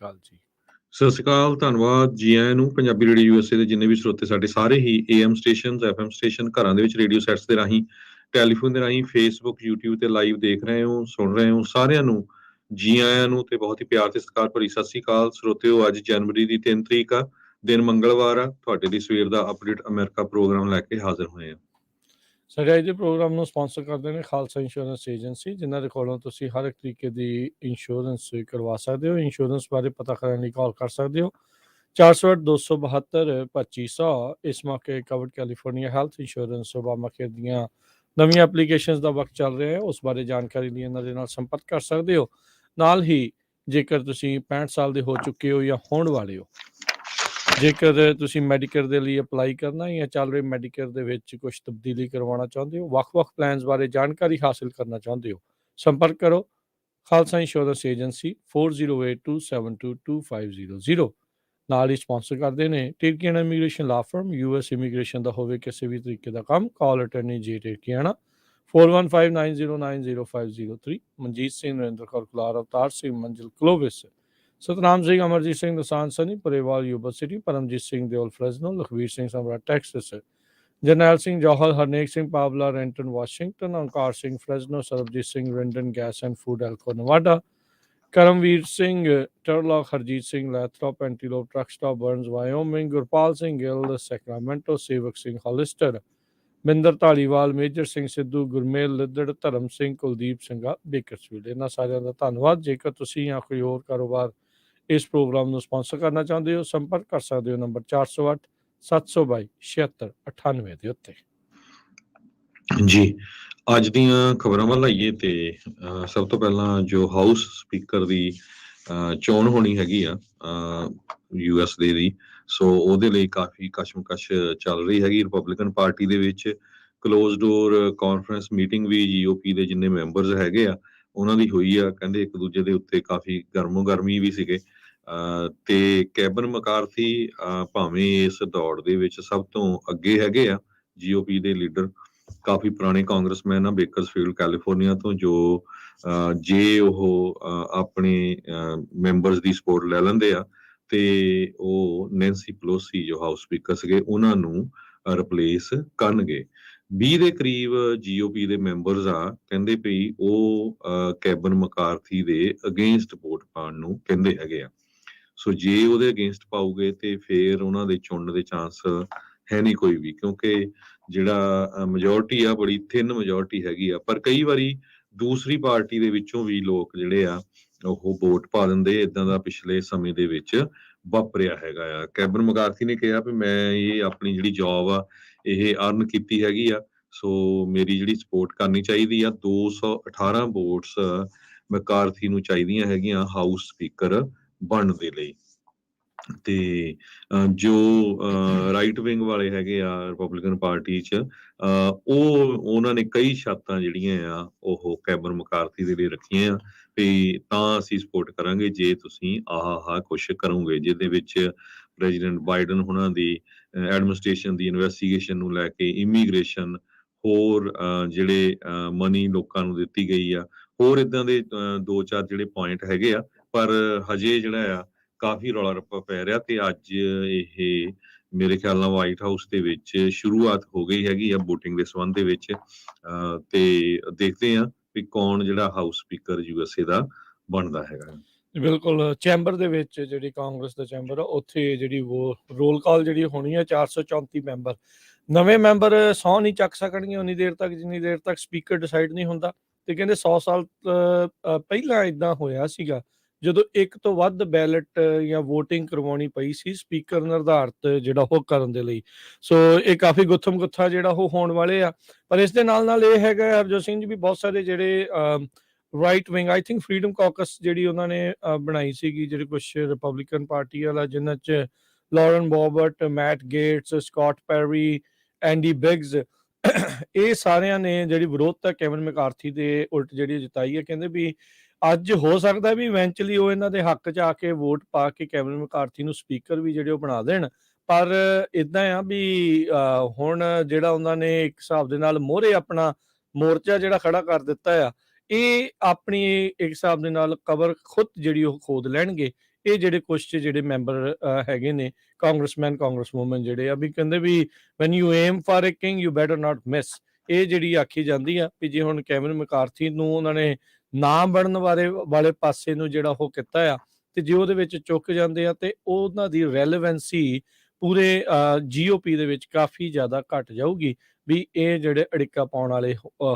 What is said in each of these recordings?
ਅਕਾਲ ਜੀ। ਸਤਿ ਸ਼੍ਰੀ ਅਕਾਲ, ਧੰਨਵਾਦ ਜੀ ਆਇਆਂ ਨੂੰ। ਪੰਜਾਬੀ ਰੇਡੀਓ ਯੂਐਸਏ ਦੇ ਜਿੰਨੇ ਵੀ ਸਰੋਤੇ ਸਾਡੇ ਸਾਰੇ ਹੀ AM ਸਟੇਸ਼ਨ, FM ਸਟੇਸ਼ਨ, ਘਰਾਂ ਦੇ ਵਿੱਚ ਰੇਡੀਓ ਸੈਟਸ ਦੇ ਰਾਹੀਂ, ਟੈਲੀਫੋਨ ਦੇ ਰਾਹੀਂ, ਫੇਸਬੁੱਕ, YouTube ਤੇ ਲਾਈਵ ਦੇਖ ਰਹੇ ਹੋ, ਸੁਣ ਰਹੇ ਹੋ, ਸਾਰਿਆਂ ਨੂੰ ਜੀ ਆਇਆਂ ਨੂੰ ਤੇ ਬਹੁਤ ਹੀ ਪਿਆਰ ਤੇ ਸਤਿਕਾਰ ਭਰੀ ਸਤਿ ਸ਼੍ਰੀ ਅਕਾਲ। ਸਰੋਤਿਓ, ਅੱਜ ਜਨਵਰੀ ਦੀ 3 ਤਰੀਕ ਆ, ਦਿਨ ਮੰਗਲਵਾਰ ਆ। ਤੁਹਾਡੇ ਲਈ ਸਵੇਰ ਦਾ ਅਪਡੇਟ ਅਮਰੀਕਾ ਪ੍ਰੋਗਰਾਮ ਲੈ ਕੇ ਹਾਜ਼ਰ ਹੋਏ ਆ। ਸਾਡੇ ਅੱਜ ਦੇ ਪ੍ਰੋਗਰਾਮ ਨੂੰ ਸਪਾਂਸਰ ਕਰਦੇ ਨੇ ਖਾਲਸਾ ਇੰਸ਼ੋਰੈਂਸ ਏਜੰਸੀ, ਜਿਨ੍ਹਾਂ ਦੇ ਕੋਲੋਂ ਤੁਸੀਂ ਹਰ ਇੱਕ ਤਰੀਕੇ ਦੀ ਇੰਸ਼ੋਰੈਂਸ ਕਰਵਾ ਸਕਦੇ ਹੋ। ਇੰਸ਼ੋਰੈਂਸ ਬਾਰੇ ਪਤਾ ਕਰਨ ਲਈ ਕਾਲ ਕਰ ਸਕਦੇ ਹੋ 408-272-2500। ਇਸ ਮੌਕੇ covered California health insurance Obama care ਦੀਆਂ ਨਵੀਆਂ ਐਪਲੀਕੇਸ਼ਨਸ ਦਾ ਵਕਤ ਚੱਲ ਰਿਹਾ ਹੈ, ਉਸ ਬਾਰੇ ਜਾਣਕਾਰੀ ਲਈ ਇਹਨਾਂ ਦੇ ਨਾਲ ਸੰਪਰਕ ਕਰ ਸਕਦੇ ਹੋ। ਨਾਲ ਹੀ ਜੇਕਰ ਤੁਸੀਂ 65 ਸਾਲ ਦੇ ਹੋ ਚੁੱਕੇ ਹੋ ਜਾਂ ਹੋਣ ਵਾਲੇ ਹੋ, ਜੇਕਰ ਤੁਸੀਂ ਮੈਡੀਕੇਅਰ ਦੇ ਲਈ ਅਪਲਾਈ ਕਰਨਾ ਜਾਂ ਚੱਲ ਰਹੇ ਮੈਡੀਕੇਅਰ ਦੇ ਵਿੱਚ ਕੁਝ ਤਬਦੀਲੀ ਕਰਵਾਉਣਾ ਚਾਹੁੰਦੇ ਹੋ, ਵੱਖ-ਵੱਖ ਪਲਾਨਸ ਬਾਰੇ ਜਾਣਕਾਰੀ ਹਾਸਿਲ ਕਰਨਾ ਚਾਹੁੰਦੇ ਹੋ, ਸੰਪਰਕ ਕਰੋ ਖਾਲਸਾ ਇੰਸ਼ੋਰੈਂਸ ਏਜੰਸੀ 4082722500। ਨਾਲ ਹੀ ਸਪਾਂਸਰ ਕਰਦੇ ਨੇ ਟਿਰਕੀਆਨਾ ਇਮੀਗ੍ਰੇਸ਼ਨ ਲਾ ਫਰਮ। US ਇਮੀਗ੍ਰੇਸ਼ਨ ਦਾ ਹੋਵੇ ਕਿਸੇ ਵੀ ਤਰੀਕੇ ਦਾ ਕੰਮ, ਕਾਲ ਅਟਰਨੀ ਜੇ ਟਿਰਕੀਆਨਾ 4159090503। ਮਨਜੀਤ ਸਿੰਘ, ਨਰਿੰਦਰ ਕੌਰ ਕੁਲਾਰ, ਅਵਤਾਰ ਸਿੰਘ, ਮੰਜ਼ਿਲ ਕਲੋਵਿਸ, ਸਤਨਾਮ ਸਿੰਘ, ਅਮਰਜੀਤ ਸਿੰਘ, ਦਸਾਨ Sunny, Parewal, Yuba City, Paramjit Singh, Deol Fresno, Lakhvir Singh, Samra Texas, Jarnail Singh, Johal, Harnek Singh, Pawla, Renton, Washington, Onkar Singh, Fresno, Sarabjit Singh, ਰਿੰਡਨ, gas and food, Elko, Nevada, Karamvir Singh, Turlock, Harjit Singh, Lathrop, Antelope, truck stop, Burns, Wyoming, Gurpal Singh Gill, Sacramento, Sewak Singh, Hollister, Binder Dhaliwal, Major Singh Sidhu, Gurmel Liddar, Dharam Singh, Kuldeep Singha, Bakersfield. ਇਹਨਾਂ ਸਾਰਿਆਂ ਦਾ ਧੰਨਵਾਦ। ਜੇਕਰ ਤੁਸੀਂ ਜਾਂ ਕੋਈ ਹੋਰ ਕਾਰੋਬਾਰ ਇਸ ਪ੍ਰੋਗਰਾਮ ਨੂੰ ਸਪਾਂਸਰ ਕਰਨਾ ਚਾਹੁੰਦੇ ਹੋ, ਸੰਪਰਕ ਕਰ ਸਕਦੇ ਹੋ ਨੰਬਰ 408-722-7698 ਦੇ ਉੱਤੇ। ਜੀ, ਅੱਜ ਦੀਆਂ ਖਬਰਾਂ ਵੱਲ ਆਈਏ ਤੇ ਸਭ ਤੋਂ ਪਹਿਲਾਂ ਜੋ ਹਾਊਸ ਸਪੀਕਰ ਦੀ ਚੋਣ ਹੋਣੀ ਹੈਗੀ ਆ US ਦੀ, ਸੋ ਉਹਦੇ ਲਈ ਕਾਫੀ ਕਸ਼ਮਕਸ਼ ਚੱਲ ਰਹੀ ਹੈਗੀ ਰਿਪਬਲਿਕਨ ਪਾਰਟੀ ਦੇ ਵਿੱਚ। ਕਲੋਜ਼ ਡੋਰ ਕਾਨਫਰੰਸ ਮੀਟਿੰਗ ਵੀ GOP ਦੇ ਜਿੰਨੇ ਮੈਂਬਰਸ ਹੈਗੇ ਆ ਉਹਨਾਂ ਦੀ ਹੋਈ ਆ। ਕਹਿੰਦੇ ਇੱਕ ਦੂਜੇ ਦੇ ਉੱਤੇ ਕਾਫੀ ਗਰਮੀ ਵੀ ਸੀਗੇ। ਤੇ ਕੈਬਨ ਮਕਾਰਥੀ ਭਾਵੇਂ ਇਸ ਦੌੜ ਦੇ ਵਿੱਚ ਸਭ ਤੋਂ ਅੱਗੇ ਹੈਗੇ ਆ। GOP ਦੇ ਲੀਡਰ ਕਾਫੀ ਪੁਰਾਣੇ ਕਾਂਗਰਸਮੈਨ ਆ ਬੇਕਰਸਫੀਲਡ ਕੈਲੀਫੋਰਨੀਆ ਤੋਂ, ਜੋ ਜੇ ਉਹ ਆਪਣੇ ਮੈਂਬਰਸ ਦੀ ਸਪੋਰਟ ਲੈ ਲੈਂਦੇ ਆ ਤੇ ਉਹ ਨੈਂਸੀ ਪਲੋਸੀ ਜੋ ਹਾਊਸ ਸਪੀਕਰ ਸੀਗੇ ਉਹਨਾਂ ਨੂੰ ਰਿਪਲੇਸ ਕਰਨਗੇ। 20 ਦੇ ਕਰੀਬ GOP ਦੇ ਮੈਂਬਰਸ ਆ ਕਹਿੰਦੇ ਪਈ ਉਹ ਕੈਬਨ ਮਕਾਰਥੀ ਦੇ ਅਗੇਂਸਟ ਵੋਟ ਪਾਉਣ ਨੂੰ ਕਹਿੰਦੇ ਹੈਗੇ ਆ। ਸੋ ਜੇ ਉਹਦੇ ਅਗੇਂਸਟ ਪਾਉਗੇ ਤੇ ਫੇਰ ਉਹਨਾਂ ਦੇ ਚੁਣਨ ਦੇ ਚਾਂਸ ਹੈ ਨਹੀਂ ਕੋਈ ਵੀ, ਕਿਉਂਕਿ ਜਿਹੜਾ ਮੈਜੋਰਟੀ ਆ ਬੜੀ ਥਿਨ ਮੈਜੋਰਟੀ ਹੈਗੀ ਆ। ਪਰ ਕਈ ਵਾਰੀ ਦੂਸਰੀ ਪਾਰਟੀ ਦੇ ਵਿੱਚੋਂ ਵੀ ਲੋਕ ਜਿਹੜੇ ਆ ਉਹ ਵੋਟ ਪਾ ਦਿੰਦੇ। ਇਦਾਂ ਦਾ ਪਿਛਲੇ ਸਮੇਂ ਦੇ ਵਿੱਚ ਵਾਪਰਿਆ ਹੈਗਾ ਆ। ਕੈਬਨ ਮਕਾਰਥੀ ਨੇ ਕਿਹਾ ਵੀ ਮੈਂ ਇਹ ਆਪਣੀ ਜਿਹੜੀ ਜੌਬ ਆ ਇਹ ਅਰਨ ਕੀਤੀ ਹੈਗੀ ਆ, ਸੋ ਮੇਰੀ ਜਿਹੜੀ ਸਪੋਰਟ ਕਰਨੀ ਚਾਹੀਦੀ ਆ। 218 ਵੋਟਸ ਮਕਾਰਥੀ ਨੂੰ ਚਾਹੀਦੀਆਂ ਹੈਗੀਆਂ ਹਾਊਸ ਸਪੀਕਰ ਬਣਨ ਦੇ ਲਈ। ਤੇ ਜੋ ਰਾਈਟ ਵਿੰਗ ਵਾਲੇ ਹੈਗੇ ਆ ਰਿਪਬਲਿਕਨ ਪਾਰਟੀ 'ਚ, ਉਹਨਾਂ ਨੇ ਕਈ ਸ਼ਰਤਾਂ ਜਿਹੜੀਆਂ ਆ ਉਹ ਕੈਬਨ ਮਕਾਰਥੀ ਦੇ ਲਈ ਰੱਖੀਆਂ ਆ ਵੀ ਤਾਂ ਅਸੀਂ ਸਪੋਰਟ ਕਰਾਂਗੇ ਜੇ ਤੁਸੀਂ ਆਹ ਕੁਛ ਕਰੋਗੇ, ਜਿਹਦੇ ਵਿੱਚ ਪ੍ਰੈਜ਼ੀਡੈਂਟ ਬਾਈਡਨ ਉਹਨਾਂ ਦੀ ਐਡਮਿਨਿਸਟ੍ਰੇਸ਼ਨ ਦੀ ਇਨਵੈਸਟੀਗੇਸ਼ਨ ਨੂੰ ਲੈ ਕੇ, ਇਮੀਗ੍ਰੇਸ਼ਨ, ਹੋਰ ਜਿਹੜੇ ਮਨੀ ਲੋਕਾਂ ਨੂੰ ਦਿੱਤੀ ਗਈ ਆ, ਹੋਰ ਇਦਾਂ ਦੇ 2-4 ਜਿਹੜੇ ਪੁਆਇੰਟ ਹੈਗੇ ਆ। ਪਰ ਹਜੇ ਜਿਹੜਾ ਆ ਕਾਫੀ ਰੌਲਾ ਰੱਪਾ ਪੈ ਰਿਹਾ ਤੇ ਅੱਜ ਇਹ ਮੇਰੇ ਖਿਆਲ ਨਾਲ ਵਾਈਟ ਹਾਊਸ ਦੇ ਵਿੱਚ ਸ਼ੁਰੂਆਤ ਹੋ ਗਈ ਹੈਗੀ ਆ ਵੋਟਿੰਗ ਦੇ ਸੰਬੰਧ ਦੇ ਵਿੱਚ। ਤੇ ਦੇਖਦੇ ਆ ਵੀ ਕੌਣ ਜਿਹੜਾ ਹਾਊਸ ਸਪੀਕਰ USA ਦਾ ਬਣਦਾ ਹੈਗਾ। ਬਿਲਕੁਲ, ਚੈਂਬਰ ਦੇ ਵਿੱਚ ਜਿਹੜੀ ਕਾਂਗਰਸ ਦਾ ਚੈਂਬਰ ਆ ਉੱਥੇ ਜਿਹੜੀ ਉਹ ਰੋਲ ਕਾਲ ਜਿਹੜੀ ਹੋਣੀ ਆ 434 ਮੈਂਬਰ। ਨਵੇਂ ਮੈਂਬਰ ਸਹੁੰ ਨਹੀਂ ਚੱਕ ਸਕਣਗੇ ਉਨੀ ਦੇਰ ਤੱਕ ਜਿੰਨੀ ਦੇਰ ਤੱਕ ਸਪੀਕਰ ਡਿਸਾਈਡ ਨਹੀਂ ਹੁੰਦਾ। ਤੇ ਕਹਿੰਦੇ 100 ਸਾਲ ਪਹਿਲਾਂ ਇਦਾਂ ਹੋਇਆ ਸੀਗਾ ਜਦੋਂ ਇੱਕ ਤੋਂ ਵੱਧ ਬੈਲਟ ਜਾਂ ਵੋਟਿੰਗ ਕਰਵਾਉਣੀ ਪਈ ਸੀ ਸਪੀਕਰ ਨਿਰਧਾਰਤ ਜਿਹੜਾ ਉਹ ਕਰਨ ਦੇ ਲਈ। ਸੋ ਇਹ ਕਾਫੀ ਗੁੱਥਮ ਗੁੱਥਾ ਜਿਹੜਾ ਉਹ ਹੋਣ ਵਾਲੇ ਆ। ਪਰ ਇਸ ਦੇ ਨਾਲ ਇਹ ਹੈਗਾ ਹਰਜੋਤ ਸਿੰਘ ਜੀ ਵੀ ਬਹੁਤ ਸਾਰੇ ਜਿਹੜੇ right wing, I think freedom caucus ਜਿਹੜੀ ਉਹਨਾਂ ਨੇ ਬਣਾਈ ਸੀਗੀ, ਜਿਹੜੇ ਕੁਛ ਰਿਪਬਲਿਕਨ ਪਾਰਟੀ ਵਾਲਾ, ਜਿਨ੍ਹਾਂ 'ਚ ਲੌਰਨ ਬੋਬਰਟ, ਮੈਟ ਗੇਟਸ, ਸਕਾਟ ਪੈਰੀ, ਐਂਡੀ ਬਿਗਜ਼, ਇਹ ਸਾਰਿਆਂ ਨੇ ਜਿਹੜੀ ਵਿਰੋਧਤਾ ਕੈਵਨ ਮੈਕਾਰਥੀ ਦੇ ਉਲਟ ਜਿਹੜੀ ਜਿਤਾਈ ਹੈ। ਕਹਿੰਦੇ ਵੀ ਅੱਜ ਹੋ ਸਕਦਾ ਵੀ ਇਵੈਂਚੁਅਲੀ ਉਹ ਇਹਨਾਂ ਦੇ ਹੱਕ 'ਚ ਆ ਕੇ ਵੋਟ ਪਾ ਕੇ ਕੈਵਨ ਮੈਕਾਰਥੀ ਨੂੰ ਸਪੀਕਰ ਵੀ ਜਿਹੜੇ ਉਹ ਬਣਾ ਦੇਣ। ਪਰ ਇੱਦਾਂ ਆ ਵੀ ਹੁਣ ਜਿਹੜਾ ਉਹਨਾਂ ਨੇ ਇੱਕ ਹਿਸਾਬ ਦੇ ਨਾਲ ਮੋਹਰੇ ਆਪਣਾ ਮੋਰਚਾ ਜਿਹੜਾ ਖੜਾ ਕਰ ਦਿੱਤਾ ਆ, ਇਹ ਆਪਣੀ ਇੱਕ ਹਿਸਾਬ ਦੇ ਨਾਲ ਕਬਰ ਖੁਦ ਜਿਹੜੀ ਉਹ ਖੋਦ ਲੈਣਗੇ ਇਹ ਜਿਹੜੇ ਕੁਛ ਜਿਹੜੇ ਮੈਂਬਰ ਹੈਗੇ ਨੇ ਕਾਂਗਰਸਮੈਨ ਕਾਂਗਰਸਵੂਮਨ ਜਿਹੜੇ ਆ ਵੀ ਕਹਿੰਦੇ ਵੀ when you aim for a king you better not miss. ਇਹ ਜਿਹੜੀ ਆਖੀ ਜਾਂਦੀ ਆ ਵੀ ਜੇ ਹੁਣ ਕੈਵਿਨ ਮੈਕਾਰਥੀ ਨੂੰ ਉਹਨਾਂ ਨੇ ਨਾ ਬਣਨ ਵਾਲੇ ਪਾਸੇ ਨੂੰ ਜਿਹੜਾ ਉਹ ਕੀਤਾ ਆ ਤੇ ਜੇ ਉਹਦੇ ਵਿੱਚ ਚੁੱਕ ਜਾਂਦੇ ਆ ਤੇ ਉਹਨਾਂ ਦੀ ਰੈਲੇਵੈਂਸੀ ਪੂਰੇ GOP ਦੇ ਵਿੱਚ ਕਾਫੀ ਜ਼ਿਆਦਾ ਘਟ ਜਾਊਗੀ ਵੀ ਇਹ ਜਿਹੜੇ ਅੜਿੱਕਾ ਪਾਉਣ ਵਾਲੇ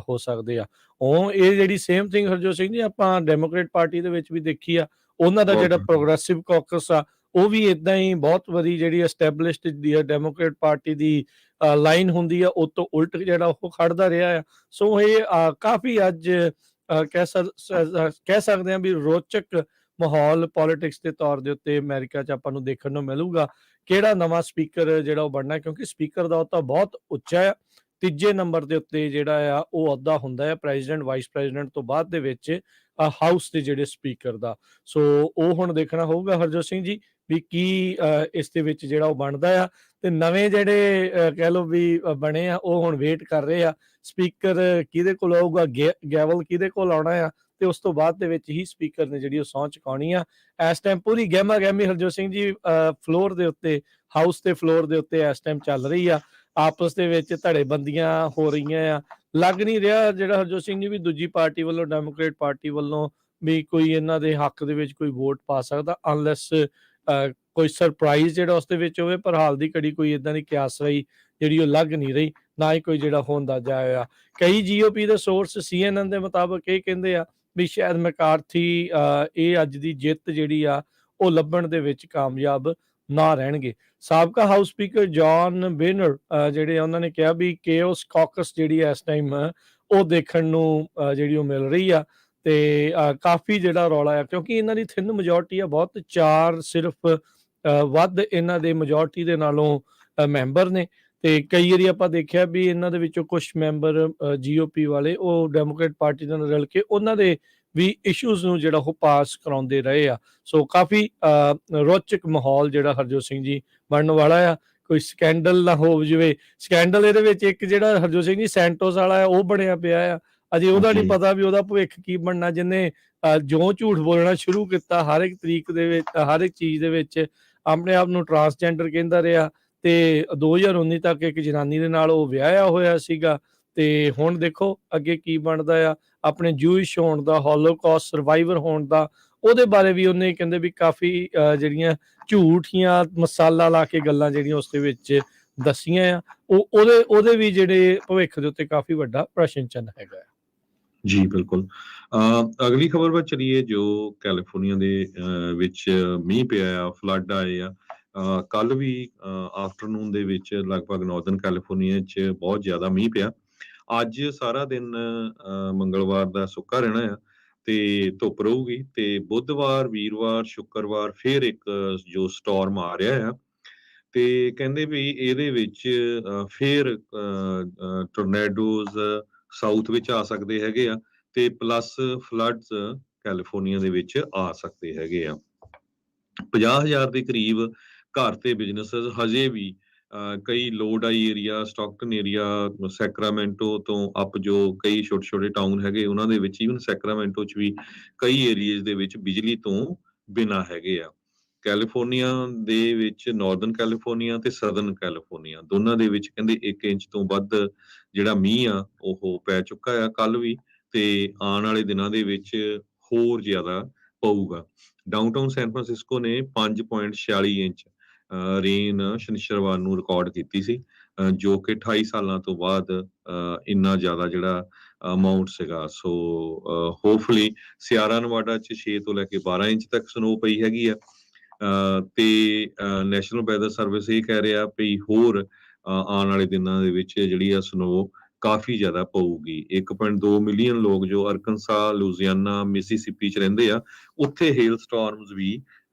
ਹੋ ਸਕਦੇ ਆ। ਉਹ ਇਹ ਜਿਹੜੀ ਸੇਮ ਥਿੰਗ ਹਰਜੋਤ ਸਿੰਘ ਜੀ ਆਪਾਂ ਡੈਮੋਕ੍ਰੇਟ ਪਾਰਟੀ ਦੇ ਵਿੱਚ ਵੀ ਦੇਖੀ ਆ। ਉਹਨਾਂ ਦਾ ਜਿਹੜਾ ਪ੍ਰੋਗਰੈਸਿਵ ਕਾਕਸ ਆ ਉਹ ਵੀ ਇਦਾਂ ਹੀ ਬਹੁਤ ਵਾਰੀ ਜਿਹੜੀ ਐਸਟੈਬਲਿਸ਼ਡ ਦੀ ਡੈਮੋਕ੍ਰੇਟ ਪਾਰਟੀ ਦੀ ਲਾਈਨ ਹੁੰਦੀ ਆ ਉਹ ਤੋਂ ਉਲਟ ਜਿਹੜਾ ਉਹ ਖੜਦਾ ਰਿਹਾ ਆ। ਸੋ ਇਹ ਕਾਫੀ ਅੱਜ ਕਹਿ ਸਕਦੇ ਆ ਵੀ ਰੋਚਕ ਮਾਹੌਲ ਪੋਲਿਟਿਕਸ ਦੇ ਤੌਰ ਦੇ ਉੱਤੇ ਅਮਰੀਕਾ 'ਚ ਆਪਾਂ ਨੂੰ ਦੇਖਣ ਨੂੰ ਮਿਲੂਗਾ। ਕਿਹੜਾ ਨਵਾਂ ਸਪੀਕਰ ਜਿਹੜਾ ਉਹ ਬਣਨਾ, ਕਿਉਂਕਿ ਸਪੀਕਰ ਦਾ ਅਹੁਦਾ ਬਹੁਤ ਉੱਚਾ ਆ। ਤੀਜੇ ਨੰਬਰ ਦੇ ਉੱਤੇ ਜਿਹੜਾ ਆ ਉਹ ਅਹੁਦਾ ਹੁੰਦਾ ਆ ਪ੍ਰੈਜ਼ੀਡੈਂਟ ਵਾਈਸ ਪ੍ਰੈਜ਼ੀਡੈਂਟ ਤੋਂ ਬਾਅਦ ਦੇ ਵਿੱਚ ਹਾਊਸ ਦੇ ਜਿਹੜੇ ਸਪੀਕਰ ਦਾ। ਸੋ ਉਹ ਹੁਣ ਦੇਖਣਾ ਹੋਊਗਾ ਹਰਜੋਤ ਸਿੰਘ ਜੀ ਵੀ ਕੀ ਇਸ ਦੇ ਵਿੱਚ ਜਿਹੜਾ ਉਹ ਬਣਦਾ ਆ। ਤੇ ਨਵੇਂ ਜਿਹੜੇ ਕਹਿ ਲਓ ਵੀ ਬਣੇ ਆ ਉਹ ਹੁਣ ਵੇਟ ਕਰ ਰਹੇ ਆ ਸਪੀਕਰ ਕਿਹਦੇ ਕੋਲ ਆਊਗਾ, ਗੈਵਲ ਕਿਹਦੇ ਕੋਲ ਆਉਣਾ ਆ ਤੇ ਉਸ ਤੋਂ ਬਾਅਦ ਦੇ ਵਿੱਚ ਹੀ ਸਪੀਕਰ ਨੇ ਜਿਹੜੀ ਉਹ ਸਹੁੰ ਚੁਕਾਉਣੀ ਆ। ਇਸ ਟਾਈਮ ਪੂਰੀ ਗਹਿਮਾ ਗਹਿਮੀ ਹਰਜੋਤ ਸਿੰਘ ਜੀ ਫਲੋਰ ਦੇ ਉੱਤੇ ਹਾਊਸ ਦੇ ਫਲੋਰ ਦੇ ਉੱਤੇ ਇਸ ਟਾਈਮ ਚੱਲ ਰਹੀ ਆ। ਆਪਸ ਦੇ ਵਿੱਚ ਧੜੇਬੰਦੀਆਂ ਹੋ ਰਹੀਆਂ ਆ। ਲੱਗ ਨਹੀਂ ਰਿਹਾ ਜਿਹੜਾ ਹਰਜੋਤ ਸਿੰਘ ਜੀ ਵੀ ਦੂਜੀ ਪਾਰਟੀ ਵੱਲੋਂ ਡੈਮੋਕ੍ਰੇਟ ਪਾਰਟੀ ਵੱਲੋਂ ਵੀ ਕੋਈ ਇਹਨਾਂ ਦੇ ਹੱਕ ਦੇ ਵਿੱਚ ਕੋਈ ਵੋਟ ਪਾ ਸਕਦਾ ਅਨਲੈਸ ਕੋਈ ਸਰਪ੍ਰਾਈਜ਼ ਜਿਹੜਾ ਉਸ ਦੇ ਵਿੱਚ ਹੋਵੇ। ਪਰ ਹਾਲ ਦੀ ਘੜੀ ਕੋਈ ਇਦਾਂ ਦੀ ਕਿਆਸ ਰਹੀ ਜਿਹੜੀ ਉਹ ਲੱਗ ਨਹੀਂ ਰਹੀ, ਨਾ ਹੀ ਕੋਈ ਜਿਹੜਾ ਉਹ ਅੰਦਾਜ਼ਾ ਆਇਆ। ਕਈ GOP ਦੇ ਸੋਰਸ CNN ਦੇ ਮੁਤਾਬਕ ਇਹ ਕਹਿੰਦੇ ਆ ਵੀ ਸ਼ਾਇਦ ਮੈਕਾਰਥੀ ਇਹ ਅੱਜ ਦੀ ਜਿੱਤ ਜਿਹੜੀ ਆ ਉਹ ਲੱਭਣ ਦੇ ਵਿੱਚ ਕਾਮਯਾਬ ਨਾ ਰਹਿਣਗੇ। ਸਾਬਕਾ ਹਾਊਸ ਸਪੀਕਰ ਜੌਨ ਬੇਨਰ ਜਿਹੜੇ ਉਹਨਾਂ ਨੇ ਕਿਹਾ ਵੀ ਕੇਓਸ ਕਾਕਸ ਜਿਹੜੀ ਇਸ ਟਾਈਮ ਉਹ ਦੇਖਣ ਨੂੰ ਜਿਹੜੀ ਉਹ ਮਿਲ ਰਹੀ ਆ ਤੇ ਕਾਫੀ ਜਿਹੜਾ ਰੌਲਾ ਆ ਕਿਉਂਕਿ ਇਹਨਾਂ ਦੀ ਥਿਨ ਮੈਜੋਰਟੀ ਆ ਬਹੁਤ, 4 ਸਿਰਫ ਵੱਧ ਇਹਨਾਂ ਦੇ ਮੈਜੋਰਟੀ ਦੇ ਨਾਲੋਂ ਮੈਂਬਰ ਨੇ। ਤੇ ਕਈ ਵਾਰੀ ਆਪਾਂ ਦੇਖਿਆ ਵੀ ਇਹਨਾਂ ਦੇ ਵਿੱਚੋਂ ਕੁਝ ਮੈਂਬਰ GOP ਵਾਲੇ ਉਹ ਡੈਮੋਕ੍ਰੇਟ ਪਾਰਟੀ ਨਾਲ ਰਲ ਕੇ ਉਹਨਾਂ ਦੇ ਵੀ ਇਸ਼ੂਜ਼ ਨੂੰ ਜਿਹੜਾ ਉਹ ਪਾਸ ਕਰਾਉਂਦੇ ਰਹੇ ਆ। ਸੋ ਕਾਫੀ ਰੋਚਕ ਮਾਹੌਲ ਜਿਹੜਾ ਹਰਜੋਤ ਸਿੰਘ ਜੀ ਬਣਨ ਵਾਲਾ ਆ। ਕੋਈ ਸਕੈਂਡਲ ਨਾ ਹੋ ਜਾਵੇ। ਸਕੈਂਡਲ ਇਹਦੇ ਵਿੱਚ ਇੱਕ ਜਿਹੜਾ ਹਰਜੋਤ ਸਿੰਘ ਜੀ ਸੈਂਟੋਸ ਵਾਲਾ ਆ ਉਹ ਬਣਿਆ ਪਿਆ ਆ। ਅਜੇ ਉਹਦਾ ਨਹੀਂ ਪਤਾ ਵੀ ਉਹਦਾ ਭਵਿੱਖ ਕੀ ਬਣਨਾ, ਜਿਹਨੇ ਜੋ ਝੂਠ ਬੋਲਣਾ ਸ਼ੁਰੂ ਕੀਤਾ ਹਰ ਇੱਕ ਤਰੀਕ ਦੇ ਵਿੱਚ, ਹਰ ਇੱਕ ਚੀਜ਼ ਦੇ ਵਿੱਚ ਆਪਣੇ ਆਪ ਨੂੰ ਟਰਾਂਸਜੈਂਡਰ ਕਹਿੰਦਾ ਰਿਹਾ ਤੇ 2019 ਤੱਕ ਇੱਕ ਜਨਾਨੀ ਦੇ ਨਾਲ ਉਹ ਵਿਆਹਿਆ ਹੋਇਆ ਸੀਗਾ। ਤੇ ਹੁਣ ਦੇਖੋ ਅੱਗੇ ਕੀ ਬਣਦਾ ਆ। ਆਪਣੇ ਜੂਇਸ਼ ਹੋਣ ਦਾ, ਹੋਲੋਕਾਸਟ ਸਰਵਾਈਵਰ ਹੋਣ ਦਾ, ਉਹਦੇ ਬਾਰੇ ਵੀ ਉਹਨੇ ਕਹਿੰਦੇ ਵੀ ਕਾਫੀ ਜਿਹੜੀਆਂ ਝੂਠੀਆਂ ਮਸਾਲਾ ਲਾ ਕੇ ਗੱਲਾਂ ਜਿਹੜੀਆਂ ਉਸ ਦੇ ਵਿੱਚ ਦੱਸੀਆਂ ਆ। ਉਹਦੇ ਵੀ ਜਿਹੜੇ ਭਵਿੱਖ ਦੇ ਉੱਤੇ ਕਾਫੀ ਵੱਡਾ ਪ੍ਰਸ਼ਨ ਚਿੰਨ੍ਹ ਹੈਗਾ। ਜੀ ਬਿਲਕੁਲ। ਅਗਲੀ ਖਬਰ ਵੱਲ ਚਲੀਏ ਜੋ ਕੈਲੀਫੋਰਨੀਆ ਦੇ ਵਿੱਚ ਮੀਂਹ ਪਿਆ ਆ, ਫਲੱਡ ਆਏ ਆ। ਕੱਲ ਵੀ ਆਫਟਰਨੂਨ ਦੇ ਵਿੱਚ ਲਗਭਗ ਨਾਰਦਰਨ ਕੈਲੀਫੋਰਨੀਆ 'ਚ ਬਹੁਤ ਜ਼ਿਆਦਾ ਮੀਂਹ ਪਿਆ। ਅੱਜ ਸਾਰਾ ਦਿਨ ਮੰਗਲਵਾਰ ਦਾ ਸੁੱਕਾ ਰਹਿਣਾ ਆ ਤੇ ਧੁੱਪ ਰਹੂਗੀ ਤੇ ਬੁੱਧਵਾਰ, ਵੀਰਵਾਰ, ਸ਼ੁੱਕਰਵਾਰ ਫਿਰ ਇੱਕ ਜੋ ਸਟਾਰਮ ਆ ਰਿਹਾ ਆ ਤੇ ਕਹਿੰਦੇ ਵੀ ਇਹਦੇ ਵਿੱਚ ਫਿਰ ਟੋਰਨੇਡੋਜ਼ ਸਾਊਥ ਵਿੱਚ ਆ ਸਕਦੇ ਹੈਗੇ ਆ ਤੇ ਪਲੱਸ ਫਲੱਡਸ ਕੈਲੀਫੋਰਨੀਆ ਦੇ ਵਿੱਚ ਆ ਸਕਦੇ ਹੈਗੇ ਆ। 50,000 ਦੇ ਕਰੀਬ ਘਰ ਤੇ ਬਿਜ਼ਨੈਸਸ ਹਜੇ ਵੀ ਕਈ ਲੋਡ ਆਈ ਏਰੀਆ, ਸਟਾਕਟਨ ਏਰੀਆ, ਸੈਕਰਾਮੈਂਟੋ ਤੋਂ ਅਪ ਜੋ ਕਈ ਛੋਟੇ-ਛੋਟੇ ਟਾਊਨ ਹੈਗੇ ਉਹਨਾਂ ਦੇ ਵਿੱਚ, ਈਵਨ ਸੈਕਰਾਮੈਂਟੋ 'ਚ ਵੀ ਕਈ ਏਰੀਆਜ਼ ਦੇ ਵਿੱਚ ਬਿਜਲੀ ਤੋਂ ਬਿਨਾਂ ਹੈਗੇ ਆ। ਕੈਲੀਫੋਰਨੀਆ ਦੇ ਵਿੱਚ ਨਾਰਦਰਨ ਕੈਲੀਫੋਰਨੀਆ ਤੇ ਸਦਰਨ ਕੈਲੀਫੋਰਨੀਆ ਦੋਨਾਂ ਦੇ ਵਿੱਚ ਕਹਿੰਦੇ 1 ਇੰਚ ਤੋਂ ਵੱਧ ਜਿਹੜਾ ਮੀਂਹ ਆ ਉਹ ਪੈ ਚੁੱਕਾ ਆ ਕੱਲ ਵੀ ਤੇ ਆਉਣ ਵਾਲੇ ਦਿਨਾਂ ਦੇ ਵਿੱਚ ਹੋਰ ਜ਼ਿਆਦਾ ਪਊਗਾ। ਡਾਊਨਟਾਊਨ ਸੈਨ ਫਰਾਂਸਿਸਕੋ ਨੇ 5.46 ਇੰਚ ਰੇਨ ਸ਼ਨੀਚਰਵਾਰ ਨੂੰ ਰਿਕਾਰਡ ਕੀਤੀ ਸੀ ਜੋ ਕਿ 28 ਸਾਲਾਂ ਤੋਂ ਬਾਅਦ ਇੰਨਾ ਜ਼ਿਆਦਾ ਜਿਹੜਾ ਅਮਾਉਂਟ ਸੀਗਾ। ਸੋ ਹੋਪਫੁਲੀ ਸਿਆਰਾ ਨਵਾਡਾ 'ਚ 6 ਤੋਂ ਲੈ ਕੇ 12 ਇੰਚ ਤੱਕ ਸਨੋ ਪਈ ਹੈਗੀ ਆ ਤੇ ਨੈਸ਼ਨਲ ਵੈਦਰ ਸਰਵਿਸ ਇਹ ਕਹਿ ਰਿਹਾ ਵੀ ਹੋਰ ਆਉਣ ਵਾਲੇ ਦਿਨਾਂ ਦੇ ਵਿੱਚ ਜਿਹੜੀ ਆ ਸਨੋ ਕਾਫੀ ਜ਼ਿਆਦਾ ਪਊਗੀ। 1.2 ਮਿਲੀਅਨ ਲੋਕ ਜੋ ਅਰਕਨਸਾ, ਲੂਜ਼ੀਆਨਾ, ਮਿਸੀਸਿਪੀ 'ਚ ਰਹਿੰਦੇ ਆ ਉੱਥੇ ਹੇਲ ਸਟਾਰਮਸ ਵੀ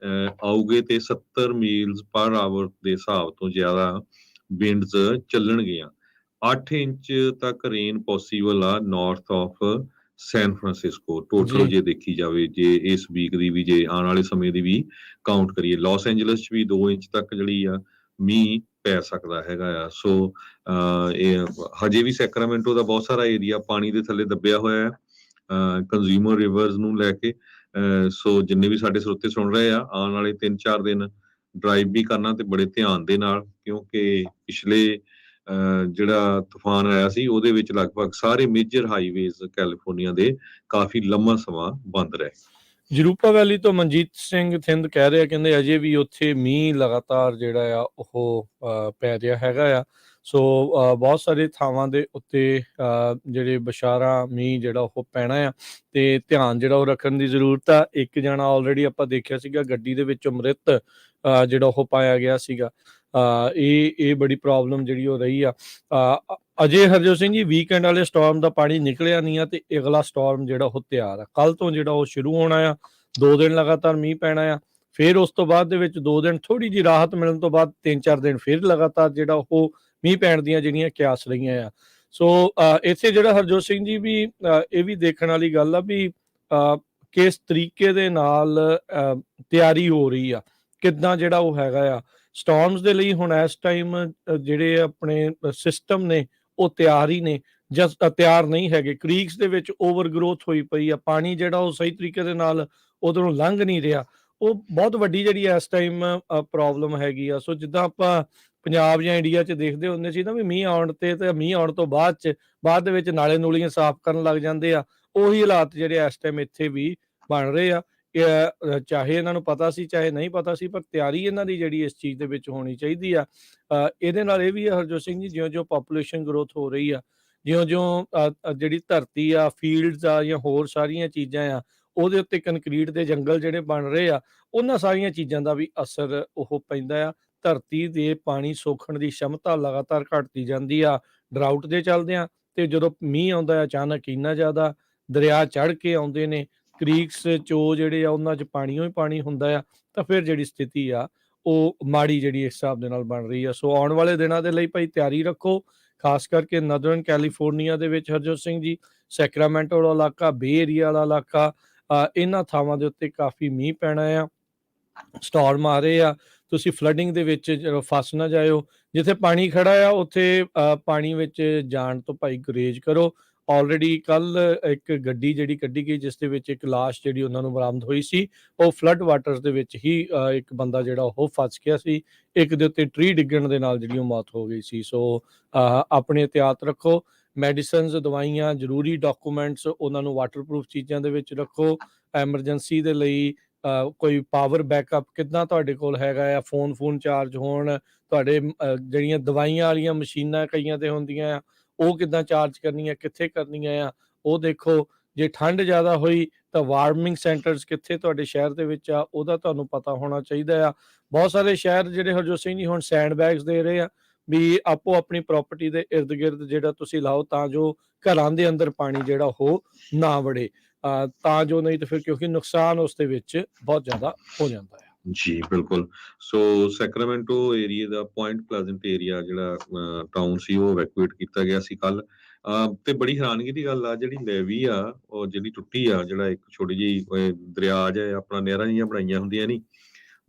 ਆਉਗੇ ਤੇ 70 ਮੀਲਸ ਪਰ ਆਵਰ ਦੇ ਹਿਸਾਬ ਤੋਂ ਜ਼ਿਆਦਾ ਵਿੰਡਸ ਚੱਲਣਗੀਆਂ। 8 ਇੰਚ ਤੱਕ ਰੇਨ ਪੋਸੀਬਲ ਆ north of San Francisco total ਜੇ ਦੇਖੀ ਜਾਵੇ, ਜੇ ਇਸ ਵੀਕ ਦੀ ਵੀ ਜੇ ਆਉਣ ਵਾਲੇ ਸਮੇਂ ਦੀ ਵੀ ਕਾਊਂਟ ਕਰੀਏ। ਲਾਸ ਐਂਜਲਸ 'ਚ ਵੀ 2 ਇੰਚ ਤੱਕ ਜਿਹੜੀ ਆ ਮੀਂਹ ਪੈ ਸਕਦਾ ਹੈਗਾ ਆ। ਸੋ ਇਹ ਹਜੇ ਵੀ ਸੈਕਰਾਮੈਂਟੋ ਦਾ ਬਹੁਤ ਸਾਰਾ ਏਰੀਆ ਪਾਣੀ ਦੇ ਥੱਲੇ ਦੱਬਿਆ ਹੋਇਆ ਹੈ ਕੰਜ਼ਿਊਮਰ ਰਿਵਰਸ ਨੂੰ ਲੈ ਕੇ ਸੋ ਜਿੰਨੇ ਵੀ ਸਾਡੇ ਸਰੋਤੇ ਸੁਣ ਰਹੇ ਆ, ਆਉਣ ਵਾਲੇ 3-4 ਦਿਨ ਡਰਾਈਵ ਵੀ ਕਰਨਾ ਤੇ ਬੜੇ ਧਿਆਨ ਦੇ ਨਾਲ, ਕਿਉਂਕਿ ਪਿਛਲੇ ਜਿਹੜਾ ਤੂਫਾਨ ਆਇਆ ਸੀ ਉਹਦੇ ਵਿੱਚ ਲਗਭਗ ਸਾਰੇ ਮੇਜਰ ਹਾਈਵੇਜ਼ ਕੈਲੀਫੋਰਨੀਆ ਦੇ ਕਾਫੀ ਲੰਮਾ ਸਮਾਂ ਬੰਦ ਰਹੇ। ਜਰੂਪਾ ਵੈਲੀ ਤੋਂ ਮਨਜੀਤ ਸਿੰਘ ਥਿੰਦ ਕਹਿ ਰਿਹਾ, ਕਹਿੰਦੇ ਅਜੇ ਵੀ ਉੱਥੇ ਮੀਂਹ ਲਗਾਤਾਰ ਜਿਹੜਾ ਆ ਉਹ ਪੈ ਰਿਹਾ ਹੈਗਾ ਆ। ਸੋ ਬਹੁਤ ਸਾਰੇ ਥਾਵਾਂ ਦੇ ਉੱਤੇ ਜਿਹੜੇ ਬਸ਼ਾਰਾਂ ਮੀਂਹ ਜਿਹੜਾ ਉਹ ਪੈਣਾ ਆ ਤੇ ਧਿਆਨ ਜਿਹੜਾ ਉਹ ਰੱਖਣ ਦੀ ਜ਼ਰੂਰਤ ਆ। ਇੱਕ ਜਣਾ ਆਲਰੇਡੀ ਆਪਾਂ ਦੇਖਿਆ ਸੀਗਾ ਗੱਡੀ ਦੇ ਵਿੱਚ ਮ੍ਰਿਤ ਜਿਹੜਾ ਉਹ ਪਾਇਆ ਗਿਆ ਸੀਗਾ। ਇਹ ਬੜੀ ਪ੍ਰੋਬਲਮ ਜਿਹੜੀ ਉਹ ਰਹੀ ਆ। ਅਜੇ ਹਰਜੋਤ ਸਿੰਘ ਜੀ, ਵੀਕਐਂਡ ਵਾਲੇ ਸਟਾਰਮ ਦਾ ਪਾਣੀ ਨਿਕਲਿਆ ਨਹੀਂ ਆ ਤੇ ਅਗਲਾ ਸਟਾਰਮ ਜਿਹੜਾ ਉਹ ਤਿਆਰ ਆ, ਕੱਲ ਤੋਂ ਜਿਹੜਾ ਉਹ ਸ਼ੁਰੂ ਹੋਣਾ ਆ। 2 ਦਿਨ ਲਗਾਤਾਰ ਮੀਂਹ ਪੈਣਾ ਆ, ਫਿਰ ਉਸ ਤੋਂ ਬਾਅਦ ਦੇ ਵਿੱਚ 2 ਦਿਨ ਥੋੜੀ ਜਿਹੀ ਰਾਹਤ ਮਿਲਣ ਤੋਂ ਬਾਅਦ 3-4 ਦਿਨ ਫਿਰ ਲਗਾਤਾਰ ਜਿਹੜਾ ਉਹ ਮੀਂਹ ਪੈਣ ਦੀਆਂ ਜਿਹੜੀਆਂ ਕਿਆਸ ਰਹੀਆਂ ਆ। ਸੋ ਇੱਥੇ ਜਿਹੜਾ ਹਰਜੋਤ ਸਿੰਘ ਜੀ ਵੀ ਇਹ ਵੀ ਦੇਖਣ ਵਾਲੀ ਗੱਲ ਆ ਵੀ ਕਿਸ ਤਰੀਕੇ ਦੇ ਨਾਲ ਤਿਆਰੀ ਹੋ ਰਹੀ ਆ, ਕਿੱਦਾਂ ਜਿਹੜਾ ਉਹ ਹੈਗਾ ਆ ਸਟਾਰਮਸ ਦੇ ਲਈ। ਹੁਣ ਇਸ ਟਾਈਮ ਜਿਹੜੇ ਆਪਣੇ ਸਿਸਟਮ ਨੇ ਉਹ ਤਿਆਰ ਹੀ ਨੇ ਜਾਂ ਤਿਆਰ ਨਹੀਂ ਹੈਗੇ। ਕ੍ਰੀਕਸ ਦੇ ਵਿੱਚ ਓਵਰ ਗਰੋਥ ਹੋਈ ਪਈ ਆ, ਪਾਣੀ ਜਿਹੜਾ ਉਹ ਸਹੀ ਤਰੀਕੇ ਦੇ ਨਾਲ ਉਧਰੋਂ ਲੰਘ ਨਹੀਂ ਰਿਹਾ। ਉਹ ਬਹੁਤ ਵੱਡੀ ਜਿਹੜੀ ਇਸ ਟਾਈਮ ਪ੍ਰੋਬਲਮ ਹੈਗੀ ਆ। ਸੋ ਜਿੱਦਾਂ ਆਪਾਂ ਪੰਜਾਬ ਜਾਂ ਇੰਡੀਆ 'ਚ ਦੇਖਦੇ ਹੁੰਦੇ ਸੀ ਨਾ ਵੀ ਮੀਂਹ ਆਉਣ ਤੇ ਮੀਂਹ ਆਉਣ ਤੋਂ ਬਾਅਦ ਦੇ ਵਿੱਚ ਨਾਲੇ ਨੂਲੀਆਂ ਸਾਫ਼ ਕਰਨ ਲੱਗ ਜਾਂਦੇ ਆ, ਉਹੀ ਹਾਲਾਤ ਜਿਹੜੇ ਇਸ ਟਾਈਮ ਇੱਥੇ ਵੀ ਬਣ ਰਹੇ ਆ। ਚਾਹੇ ਇਹਨਾਂ ਨੂੰ ਪਤਾ ਸੀ ਚਾਹੇ ਨਹੀਂ ਪਤਾ ਸੀ, ਪਰ ਤਿਆਰੀ ਇਹਨਾਂ ਦੀ ਜਿਹੜੀ ਇਸ ਚੀਜ਼ ਦੇ ਵਿੱਚ ਹੋਣੀ ਚਾਹੀਦੀ ਆ। ਇਹਦੇ ਨਾਲ ਇਹ ਵੀ ਆ ਹਰਜੋਤ ਸਿੰਘ ਜੀ, ਜਿਉਂ-ਜਿਉਂ ਪਾਪੂਲੇਸ਼ਨ ਗਰੋਥ ਹੋ ਰਹੀ ਆ, ਜਿਉਂ-ਜਿਉਂ ਜਿਹੜੀ ਧਰਤੀ ਆ, ਫੀਲਡਸ ਆ ਜਾਂ ਹੋਰ ਸਾਰੀਆਂ ਚੀਜ਼ਾਂ ਆ, ਉਹਦੇ ਉੱਤੇ ਕੰਕਰੀਟ ਦੇ ਜੰਗਲ ਜਿਹੜੇ ਬਣ ਰਹੇ ਆ, ਉਹਨਾਂ ਸਾਰੀਆਂ ਚੀਜ਼ਾਂ ਦਾ ਵੀ ਅਸਰ ਉਹ ਪੈਂਦਾ ਆ। ਧਰਤੀ ਦੇ ਪਾਣੀ ਸੋਖਣ ਦੀ ਸ਼ਮਤਾ ਲਗਾਤਾਰ ਘਟਦੀ ਜਾਂਦੀ ਆ ਡਰਾਊਟ ਦੇ ਚੱਲਦਿਆਂ, ਤੇ ਜਦੋਂ ਮੀਂਹ ਆਉਂਦਾ ਅਚਾਨਕ ਇੰਨਾ ਜ਼ਿਆਦਾ ਦਰਿਆ ਚੜ੍ਹ ਕੇ ਆਉਂਦੇ ਨੇ, ਕ੍ਰੀਕਸ ਚੋ ਜਿਹੜੇ ਆ ਉਹਨਾਂ 'ਚ ਪਾਣੀਓ ਹੀ ਪਾਣੀ ਹੁੰਦਾ ਆ, ਤਾਂ ਫਿਰ ਜਿਹੜੀ ਸਥਿਤੀ ਆ ਉਹ ਮਾੜੀ ਜਿਹੜੀ ਇਸ ਹਿਸਾਬ ਦੇ ਨਾਲ ਬਣ ਰਹੀ ਆ। ਸੋ ਆਉਣ ਵਾਲੇ ਦਿਨਾਂ ਦੇ ਲਈ ਭਾਈ ਤਿਆਰੀ ਰੱਖੋ, ਖਾਸ ਕਰਕੇ ਨਦਰਨ ਕੈਲੀਫੋਰਨੀਆ ਦੇ ਵਿੱਚ ਹਰਜੋਤ ਸਿੰਘ ਜੀ, ਸੈਕਰਾਮੈਂਟੋ ਵਾਲਾ ਇਲਾਕਾ, ਬੇ ਏਰੀਆ ਵਾਲਾ ਇਲਾਕਾ, ਇਹਨਾਂ ਥਾਵਾਂ ਦੇ ਉੱਤੇ ਕਾਫੀ ਮੀਂਹ ਪੈਣਾ ਆ, ਸਟਾਰਮ ਆ ਰਹੇ ਆ। ਤੁਸੀਂ ਫਲੱਡਿੰਗ ਦੇ ਵਿੱਚ ਫਸ ਨਾ ਜਾਇਓ। ਜਿੱਥੇ ਪਾਣੀ ਖੜਾ ਆ ਉੱਥੇ ਪਾਣੀ ਵਿੱਚ ਜਾਣ ਤੋਂ ਭਾਈ ਗੁਰੇਜ਼ ਕਰੋ। ਆਲਰੇਡੀ ਕੱਲ ਇੱਕ ਗੱਡੀ ਜਿਹੜੀ ਕੱਢੀ ਗਈ ਜਿਸ ਦੇ ਵਿੱਚ ਇੱਕ ਲਾਸ਼ ਜਿਹੜੀ ਉਹਨਾਂ ਨੂੰ ਬਰਾਮਦ ਹੋਈ ਸੀ, ਉਹ ਫਲੱਡ ਵਾਟਰਸ ਦੇ ਵਿੱਚ ਹੀ ਇੱਕ ਬੰਦਾ ਜਿਹੜਾ ਉਹ ਫਸ ਗਿਆ ਸੀ। ਇੱਕ ਦੇ ਉੱਤੇ ਟਰੀ ਡਿੱਗਣ ਦੇ ਨਾਲ ਜਿਹੜੀ ਉਹ ਮੌਤ ਹੋ ਗਈ ਸੀ। ਸੋ ਆਪਣੇ ਇਹਤਿਆਤ ਰੱਖੋ, ਮੈਡੀਸਨਸ, ਦਵਾਈਆਂ, ਜ਼ਰੂਰੀ ਡਾਕੂਮੈਂਟਸ ਉਹਨਾਂ ਨੂੰ ਵਾਟਰਪ੍ਰੂਫ ਚੀਜ਼ਾਂ ਦੇ ਵਿੱਚ ਰੱਖੋ। ਐਮਰਜੈਂਸੀ ਦੇ ਲਈ ਕੋਈ ਪਾਵਰ ਬੈਕਅਪ ਕਿੱਦਾਂ ਤੁਹਾਡੇ ਕੋਲ ਹੈਗਾ ਆ, ਫੋਨ ਚਾਰਜ ਹੋਣ, ਤੁਹਾਡੇ ਜਿਹੜੀਆਂ ਦਵਾਈਆਂ ਵਾਲੀਆਂ ਮਸ਼ੀਨਾਂ ਕਈਆਂ ਤੇ ਹੁੰਦੀਆਂ ਆ, ਉਹ ਕਿੱਦਾਂ ਚਾਰਜ ਕਰਨੀਆਂ, ਕਿੱਥੇ ਕਰਨੀਆਂ ਆ, ਉਹ ਦੇਖੋ। ਜੇ ਠੰਡ ਜ਼ਿਆਦਾ ਹੋਈ ਤਾਂ ਵਾਰਮਿੰਗ ਸੈਂਟਰਸ ਕਿੱਥੇ ਤੁਹਾਡੇ ਸ਼ਹਿਰ ਦੇ ਵਿੱਚ ਆ, ਉਹਦਾ ਤੁਹਾਨੂੰ ਪਤਾ ਹੋਣਾ ਚਾਹੀਦਾ ਆ। ਬਹੁਤ ਸਾਰੇ ਸ਼ਹਿਰ ਜਿਹੜੇ ਹਰਜੋਤ ਸਿੰਘ ਜੀ ਹੁਣ ਸੈਂਡ ਬੈਗਸ ਦੇ ਰਹੇ ਆ ਵੀ ਆਪੋ ਆਪਣੀ ਪ੍ਰਾਪਰਟੀ ਦੇ ਇਰਦ ਗਿਰਦ ਜਿਹੜਾ ਤੁਸੀਂ ਲਾਓ, ਤਾਂ ਜੋ ਘਰਾਂ ਦੇ ਅੰਦਰ ਪਾਣੀ ਜਿਹੜਾ ਉਹ ਨਾ ਵੜੇ, ਤਾਂ ਜੋ ਨਹੀਂ ਤਾਂ ਫਿਰ ਕਿਉਂਕਿ ਨੁਕਸਾਨ ਉਸ ਦੇ ਵਿੱਚ ਬਹੁਤ ਜ਼ਿਆਦਾ ਹੋ ਜਾਂਦਾ ਹੈ। ਜੀ ਬਿਲਕੁਲ। ਸੋ ਸੈਕਰਾਮੈਂਟੋ ਏਰੀਆ ਦਾ ਪੁਆਇੰਟ ਪਲੇਜ਼ੈਂਟ ਏਰੀਆ ਜਿਹੜਾ ਟਾਊਨ ਸੀ ਉਹ ਇਵੈਕੂਏਟ ਕੀਤਾ ਗਿਆ ਸੀ ਕੱਲ। ਤੇ ਬੜੀ ਹੈਰਾਨਗੀ ਦੀ ਗੱਲ ਆ, ਜਿਹੜੀ ਲੈਵੀ ਆ ਉਹ ਜਿਹੜੀ ਟੁੱਟੀ ਆ, ਜਿਹੜਾ ਇੱਕ ਛੋਟੀ ਜਿਹੀ ਦਰਿਆ ਜਿਹਾ ਆਪਣਾ ਨਹਿਰਾਂ ਜਿਹੀਆਂ ਬਣਾਈਆਂ ਹੁੰਦੀਆਂ ਨਹੀਂ,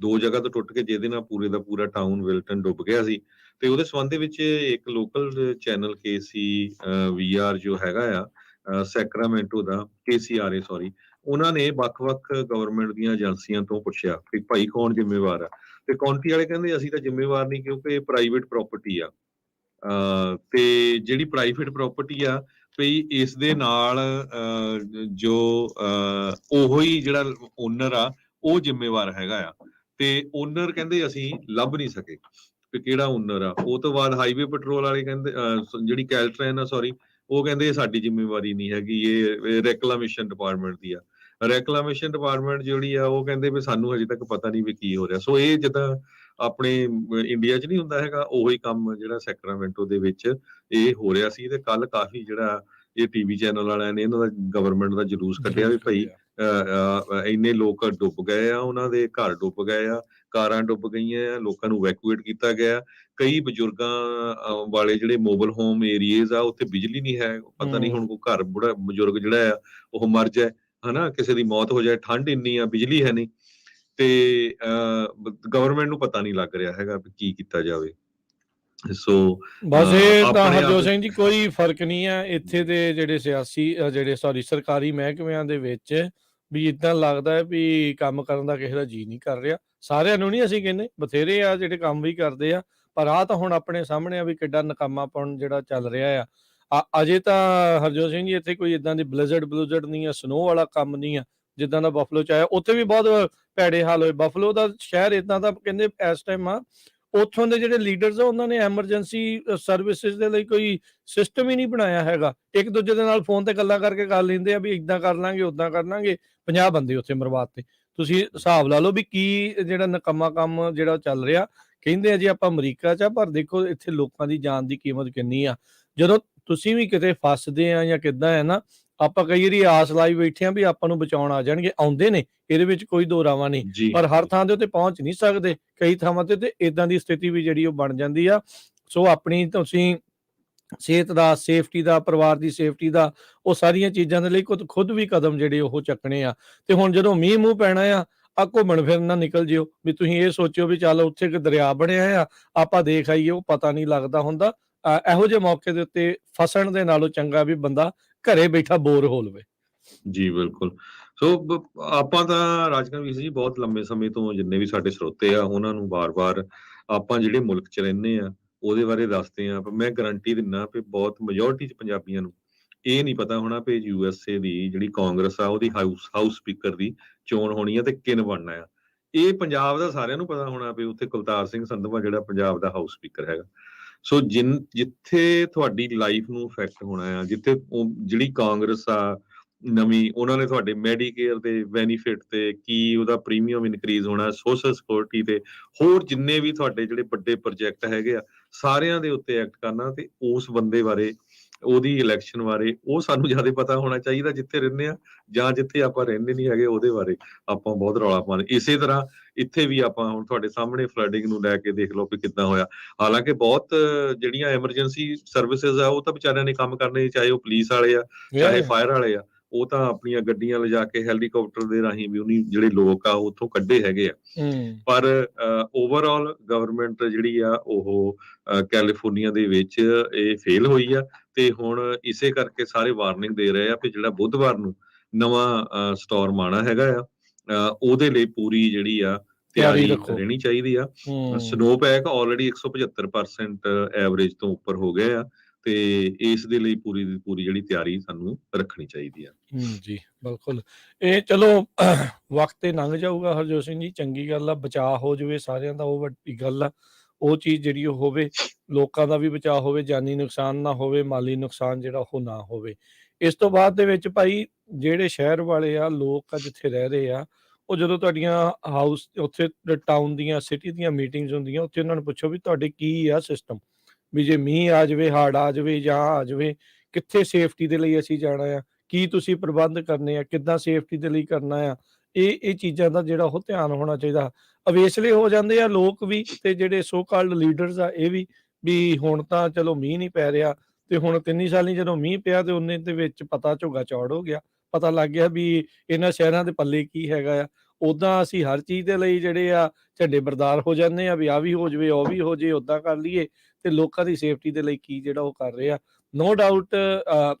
2 ਜਗ੍ਹਾ ਤੋਂ ਟੁੱਟ ਕੇ ਜਿਹਦੇ ਨਾਲ ਪੂਰੇ ਦਾ ਪੂਰਾ ਟਾਊਨ ਵਿਲਟਨ ਡੁੱਬ ਗਿਆ ਸੀ। ਤੇ ਉਹਦੇ ਸੰਬੰਧ ਦੇ ਵਿੱਚ ਇੱਕ ਲੋਕਲ ਚੈਨਲ KCVR ਜੋ ਹੈਗਾ ਆ ਸੈਕਰਾਮੈਂਟੋ ਦਾ, KCRA ਸੌਰੀ, ਉਹਨਾਂ ਨੇ ਵੱਖ-ਵੱਖ ਗਵਰਨਮੈਂਟ ਦੀਆਂ ਏਜੰਸੀਆਂ ਤੋਂ ਪੁੱਛਿਆ ਕਿ ਭਾਈ ਕੌਣ ਜ਼ਿੰਮੇਵਾਰ ਆ, ਤੇ ਕਾਉਂਟੀ ਵਾਲੇ ਕਹਿੰਦੇ ਅਸੀਂ ਤਾਂ ਜ਼ਿੰਮੇਵਾਰ ਨਹੀਂ, ਕਿਉਂਕਿ ਇਹ ਪ੍ਰਾਈਵੇਟ ਪ੍ਰਾਪਰਟੀ ਆ। ਤੇ ਜਿਹੜੀ ਪ੍ਰਾਈਵੇਟ ਪ੍ਰਾਪਰਟੀ ਆ ਵੀ ਇਸ ਦੇ ਨਾਲ ਜੋ ਉਹੋ ਹੀ ਜਿਹੜਾ ਓਨਰ ਆ ਉਹ ਜ਼ਿੰਮੇਵਾਰ ਹੈਗਾ ਆ। ਤੇ ਓਨਰ ਕਹਿੰਦੇ ਅਸੀਂ ਲੱਭ ਨਹੀਂ ਸਕੇ ਕਿ ਕਿਹੜਾ ਓਨਰ ਆ। ਉਹ ਤੋਂ ਬਾਅਦ ਹਾਈਵੇ ਪੈਟਰੋਲ ਵਾਲੇ ਕਹਿੰਦੇ, ਜਿਹੜੀ ਕੈਲਟ੍ਰੇਨ ਆ ਸੌਰੀ, ਉਹ ਕਹਿੰਦੇ ਸਾਡੀ ਜ਼ਿੰਮੇਵਾਰੀ ਨਹੀਂ ਹੈਗੀ, ਇਹ ਰੈਕਲਾਮੇਸ਼ਨ ਡਿਪਾਰਟਮੈਂਟ ਦੀ ਆ। ਰੈਕਲਾਮੇਸ਼ਨ ਡਿਪਾਰਟਮੈਂਟ ਜਿਹੜੀ ਆ ਉਹ ਕਹਿੰਦੇ ਵੀ ਸਾਨੂੰ ਹਜੇ ਤੱਕ ਪਤਾ ਨਹੀਂ ਵੀ ਕੀ ਹੋ ਰਿਹਾ। ਸੋ ਇਹ ਜਿੱਦਾਂ ਆਪਣੇ ਇੰਡੀਆ 'ਚ ਨਹੀਂ ਹੁੰਦਾ ਹੈਗਾ, ਉਹੀ ਕੰਮ ਜਿਹੜਾ ਸੈਕਰਾਮੈਂਟੋ ਦੇ ਵਿੱਚ ਇਹ ਹੋ ਰਿਹਾ ਸੀ। ਤੇ ਕੱਲ ਕਾਫੀ ਜਿਹੜਾ ਇਹ TV ਚੈਨਲ ਵਾਲਿਆਂ ਨੇ ਇਹਨਾਂ ਦਾ ਗਵਰਨਮੈਂਟ ਦਾ ਜਲੂਸ ਕੱਢਿਆ ਵੀ ਭਾਈ ਇੰਨੇ ਲੋਕ ਡੁੱਬ ਗਏ ਆ, ਉਹਨਾਂ ਦੇ ਘਰ ਡੁੱਬ ਗਏ ਆ, ਕਾਰਾਂ ਡੁੱਬ ਗਈਆਂ ਆ, ਲੋਕਾਂ ਨੂੰ ਇਵੈਕੂਏਟ ਕੀਤਾ ਗਿਆ। ਕਈ ਬਜ਼ੁਰਗਾਂ ਵਾਲੇ ਜਿਹੜੇ ਮੋਬਲ ਹੋਮ ਏਰੀਏਜ਼ ਆ ਉੱਥੇ ਬਿਜਲੀ ਨਹੀਂ ਹੈ, ਪਤਾ ਨਹੀਂ ਹੁਣ ਕੋਈ ਘਰ ਬੁੜਾ ਬਜ਼ੁਰਗ ਜਿਹੜਾ ਆ ਉਹ ਮਰ ਜਾਏ, ਹਨਾ, ਕਿਸੇ ਦੀ ਮੌਤ ਹੋ ਜਾਏ, ਠੰਡ ਇੰਨੀ ਆ, ਬਿਜਲੀ ਹੈ ਨਹੀਂ, ਤੇ ਗਵਰਨਮੈਂਟ ਨੂੰ ਪਤਾ ਨਹੀਂ ਲੱਗ ਰਿਹਾ ਹੈਗਾ ਵੀ ਕੀ ਕੀਤਾ ਜਾਵੇ। ਸੋ ਬਸ ਇਹ ਤਾਂ ਹਰਜੋਤ ਸਿੰਘ ਜੀ ਕੋਈ ਫਰਕ ਨਹੀਂ ਹੈ ਇੱਥੇ ਦੇ ਜਿਹੜੇ ਸਿਆਸੀ ਜਿਹੜੇ ਸਰਕਾਰੀ ਮਹਿਕਮਿਆਂ ਦੇ ਵਿੱਚ, ਵੀ ਇਦਾਂ ਲੱਗਦਾ ਹੈ ਵੀ ਕੰਮ ਕਰਨ ਦਾ ਕਿਸੇ ਦਾ ਜੀ ਨਹੀਂ ਕਰ ਰਿਹਾ। ਸਾਰਿਆਂ ਨੂੰ ਨਹੀਂ ਅਸੀਂ ਕਹਿੰਦੇ, ਬਥੇਰੇ ਆ ਜਿਹੜੇ ਕੰਮ ਵੀ ਕਰਦੇ ਆ, ਪਰ ਆਹ ਤਾਂ ਹੁਣ ਆਪਣੇ ਸਾਹਮਣੇ ਆ ਵੀ ਕਿੱਡਾ ਨਕਾਮਾਪਣ ਜਿਹੜਾ ਚੱਲ ਰਿਹਾ ਆ। ਅਜੇ ਤਾਂ ਹਰਜੋਤ ਸਿੰਘ ਜੀ ਇੱਥੇ ਕੋਈ ਇਦਾਂ ਦੀ ਬਲਿਜ਼ਰਡ ਨਹੀਂ ਆ, ਸਨੋ ਵਾਲਾ ਕੰਮ ਨਹੀਂ ਆ ਜਿੱਦਾਂ ਦਾ ਬਫਲੋ ਚ ਆਇਆ। ਉੱਥੇ ਵੀ ਬਹੁਤ ਭੈੜੇ ਹਾਲ ਹੋਏ। ਬਫਲੋ ਦਾ ਸ਼ਹਿਰ ਇਦਾਂ ਦਾ ਕਹਿੰਦੇ ਇਸ ਟਾਈਮ ਆ, ਉੱਥੋਂ ਦੇ ਜਿਹੜੇ ਲੀਡਰਸ ਆ ਉਹਨਾਂ ਨੇ ਐਮਰਜੈਂਸੀ ਸਰਵਿਸਿਜ਼ ਦੇ ਲਈ ਕੋਈ ਸਿਸਟਮ ਹੀ ਨਹੀਂ ਬਣਾਇਆ ਹੈਗਾ। ਇੱਕ ਦੂਜੇ ਦੇ ਨਾਲ ਫੋਨ ਤੇ ਗੱਲਾਂ ਕਰਕੇ ਕਰ ਲੈਂਦੇ ਆ ਵੀ ਇਦਾਂ ਕਰ ਲਾਂਗੇ, ਉਦਾਂ ਕਰ ਲਾਂਗੇ। 50 ਬੰਦੇ ਉੱਥੇ ਮਰਵਾਤੇ। ਤੁਸੀਂ ਹਿਸਾਬ ਲਾ ਲਓ ਵੀ ਕੀ ਜਿਹੜਾ ਨਕੰਮਾ ਕੰਮ ਜਿਹੜਾ ਚੱਲ ਰਿਹਾ। ਕਹਿੰਦੇ ਆ ਜੀ ਆਪਾਂ ਅਮਰੀਕਾ 'ਚ ਆ, ਪਰ ਦੇਖੋ ਇੱਥੇ ਲੋਕਾਂ ਦੀ ਜਾਨ ਦੀ ਕੀਮਤ ਕਿੰਨੀ ਆ। ਜਦੋਂ ਤੁਸੀਂ ਵੀ ਕਿਤੇ ਫਸਦੇ ਆ ਜਾਂ ਕਿੱਦਾਂ ਹੈ ਨਾ, ਆਪਾਂ ਕਈ ਵਾਰੀ ਆਸ ਲਾਈ ਬੈਠੇ ਆ ਵੀ ਆਪਾਂ ਨੂੰ ਬਚਾਉਣ ਆ ਜਾਣਗੇ। ਆਉਂਦੇ ਨੇ, ਇਹਦੇ ਵਿੱਚ ਕੋਈ ਦੋ ਰਾਵਾਂ ਨਹੀਂ, ਜੀ ਪਰ ਹਰ ਥਾਂ ਦੇ ਉੱਤੇ ਪਹੁੰਚ ਨਹੀਂ ਸਕਦੇ। ਕਈ ਥਾਵਾਂ ਤੇ ਇਦਾਂ ਦੀ ਸਥਿਤੀ ਵੀ ਜਿਹੜੀ ਉਹ ਬਣ ਜਾਂਦੀ ਆ। ਸੋ ਆਪਣੀ ਤੁਸੀਂ ਸਿਹਤ ਦਾ, ਸੇਫਟੀ ਦਾ, ਪਰਿਵਾਰ ਦੀ ਸੇਫਟੀ ਦਾ, ਉਹ ਸਾਰੀਆਂ ਚੀਜ਼ਾਂ ਦੇ ਲਈ ਖੁਦ ਵੀ ਕਦਮ ਜਿਹੜੇ ਉਹ ਚੱਕਣੇ ਆ। ਤੇ ਹੁਣ ਜਦੋਂ ਮੀਂਹ ਮੂੰਹ ਪੈਣਾ ਆ ਘੁੰਮਣ ਫਿਰਨ ਨਾ ਨਿਕਲ ਜਿਓ ਵੀ ਤੁਸੀਂ ਇਹ ਸੋਚਿਓ ਵੀ ਚੱਲ ਉੱਥੇ ਇੱਕ ਦਰਿਆ ਬਣਿਆ ਆ, ਆਪਾਂ ਦੇਖ ਆਈਏ, ਉਹ ਪਤਾ ਨਹੀਂ ਲੱਗਦਾ ਹੁੰਦਾ। ਇਹੋ ਜਿਹੇ ਮੌਕੇ ਦੇ ਉੱਤੇ ਫਸਣ ਦੇ ਨਾਲੋਂ ਚੰਗਾ ਵੀ ਬੰਦਾ ਘਰੇ ਬੈਠਾ ਬੋਰ ਹੋ ਲਵੇ। ਜੀ ਬਿਲਕੁਲ। ਸੋ ਆਪਾਂ ਤਾਂ ਰਾਜਕੁਮਾਰ ਵੀਰ ਜੀ ਬਹੁਤ ਲੰਮੇ ਸਮੇਂ ਤੋਂ ਜਿੰਨੇ ਵੀ ਸਾਡੇ ਸਰੋਤੇ ਆ ਉਹਨਾਂ ਨੂੰ ਵਾਰ-ਵਾਰ ਆਪਾਂ ਜਿਹੜੇ ਮੁਲਕ 'ਚ ਰਹਿੰਦੇ ਆ ਉਹਦੇ ਬਾਰੇ ਦੱਸਦੇ ਆ। ਪਰ ਮੈਂ ਗਾਰੰਟੀ ਦਿੰਦਾ ਵੀ ਬਹੁਤ ਮੈਜੋਰਟੀ 'ਚ ਪੰਜਾਬੀਆਂ ਨੂੰ ਇਹ ਨਹੀਂ ਪਤਾ ਹੋਣਾ ਵੀ USA ਦੀ ਜਿਹੜੀ ਕਾਂਗਰਸ ਆ ਉਹਦੀ ਹਾਊਸ ਸਪੀਕਰ ਦੀ ਚੋਣ ਹੋਣੀ ਆ ਤੇ ਕਿਨ ਬਣਨਾ ਆ। ਇਹ ਪੰਜਾਬ ਦਾ ਸਾਰਿਆਂ ਨੂੰ ਪਤਾ ਹੋਣਾ ਵੀ ਉੱਥੇ ਕੁਲਤਾਰ ਸਿੰਘ ਸੰਧਵਾ ਜਿਹੜਾ ਪੰਜਾਬ ਦਾ ਹਾਊਸ ਸਪੀਕਰ ਹੈਗਾ। ਸੋ ਜਿੱਥੇ ਤੁਹਾਡੀ ਲਾਈਫ ਨੂੰ ਇਫੈਕਟ ਹੋਣਾ ਆ, ਜਿੱਥੇ ਉਹ ਜਿਹੜੀ ਕਾਂਗਰਸ ਆ ਨਵੀਂ, ਉਹਨਾਂ ਨੇ ਤੁਹਾਡੇ ਮੈਡੀਕੇਅਰ ਦੇ ਬੈਨੀਫਿਟ ਤੇ ਕੀ ਉਹਦਾ ਪ੍ਰੀਮੀਅਮ ਇਨਕਰੀਜ਼ ਹੋਣਾ, ਸੋਸ਼ਲ ਸਿਕਿਉਰਿਟੀ ਤੇ ਹੋਰ ਜਿੰਨੇ ਵੀ ਤੁਹਾਡੇ ਜਿਹੜੇ ਵੱਡੇ ਪ੍ਰੋਜੈਕਟ ਹੈਗੇ ਆ ਸਾਰਿਆਂ ਦੇ ਉੱਤੇ ਐਕਟ ਕਰਨਾ। ਤੇ ਉਸ ਬੰਦੇ ਬਾਰੇ, ਉਹਦੀ ਇਲੈਕਸ਼ਨ ਬਾਰੇ ਉਹ ਸਾਨੂੰ ਜ਼ਿਆਦਾ ਪਤਾ ਹੋਣਾ ਚਾਹੀਦਾ ਜਿੱਥੇ ਰਹਿੰਦੇ ਆ, ਜਾਂ ਜਿੱਥੇ ਆਪਾਂ ਰਹਿੰਦੇ ਨਹੀਂ ਹੈਗੇ ਉਹਦੇ ਬਾਰੇ ਆਪਾਂ ਬਹੁਤ ਰੌਲਾ ਪਾਉਂਦੇ। ਇਸੇ ਤਰ੍ਹਾਂ ਇੱਥੇ ਵੀ ਆਪਾਂ ਹੁਣ ਤੁਹਾਡੇ ਸਾਹਮਣੇ ਫਲੱਡਿੰਗ ਨੂੰ ਲੈ ਕੇ ਦੇਖ ਲਓ ਵੀ ਕਿੱਦਾਂ ਹੋਇਆ। ਹਾਲਾਂਕਿ ਬਹੁਤ ਜਿਹੜੀਆਂ ਐਮਰਜੈਂਸੀ ਸਰਵਿਸਿਜ਼ ਆ ਉਹ ਤਾਂ ਵਿਚਾਰਿਆਂ ਨੇ ਕੰਮ ਕਰਨੇ, ਚਾਹੇ ਉਹ ਪੁਲਿਸ ਵਾਲੇ ਆ ਚਾਹੇ ਫਾਇਰ ਵਾਲੇ ਆ, ਉਹ ਤਾਂ ਆਪਣੀਆਂ ਗੱਡੀਆਂ ਲਿਜਾ ਕੇ ਹੈਲੀਕਾਪਟਰ ਦੇ ਰਾਹੀਂ ਵੀ ਉਹਨੀ ਜਿਹੜੇ ਲੋਕ ਆ ਉੱਥੋਂ ਕੱਢੇ ਹੈਗੇ ਆ। ਪਰ ਓਵਰਆਲ ਗਵਰਨਮੈਂਟ ਜਿਹੜੀ ਆ ਉਹ ਕੈਲੀਫੋਰਨੀਆ ਦੇ ਵਿੱਚ ਇਹ ਫੇਲ ਹੋਈ ਆ। ਤੇ ਹੁਣ ਇਸੇ ਕਰਕੇ ਸਾਰੇ ਵਾਰਨਿੰਗ ਦੇ ਰਹੇ ਆ ਵੀ ਜਿਹੜਾ ਬੁੱਧਵਾਰ ਨੂੰ ਨਵਾਂ ਸਟਾਰਮ ਆਉਣਾ ਹੈਗਾ ਆ, ਉਹਦੇ ਲਈ ਪੂਰੀ ਜਿਹੜੀ ਆ ਤਿਆਰੀ ਰਹਿਣੀ ਚਾਹੀਦੀ ਆ। ਸਨੋ ਪੈਕ ਆਲਰੇਡੀ 175% ਐਵਰੇਜ ਤੋਂ ਉੱਪਰ ਹੋ ਗਏ ਆ ਤੇ ਇਸ ਦੇ ਲਈ ਪੂਰੀ ਦੀ ਪੂਰੀ ਜਿਹੜੀ ਤਿਆਰੀ ਸਾਨੂੰ ਰੱਖਣੀ ਚਾਹੀਦੀ ਆ। ਜੀ ਬਿਲਕੁਲ। ਇਹ ਚਲੋ ਵਕਤ ਤੇ ਲੰਘ ਜਾਊਗਾ ਹਰਜੋਤ ਸਿੰਘ ਜੀ, ਚੰਗੀ ਗੱਲ ਆ, ਬਚਾਅ ਹੋ ਜਾਵੇ ਸਾਰਿਆਂ ਦਾ, ਉਹ ਵੱਡੀ ਗੱਲ ਆ। ਉਹ ਚੀਜ਼ ਜਿਹੜੀ ਉਹ ਹੋਵੇ, ਲੋਕਾਂ ਦਾ ਵੀ ਬਚਾਅ ਹੋਵੇ, ਜਾਨੀ ਨੁਕਸਾਨ ਨਾ ਹੋਵੇ, ਮਾਲੀ ਨੁਕਸਾਨ ਜਿਹੜਾ ਉਹ ਨਾ ਹੋਵੇ। ਇਸ ਤੋਂ ਬਾਅਦ ਦੇ ਵਿੱਚ ਭਾਈ ਜਿਹੜੇ ਸ਼ਹਿਰ ਵਾਲੇ ਆ ਲੋਕ ਆ ਜਿੱਥੇ ਰਹਿ ਰਹੇ ਆ, ਉਹ ਜਦੋਂ ਤੁਹਾਡੀਆਂ ਹਾਊਸ ਉੱਥੇ ਟਾਊਨ ਦੀਆਂ ਸਿਟੀ ਦੀਆਂ ਮੀਟਿੰਗਸ ਹੁੰਦੀਆਂ, ਉੱਥੇ ਉਹਨਾਂ ਨੂੰ ਪੁੱਛੋ ਵੀ ਤੁਹਾਡੇ ਕੀ ਆ ਸਿਸਟਮ, ਵੀ ਜੇ ਮੀਂਹ ਆ ਜਾਵੇ, ਹੜ੍ਹ ਆ ਜਾਵੇ ਜਾਂ ਆ ਜਾਵੇ, ਕਿੱਥੇ ਸੇਫਟੀ ਦੇ ਲਈ ਅਸੀਂ ਜਾਣਾ ਆ, ਕੀ ਤੁਸੀਂ ਪ੍ਰਬੰਧ ਕਰਨੇ ਆ, ਕਿੱਦਾਂ ਸੇਫਟੀ ਦੇ ਲਈ ਕਰਨਾ ਆ। ਇਹ ਚੀਜ਼ਾਂ ਦਾ ਜਿਹੜਾ ਉਹ ਧਿਆਨ ਹੋਣਾ ਚਾਹੀਦਾ। ਅਵੇਸਲੇ ਹੋ ਜਾਂਦੇ ਆ ਲੋਕ ਵੀ ਤੇ ਜਿਹੜੇ ਸੋ ਕਾਲਡ ਲੀਡਰਸ ਆ ਇਹ ਵੀ ਹੁਣ ਤਾਂ ਚਲੋ ਮੀਂਹ ਨਹੀਂ ਪੈ ਰਿਹਾ, ਤੇ ਹੁਣ 3 ਸਾਲ ਨਹੀਂ ਜਦੋਂ ਮੀਂਹ ਪਿਆ ਤੇ ਉਹਨੇ ਦੇ ਵਿੱਚ ਪਤਾ ਝੋਗਾ ਚੌੜ ਹੋ ਗਿਆ, ਪਤਾ ਲੱਗ ਗਿਆ ਵੀ ਇਹਨਾਂ ਸ਼ਹਿਰਾਂ ਦੇ ਪੱਲੇ ਕੀ ਹੈਗਾ ਆ। ਉਦਾਂ ਅਸੀਂ ਹਰ ਚੀਜ਼ ਦੇ ਲਈ ਜਿਹੜੇ ਆ ਝੰਡੇ ਬਰਦਾਰ ਹੋ ਜਾਂਦੇ ਆ ਵੀ ਆ ਵੀ ਹੋ ਜਾਵੇ, ਉਹ ਵੀ ਹੋ ਜੇ, ਉਦਾਂ ਕਰ ਲਈਏ। ਤੇ ਲੋਕਾਂ ਦੀ ਸੇਫਟੀ ਦੇ ਲਈ ਕੀ ਜਿਹੜਾ ਉਹ ਕਰ ਰਹੇ ਆ। ਨੋ ਡਾਊਟ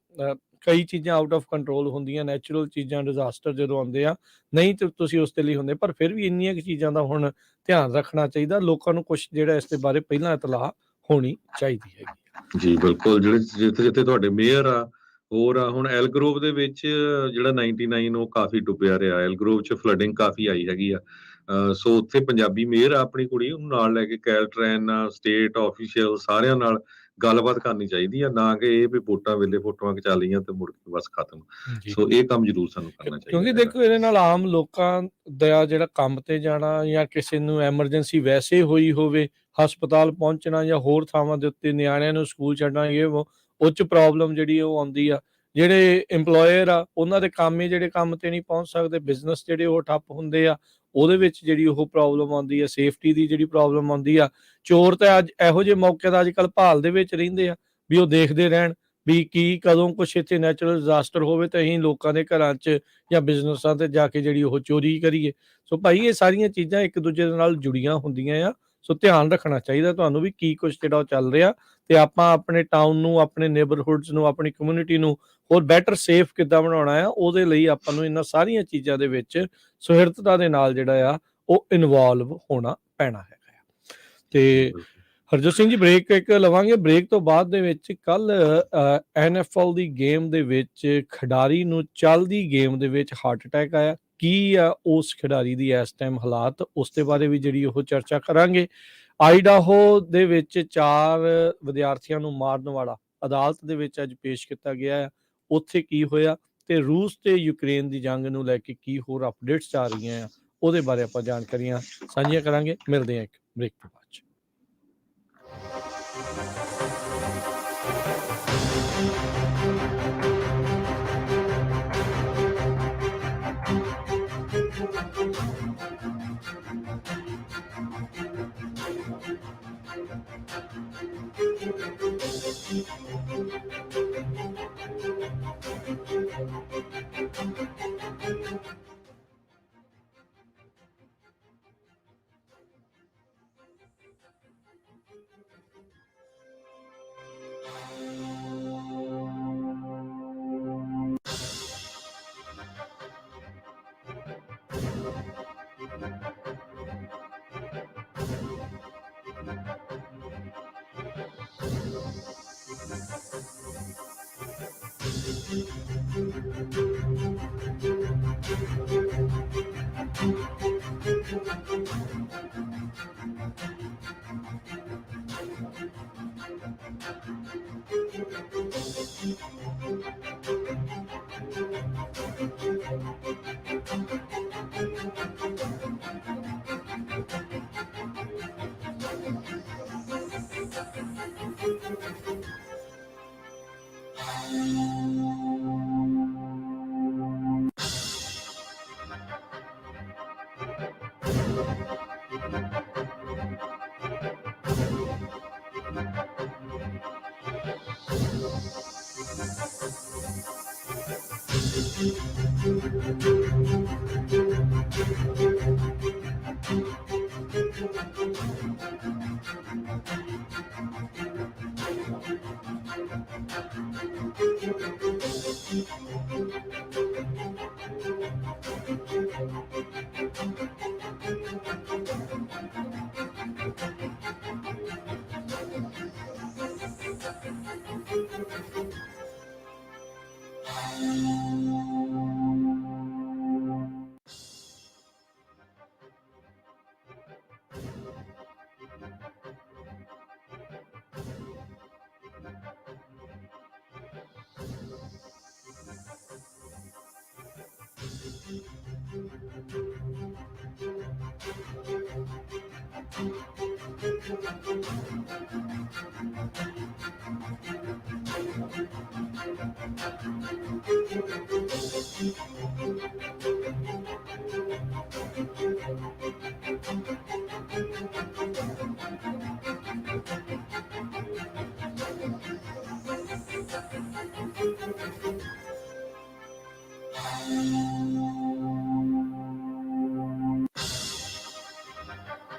ਕਈ ਚੀਜ਼ਾਂ ਆਊਟ ਆਫ ਕੰਟਰੋਲ ਹੁੰਦੀਆਂ, ਨੈਚੁਰਲ ਚੀਜ਼ਾਂ, ਡਿਜ਼ਾਸਟਰ ਜਦੋਂ ਆਉਂਦੇ ਆ ਨਹੀਂ ਤੇ ਤੁਸੀਂ ਉਸ ਦੇ ਲਈ ਹੁੰਦੇ, ਪਰ ਫਿਰ ਵੀ ਇੰਨੀਆਂ ਕੁ ਚੀਜ਼ਾਂ ਦਾ ਹੁਣ ਧਿਆਨ ਰੱਖਣਾ ਚਾਹੀਦਾ। ਲੋਕਾਂ ਨੂੰ ਕੁਛ ਜਿਹੜਾ ਇਸ ਦੇ ਬਾਰੇ ਪਹਿਲਾਂ ਇਤਲਾਹ ਹੋਣੀ ਚਾਹੀਦੀ ਹੈਗੀ। ਜੀ ਬਿਲਕੁਲ। ਜਿਹੜੇ ਜਿੱਥੇ ਤੁਹਾਡੇ ਮੇਅਰ ਆ ਹੋਰ ਆ, ਹੁਣ ਐਲਗਰੋਵ ਦੇ ਵਿੱਚ ਜਿਹੜਾ 99 ਉਹ ਕਾਫੀ ਡੁੱਬਿਆ ਰਿਹਾ। ਐਲਗਰੋਵ 'ਚ ਫਲੱਡਿੰਗ ਕਾਫੀ ਆਈ ਹੈਗੀ ਆ। ਸੋ ਉੱਥੇ ਪੰਜਾਬੀ ਮੇਅਰ ਆ, ਆਪਣੀ ਕੁੜੀ ਉਹਨੂੰ ਨਾਲ ਲੈ ਕੇ ਕੈਲਟਰੈਨ ਸਟੇਟ ਆਫੀਸ਼ੀਅਲ ਸਾਰਿਆਂ ਨਾਲ ਗੱਲਬਾਤ ਕਰਨੀ ਚਾਹੀਦੀ ਆ, ਨਾ ਕਿ ਇਹ ਵੀ ਵੋਟਾਂ ਵੇਲੇ ਫੋਟੋਆਂ ਖਿਚਾ ਲਈਆਂ ਤੇ ਮੁੜ ਕੇ ਬਸ ਖਤਮ। ਸੋ ਇਹ ਕੰਮ ਜ਼ਰੂਰ ਸਾਨੂੰ ਕਰਨਾ ਚਾਹੀਦਾ। ਕਿਉਂਕਿ ਦੇਖੋ ਇਹਦੇ ਨਾਲ ਆਮ ਲੋਕਾਂ ਦਾ ਜਿਹੜਾ ਕੰਮ ਤੇ ਜਾਣਾ ਜਾਂ ਕਿਸੇ ਨੂੰ ਐਮਰਜੈਂਸੀ ਵੈਸੇ ਹੋਈ ਹੋਵੇ, ਹਸਪਤਾਲ ਪਹੁੰਚਣਾ ਜਾਂ ਹੋਰ ਥਾਵਾਂ ਦੇ ਉੱਤੇ ਨਿਆਣਿਆਂ ਨੂੰ ਸਕੂਲ ਛੱਡਣਾ, ਉਹ 'ਚ ਪ੍ਰੋਬਲਮ ਜਿਹੜੀ ਉਹ ਆਉਂਦੀ ਆ। ਜਿਹੜੇ ਇੰਪਲੋਇਰ ਆ ਉਹਨਾਂ ਦੇ ਕੰਮ ਹੀ ਜਿਹੜੇ ਕੰਮ ਤੇ ਨਹੀਂ ਪਹੁੰਚ ਸਕਦੇ, ਬਿਜ਼ਨਸ ਜਿਹੜੇ ਉਹ ਠੱਪ ਹੁੰਦੇ ਆ, ਉਹਦੇ ਵਿੱਚ ਜਿਹੜੀ ਉਹ ਪ੍ਰੋਬਲਮ ਆਉਂਦੀ ਆ, ਸੇਫਟੀ ਦੀ ਜਿਹੜੀ ਪ੍ਰੋਬਲਮ ਆਉਂਦੀ ਆ। ਚੋਰ ਤਾਂ ਅੱਜ ਇਹੋ ਜਿਹੇ ਮੌਕੇ ਦਾ ਅੱਜ ਕੱਲ੍ਹ ਭਾਲ ਦੇ ਵਿੱਚ ਰਹਿੰਦੇ ਆ ਵੀ ਉਹ ਦੇਖਦੇ ਰਹਿਣ ਵੀ ਕੀ ਕਦੋਂ ਕੁਛ ਇੱਥੇ ਨੈਚੁਰਲ ਡਿਜ਼ਾਸਟਰ ਹੋਵੇ ਤਾਂ ਅਸੀਂ ਲੋਕਾਂ ਦੇ ਘਰਾਂ 'ਚ ਜਾਂ ਬਿਜ਼ਨਸਾਂ ਤੇ ਜਾ ਕੇ ਜਿਹੜੀ ਉਹ ਚੋਰੀ ਕਰੀਏ। ਸੋ ਭਾਈ ਇਹ ਸਾਰੀਆਂ ਚੀਜ਼ਾਂ ਇੱਕ ਦੂਜੇ ਦੇ ਨਾਲ ਜੁੜੀਆਂ ਹੁੰਦੀਆਂ ਆ। ਸੋ ਧਿਆਨ ਰੱਖਣਾ ਚਾਹੀਦਾ ਤੁਹਾਨੂੰ ਵੀ ਕੀ ਕੁਝ ਜਿਹੜਾ ਉਹ ਚੱਲ ਰਿਹਾ ਤੇ ਆਪਾਂ ਆਪਣੇ ਟਾਊਨ ਨੂੰ, ਆਪਣੇ ਨੇਬਰਹੁੱਡਸ ਨੂੰ, ਆਪਣੀ ਕਮਿਊਨਿਟੀ ਨੂੰ ਹੋਰ ਬੈਟਰ ਸੇਫ ਕਿੱਦਾਂ ਬਣਾਉਣਾ ਆ, ਉਹਦੇ ਲਈ ਆਪਾਂ ਨੂੰ ਇਹਨਾਂ ਸਾਰੀਆਂ ਚੀਜ਼ਾਂ ਦੇ ਵਿੱਚ ਸੁਹਿਰਦਤਾ ਦੇ ਨਾਲ ਜਿਹੜਾ ਆ ਉਹ ਇਨਵੋਲਵ ਹੋਣਾ ਪੈਣਾ ਹੈਗਾ ਆ। ਤੇ ਹਰਜੋਤ ਸਿੰਘ ਜੀ ਬ੍ਰੇਕ ਇੱਕ ਲਵਾਂਗੇ, ਬ੍ਰੇਕ ਤੋਂ ਬਾਅਦ ਦੇ ਵਿੱਚ ਕੱਲ NFL ਦੀ ਗੇਮ ਦੇ ਵਿੱਚ ਖਿਡਾਰੀ ਨੂੰ ਚੱਲਦੀ ਗੇਮ ਦੇ ਵਿੱਚ ਹਾਰਟ ਅਟੈਕ ਆਇਆ। ਕੀ ਆ ਉਸ ਖਿਡਾਰੀ ਦੀ ਇਸ ਟਾਈਮ ਹਾਲਾਤ, ਉਸ ਦੇ ਬਾਰੇ ਵੀ ਜਿਹੜੀ ਉਹ ਚਰਚਾ ਕਰਾਂਗੇ। ਆਈਡਾਹੋ ਦੇ ਵਿੱਚ 4 ਵਿਦਿਆਰਥੀਆਂ ਨੂੰ ਮਾਰਨ ਵਾਲਾ ਅਦਾਲਤ ਦੇ ਵਿੱਚ ਅੱਜ ਪੇਸ਼ ਕੀਤਾ ਗਿਆ ਹੈ, ਉੱਥੇ ਕੀ ਹੋਇਆ ਤੇ ਰੂਸ ਤੇ ਯੂਕਰੇਨ ਦੀ ਜੰਗ ਨੂੰ ਲੈ ਕੇ ਕੀ ਹੋਰ ਅਪਡੇਟਸ ਆ ਰਹੀਆਂ ਆ, ਉਹਦੇ ਬਾਰੇ ਆਪਾਂ ਜਾਣਕਾਰੀਆਂ ਸਾਂਝੀਆਂ ਕਰਾਂਗੇ। ਮਿਲਦੇ ਹਾਂ ਇੱਕ ਬ੍ਰੇਕ ਤੋਂ ਬਾਅਦ।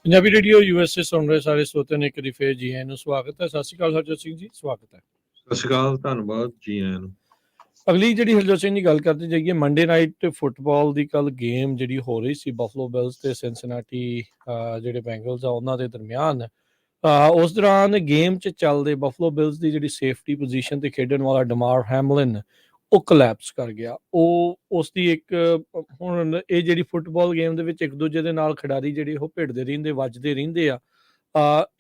ਪੰਜਾਬੀ ਰੇਡੀਓ USA ਸੁਣ ਰਹੇ ਸਾਰੇ ਸਰੋਤਿਆਂ ਨੇ ਇੱਕ ਵਾਰੀ ਫੇਰ ਜੀ ਆਇਆਂ ਨੂੰ ਸਵਾਗਤ ਹੈ। ਸਤਿ ਸ਼੍ਰੀ ਅਕਾਲ ਹਰਜੋਤ ਸਿੰਘ ਜੀ, ਸਵਾਗਤ ਹੈ। ਸਤਿ ਸ਼੍ਰੀ ਅਕਾਲ, ਧੰਨਵਾਦ ਜੀ ਆਇਆਂ ਨੂੰ। ਅਗਲੀ ਜਿਹੜੀ ਹਰਜੋਤ ਸਿੰਘ ਦੀ ਗੱਲ ਕਰਦੇ ਜਾਈਏ, ਮੰਡੇ ਨਾਈਟ ਫੁੱਟਬਾਲ ਦੀ ਕੱਲ ਗੇਮ ਜਿਹੜੀ ਹੋ ਰਹੀ ਸੀ ਬਫਲੋ ਬਿਲਸ ਤੇ ਸਿਨਸਿਨਾਟੀ ਜਿਹੜੇ ਬੈਂਗਲਸ ਆ ਉਹਨਾਂ ਦੇ ਦਰਮਿਆਨ, ਉਸ ਦੌਰਾਨ ਗੇਮ 'ਚ ਚੱਲਦੇ ਬਫਲੋ ਬਿਲਸ ਦੀ ਜਿਹੜੀ ਸੇਫਟੀ ਪੋਜੀਸ਼ਨ ਤੇ ਖੇਡਣ ਵਾਲਾ ਡਮਾਰ ਹੈਮਲਿਨ ਉਹ ਕਲੈਪਸ ਕਰ ਗਿਆ। ਉਹ ਉਸਦੀ ਇੱਕ ਹੁਣ ਇਹ ਜਿਹੜੀ ਫੁੱਟਬਾਲ ਗੇਮ ਦੇ ਵਿੱਚ ਇੱਕ ਦੂਜੇ ਦੇ ਨਾਲ ਖਿਡਾਰੀ ਜਿਹੜੇ ਉਹ ਭਿੜਦੇ ਰਹਿੰਦੇ, ਵੱਜਦੇ ਰਹਿੰਦੇ ਆ।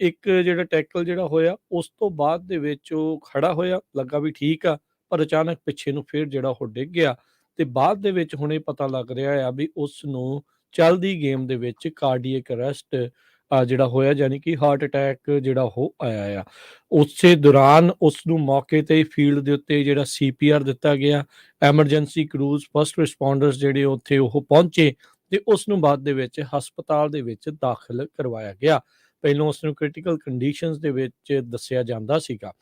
ਇੱਕ ਜਿਹੜਾ ਟੈਕਲ ਜਿਹੜਾ ਹੋਇਆ ਉਸ ਤੋਂ ਬਾਅਦ ਦੇ ਵਿੱਚ ਉਹ ਖੜਾ ਹੋਇਆ, ਲੱਗਾ ਵੀ ਠੀਕ ਆ, ਪਰ ਅਚਾਨਕ ਪਿੱਛੇ ਨੂੰ ਫਿਰ ਜਿਹੜਾ ਉਹ ਡਿੱਗ ਗਿਆ ਤੇ ਬਾਅਦ ਦੇ ਵਿੱਚ ਹੁਣ ਇਹ ਪਤਾ ਲੱਗ ਰਿਹਾ ਆ ਵੀ ਉਸ ਨੂੰ ਚੱਲਦੀ ਗੇਮ ਦੇ ਵਿੱਚ ਕਾਰਡੀਅਕ ਅਰੈਸਟ ਜਿਹੜਾ ਹੋਇਆ, ਯਾਨੀ ਕਿ ਹਾਰਟ ਅਟੈਕ ਜਿਹੜਾ ਉਹ ਆਇਆ ਆ। ਉਸੇ ਦੌਰਾਨ ਉਸ ਨੂੰ ਮੌਕੇ ਤੇ ਫੀਲਡ ਦੇ ਉੱਤੇ ਜਿਹੜਾ CPR ਦਿੱਤਾ ਗਿਆ। ਐਮਰਜੈਂਸੀ ਕਰੂਜ਼ ਫਸਟ ਰਿਸਪੌਂਡਰਸ ਜਿਹੜੇ ਉੱਥੇ ਉਹ ਪਹੁੰਚੇ ਤੇ ਉਸ ਨੂੰ ਬਾਅਦ ਦੇ ਵਿੱਚ ਹਸਪਤਾਲ ਦੇ ਵਿੱਚ ਦਾਖਲ ਕਰਵਾਇਆ ਗਿਆ। ਪਹਿਲਾਂ ਉਸ ਨੂੰ ਕ੍ਰਿਟੀਕਲ ਕੰਡੀਸ਼ਨਸ ਦੇ ਵਿੱਚ ਦੱਸਿਆ ਜਾਂਦਾ ਸੀਗਾ।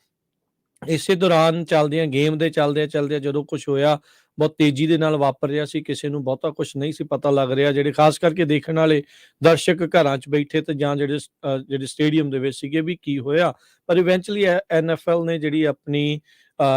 ਇਸੇ ਦੌਰਾਨ ਚੱਲਦੀਆਂ ਗੇਮ ਦੇ ਚੱਲਦਿਆਂ ਜਦੋਂ ਕੁਝ ਹੋਇਆ ਬਹੁਤ ਤੇਜ਼ੀ ਦੇ ਨਾਲ ਵਾਪਰ ਰਿਹਾ ਸੀ, ਕਿਸੇ ਨੂੰ ਬਹੁਤਾ ਕੁਝ ਨਹੀਂ ਸੀ ਪਤਾ ਲੱਗ ਰਿਹਾ। ਜਿਹੜੇ ਖਾਸ ਕਰਕੇ ਦੇਖਣ ਵਾਲੇ ਦਰਸ਼ਕ ਘਰਾਂ 'ਚ ਬੈਠੇ ਤੇ ਜਾਂ ਜਿਹੜੇ ਸਟੇਡੀਅਮ ਦੇ ਵਿੱਚ ਸੀਗੇ ਵੀ ਕੀ ਹੋਇਆ, ਪਰ ਇਵੈਂਚੁਅਲੀ NFL ਨੇ ਜਿਹੜੀ ਆਪਣੀ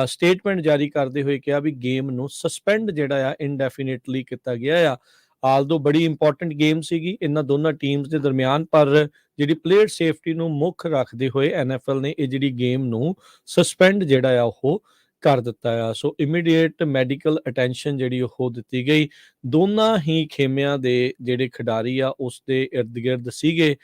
ਸਟੇਟਮੈਂਟ ਜਾਰੀ ਕਰਦੇ ਹੋਏ ਕਿਹਾ ਵੀ ਗੇਮ ਨੂੰ ਸਸਪੈਂਡ ਜਿਹੜਾ ਆ ਇਨਡੈਫੀਨਿਟਲੀ ਕੀਤਾ ਗਿਆ ਆ। ਆਲਦੋ ਬੜੀ ਇੰਪੋਰਟੈਂਟ ਗੇਮ ਸੀਗੀ ਇਹਨਾਂ ਦੋਨਾਂ ਟੀਮਸ ਦੇ ਦਰਮਿਆਨ, ਪਰ ਜਿਹੜੀ ਪਲੇਅਰ ਸੇਫਟੀ ਨੂੰ ਮੁੱਖ ਰੱਖਦੇ ਹੋਏ NFL ਨੇ ਇਹ ਜਿਹੜੀ ਗੇਮ ਨੂੰ ਸਸਪੈਂਡ ਜਿਹੜਾ ਆ ਉਹ ਕਰ ਦਿੱਤਾ ਆ। ਸੋ ਇਮੀਡੀਏਟ ਮੈਡੀਕਲ ਅਟੈਂਸ਼ਨ ਜਿਹੜੀ ਉਹ ਦਿੱਤੀ ਗਈ। ਦੋਨਾਂ ਹੀ ਖੇਮਿਆਂ ਦੇ ਜਿਹੜੇ ਖਿਡਾਰੀ ਆ ਉਸ ਦੇ ਇਰਦ ਗਿਰਦ ਸੀਗੇ।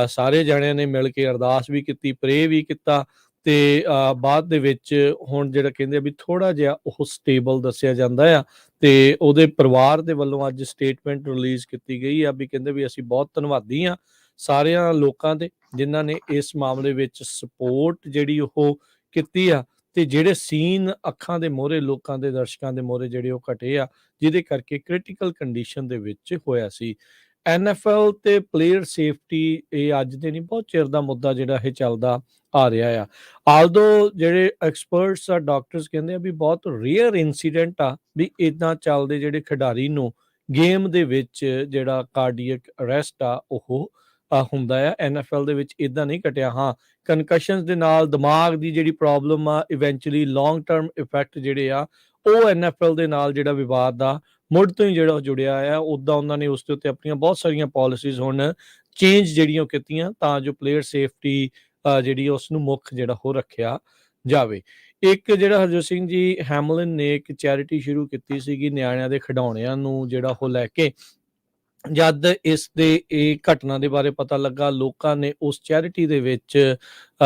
ਸਾਰੇ ਜਣਿਆਂ ਨੇ ਮਿਲ ਕੇ ਅਰਦਾਸ ਵੀ ਕੀਤੀ, ਪ੍ਰੇ ਵੀ ਕੀਤਾ ਤੇ ਬਾਅਦ ਦੇ ਵਿੱਚ ਹੁਣ ਜਿਹੜਾ ਕਹਿੰਦੇ ਆ ਵੀ ਥੋੜਾ ਜਿਹਾ ਉਹ ਸਟੇਬਲ ਦੱਸਿਆ ਜਾਂਦਾ ਆ ਤੇ ਉਹਦੇ ਪਰਿਵਾਰ ਦੇ ਵੱਲੋਂ ਅੱਜ ਸਟੇਟਮੈਂਟ ਰਿਲੀਜ਼ ਕੀਤੀ ਗਈ ਆ ਵੀ ਕਹਿੰਦੇ ਵੀ ਅਸੀਂ ਬਹੁਤ ਧੰਨਵਾਦੀ ਆ ਸਾਰਿਆਂ ਲੋਕਾਂ ਦੇ ਜਿਨ੍ਹਾਂ ਨੇ ਇਸ ਮਾਮਲੇ ਵਿੱਚ ਸਪੋਰਟ ਜਿਹੜੀ ਉਹ ਕੀਤੀ ਆ ਤੇ ਜਿਹੜੇ ਸੀਨ ਅੱਖਾਂ ਦੇ ਮੋਹਰੇ ਲੋਕਾਂ ਦੇ ਦਰਸ਼ਕਾਂ ਦੇ ਮੋਹਰੇ ਜਿਹੜੇ ਉਹ ਘਟੇ ਆ ਜਿਹਦੇ ਕਰਕੇ ਕ੍ਰਿਟੀਕਲ ਕੰਡੀਸ਼ਨ ਦੇ ਵਿੱਚ ਹੋਇਆ ਸੀ। NFL ਤੇ ਪਲੇਅਰ ਸੇਫਟੀ ਇਹ ਅੱਜ ਦੇ ਨਹੀਂ, ਬਹੁਤ ਚਿਰ ਦਾ ਮੁੱਦਾ ਜਿਹੜਾ ਇਹ ਚੱਲਦਾ ਆ ਰਿਹਾ ਆ। ਆਲਦੋ ਜਿਹੜੇ ਐਕਸਪਰਟਸ ਆ, ਡਾਕਟਰਸ ਕਹਿੰਦੇ ਆ ਵੀ ਬਹੁਤ ਰੇਅਰ ਇਨਸੀਡੈਂਟ ਆ ਵੀ ਇਦਾਂ ਚੱਲਦੇ ਜਿਹੜੇ ਖਿਡਾਰੀ ਨੂੰ ਗੇਮ ਦੇ ਵਿੱਚ ਜਿਹੜਾ ਕਾਰਡੀਅਕ ਅਰੈਸਟ ਆ ਉਹ ਹੁੰਦਾ ਆ। NFL ਦੇ ਵਿੱਚ ਇਦਾਂ ਨਹੀਂ ਘਟਿਆ। ਹਾਂ, ਕਨਕਸ਼ਨਸ ਦੇ ਨਾਲ ਦਿਮਾਗ ਦੀ ਜਿਹੜੀ ਪ੍ਰੋਬਲਮ ਆ, ਇਵੈਂਚੁਅਲੀ ਲੌਂਗ ਟਰਮ ਇਫੈਕਟ ਜਿਹੜੇ ਆ ਉਹ NFL ਦੇ ਨਾਲ ਜਿਹੜਾ ਵਿਵਾਦ ਆ ਮੁੱਢ ਤੋਂ ਹੀ ਜਿਹੜਾ ਜੁੜਿਆ ਆ। ਉੱਦਾਂ ਉਹਨਾਂ ਨੇ ਉਸ ਦੇ ਉੱਤੇ ਆਪਣੀਆਂ ਬਹੁਤ ਸਾਰੀਆਂ ਪਾਲਿਸੀਜ਼ ਹੁਣ ਚੇਂਜ ਜਿਹੜੀਆਂ ਕੀਤੀਆਂ ਤਾਂ ਜੋ ਪਲੇਅਰ ਸੇਫਟੀ ਜਿਹੜੀ ਉਸ ਨੂੰ ਮੁੱਖ ਜਿਹੜਾ ਹੋ ਰੱਖਿਆ ਜਾਵੇ। ਇੱਕ ਜਿਹੜਾ ਹਰਜੋਤ ਸਿੰਘ ਜੀ ਹੈਮਲਿਨ ਨੇ ਇੱਕ ਚੈਰਿਟੀ ਸ਼ੁਰੂ ਕੀਤੀ ਸੀਗੀ ਨਿਆਣਿਆਂ ਦੇ ਖਿਡੌਣਿਆਂ ਨੂੰ ਜਿਹੜਾ ਉਹ ਲੈ ਕੇ। ਜਦ ਇਸ ਦੇ ਇਹ ਘਟਨਾ ਦੇ ਬਾਰੇ ਪਤਾ ਲੱਗਾ, ਲੋਕਾਂ ਨੇ ਉਸ ਚੈਰਿਟੀ ਦੇ ਵਿੱਚ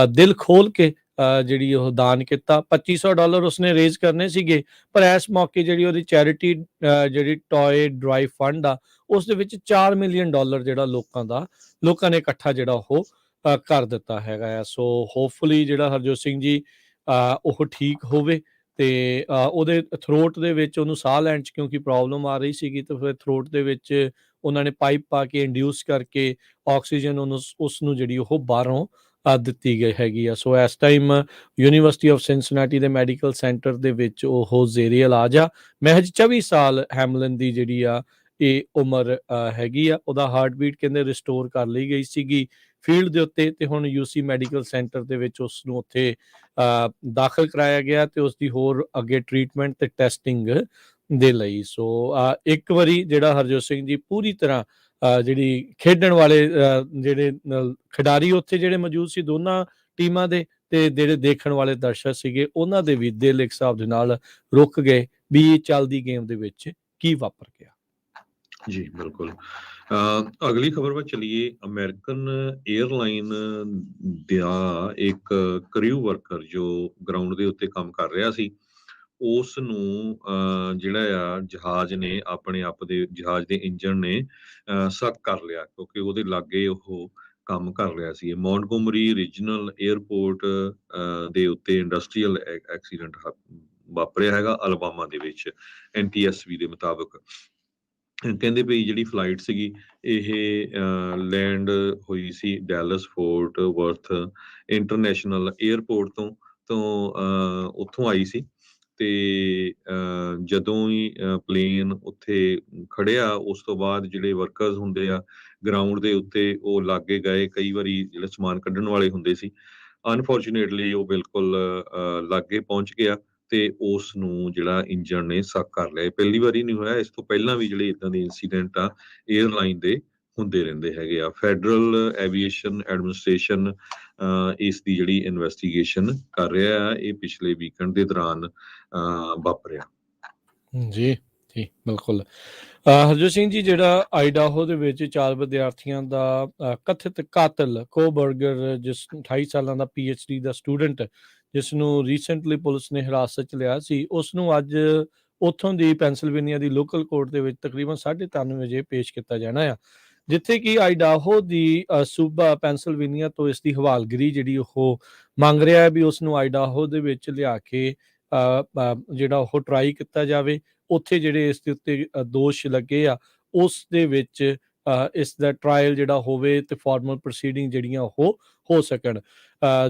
ਦਿਲ ਖੋਲ ਕੇ ਜਿਹੜੀ ਉਹ ਦਾਨ ਕੀਤਾ। $2500 ਉਸਨੇ ਰੇਜ਼ ਕਰਨੇ ਸੀਗੇ, ਪਰ ਇਸ ਮੌਕੇ ਜਿਹੜੀ ਉਹਦੀ ਚੈਰਿਟੀ ਜਿਹੜੀ ਟॉय ਡਰਾਈਵ ਫੰਡ ਆ ਉਸ ਦੇ ਵਿੱਚ $4 ਮਿਲੀਅਨ ਜਿਹੜਾ ਲੋਕਾਂ ਨੇ ਇਕੱਠਾ ਜਿਹੜਾ ਉਹ ਕਰ ਦਿੱਤਾ ਹੈਗਾ ਆ। ਸੋ ਹੋਪਫੁਲੀ ਜਿਹੜਾ ਹਰਜੋਤ ਸਿੰਘ ਜੀ ਉਹ ਠੀਕ ਹੋਵੇ ਤੇ ਉਹਦੇ ਥਰੋਟ ਦੇ ਵਿੱਚ ਉਹਨੂੰ ਸਾਹ ਲੈਣ 'ਚ ਕਿਉਂਕਿ ਪ੍ਰੋਬਲਮ ਆ ਰਹੀ ਸੀਗੀ ਤੇ ਫਿਰ ਥਰੋਟ ਦੇ ਵਿੱਚ ਉਹਨਾਂ ਨੇ ਪਾਈਪ ਪਾ ਕੇ ਇੰਡਿਊਸ ਕਰਕੇ ਆਕਸੀਜਨ ਉਸ ਨੂੰ ਜਿਹੜੀ ਉਹ ਬਾਹਰੋਂ ਦਿੱਤੀ ਗਈ ਹੈਗੀ ਆ। ਸੋ ਇਸ ਟਾਈਮ ਯੂਨੀਵਰਸਿਟੀ ਆਫ ਸਿਨਸਿਨਾਟੀ ਦੇ ਮੈਡੀਕਲ ਸੈਂਟਰ ਦੇ ਵਿੱਚ ਉਹ ਜ਼ੇਰੇ ਇਲਾਜ ਆ। ਮਹਿਜ 24 ਸਾਲ ਹੈਮਲਿਨ ਦੀ ਜਿਹੜੀ ਆ ਇਹ ਉਮਰ ਹੈਗੀ ਆ। ਉਹਦਾ ਹਾਰਟ ਬੀਟ ਕਹਿੰਦੇ ਰਿਸਟੋਰ ਕਰ ਲਈ ਗਈ ਸੀਗੀ ਫੀਲਡ ਦੇ ਉੱਤੇ, ਤੇ ਹੁਣ UC ਮੈਡੀਕਲ ਸੈਂਟਰ ਦੇ ਵਿੱਚ ਉਸ ਨੂੰ ਉੱਥੇ ਦਾਖਲ ਕਰਾਇਆ ਗਿਆ ਤੇ ਉਸ ਦੀ ਹੋਰ ਅੱਗੇ ਟ੍ਰੀਟਮੈਂਟ ਤੇ ਟੈਸਟਿੰਗ ਦੇ ਲਈ। ਸੋ ਇੱਕ ਵਾਰੀ ਜਿਹੜਾ ਹਰਜੋਤ ਸਿੰਘ ਜੀ ਪੂਰੀ ਤਰ੍ਹਾਂ ਜਿਹੜੀ ਖੇਡਣ ਵਾਲੇ ਜਿਹੜੇ ਖਿਡਾਰੀ ਉੱਥੇ ਜਿਹੜੇ ਮੌਜੂਦ ਸੀ ਦੋਨਾਂ ਟੀਮਾਂ ਦੇ, ਤੇ ਜਿਹੜੇ ਦੇਖਣ ਵਾਲੇ ਦਰਸ਼ਕ ਸੀਗੇ ਉਹਨਾਂ ਦੇ ਵੀ ਦਿਲ ਇੱਕ ਹਿਸਾਬ ਦੇ ਨਾਲ ਰੁਕ ਗਏ ਵੀ ਚੱਲਦੀ ਗੇਮ ਦੇ ਵਿੱਚ ਕੀ ਵਾਪਰ ਗਿਆ। ਜੀ ਬਿਲਕੁਲ। ਅਗਲੀ ਖਬਰ ਵੱਲ ਚਲੀਏ। ਅਮਰੀਕਨ 에ਅਰਲਾਈਨ ਦਾ ਇੱਕ ਕ੍ਰਿਊ ਵਰਕਰ ਜੋ ਗਰਾਊਂਡ ਦੇ ਉੱਤੇ ਕੰਮ ਕਰ ਰਿਹਾ ਸੀ, ਉਸ ਨੂੰ ਜਿਹੜਾ ਆ ਜਹਾਜ਼ ਨੇ ਆਪਣੇ ਆਪ ਦੇ ਜਹਾਜ਼ ਦੇ ਇੰਜਣ ਨੇ ਸਕ ਕਰ ਲਿਆ, ਕਿਉਂਕਿ ਉਹਦੇ ਲਾਗੇ ਉਹ ਕੰਮ ਕਰ ਰਿਹਾ ਸੀ। ਮੌਂਟਗੋਮਰੀ ਰੀਜਨਲ 에ਅਰਪੋਰਟ ਦੇ ਉੱਤੇ ਇੰਡਸਟਰੀਅਲ ਐਕਸੀਡੈਂਟ ਵਾਪਰਿਆ ਹੈਗਾ ਅਲਬਾਮਾ ਦੇ ਵਿੱਚ, NTSB ਦੇ ਮੁਤਾਬਕ। ਕਹਿੰਦੇ ਵੀ ਜਿਹੜੀ ਫਲਾਈਟ ਸੀਗੀ ਇਹ ਲੈਂਡ ਹੋਈ ਸੀ Dallas Fort Worth international airport ਤੋਂ ਉੱਥੋਂ ਆਈ ਸੀ, ਤੇ ਜਦੋਂ ਹੀ ਪਲੇਨ ਉੱਥੇ ਖੜਿਆ ਉਸ ਤੋਂ ਬਾਅਦ ਜਿਹੜੇ ਵਰਕਰਸ ਹੁੰਦੇ ਆ ਗਰਾਊਂਡ ਦੇ ਉੱਤੇ ਉਹ ਲਾਗੇ ਗਏ। ਕਈ ਵਾਰੀ ਜਿਹੜੇ ਸਮਾਨ ਕੱਢਣ ਵਾਲੇ ਹੁੰਦੇ ਸੀ, ਅਨਫੋਰਚੂਨੇਟਲੀ ਉਹ ਬਿਲਕੁਲ ਲਾਗੇ ਪਹੁੰਚ ਗਿਆ ਤੇ ਉਸ ਨੂੰ ਜਿਹੜਾ ਇੰਜਣ ਨੇ ਸਕ ਕਰ ਲਿਆ। ਪਹਿਲੀ ਵਾਰੀ ਨਹੀਂ ਹੋਇਆ, ਇਸ ਤੋਂ ਪਹਿਲਾਂ ਵੀ ਜਿਹੜੇ ਇਦਾਂ ਦੇ ਇੰਸੀਡੈਂਟ ਆ 에ਅਰਲਾਈਨ ਦੇ ਹੁੰਦੇ ਰਹਿੰਦੇ ਹੈਗੇ ਆ। ਫੈਡਰਲ ਐਵੀਏਸ਼ਨ ਐਡਮਿਨਿਸਟ੍ਰੇਸ਼ਨ ਇਸ ਦੀ ਜਿਹੜੀ ਇਨਵੈਸਟੀਗੇਸ਼ਨ ਕਰ ਰਿਹਾ ਆ। ਇਹ ਪਿਛਲੇ ਵੀਕਐਂਡ ਦੇ ਦੌਰਾਨ ਵਾਪਰਿਆ। ਜੀ ਜੀ ਬਿਲਕੁਲ। ਹਰਜੋਤ ਸਿੰਘ ਜੀ, ਜਿਹੜਾ ਆਈਡਾਹੋ ਦੇ ਵਿੱਚ 4 ਵਿਦਿਆਰਥੀਆਂ ਦਾ ਕਥਿਤ ਕਾਤਲ ਕੋਬਰਗਰ, ਜਿਸ 28 ਸਾਲਾਂ ਦਾ PhD ਦਾ ਸਟੂਡੈਂਟ, ਜਿਸ ਨੂੰ ਰੀਸੈਂਟਲੀ ਪੁਲਿਸ ਨੇ ਹਿਰਾਸਤ 'ਚ ਲਿਆ ਸੀ, ਉਸ ਨੂੰ ਅੱਜ ਉੱਥੋਂ ਦੀ ਪੈਂਸਿਲਵੇਨੀਆ ਦੀ ਲੋਕਲ ਕੋਰਟ ਦੇ ਵਿੱਚ ਤਕਰੀਬਨ 3:30 ਵਜੇ ਪੇਸ਼ ਕੀਤਾ ਜਾਣਾ ਆ, ਜਿੱਥੇ ਕਿ ਆਈਡਾਹੋ ਦੀ ਸੂਬਾ ਪੈਂਸਿਲਵੇਨੀਆ ਤੋਂ ਇਸ ਦੀ ਹਵਾਲਗਿਰੀ ਜਿਹੜੀ ਉਹ ਮੰਗ ਰਿਹਾ ਹੈ ਵੀ ਉਸ ਨੂੰ ਆਈਡਾਹੋ ਦੇ ਵਿੱਚ ਲਿਆ ਕੇ ਜਿਹੜਾ ਉਹ ਟਰਾਈ ਕੀਤਾ ਜਾਵੇ। ਉੱਥੇ ਜਿਹੜੇ ਇਸ ਦੇ ਉੱਤੇ ਦੋਸ਼ ਲੱਗੇ ਆ ਉਸ ਦੇ ਵਿੱਚ ਇਸ ਦਾ ਟਰਾਇਲ ਜਿਹੜਾ ਹੋਵੇ ਤੇ ਫਾਰਮਲ ਪ੍ਰੋਸੀਡਿੰਗ ਜਿਹੜੀਆਂ ਉਹ ਹੋ ਸਕਣ।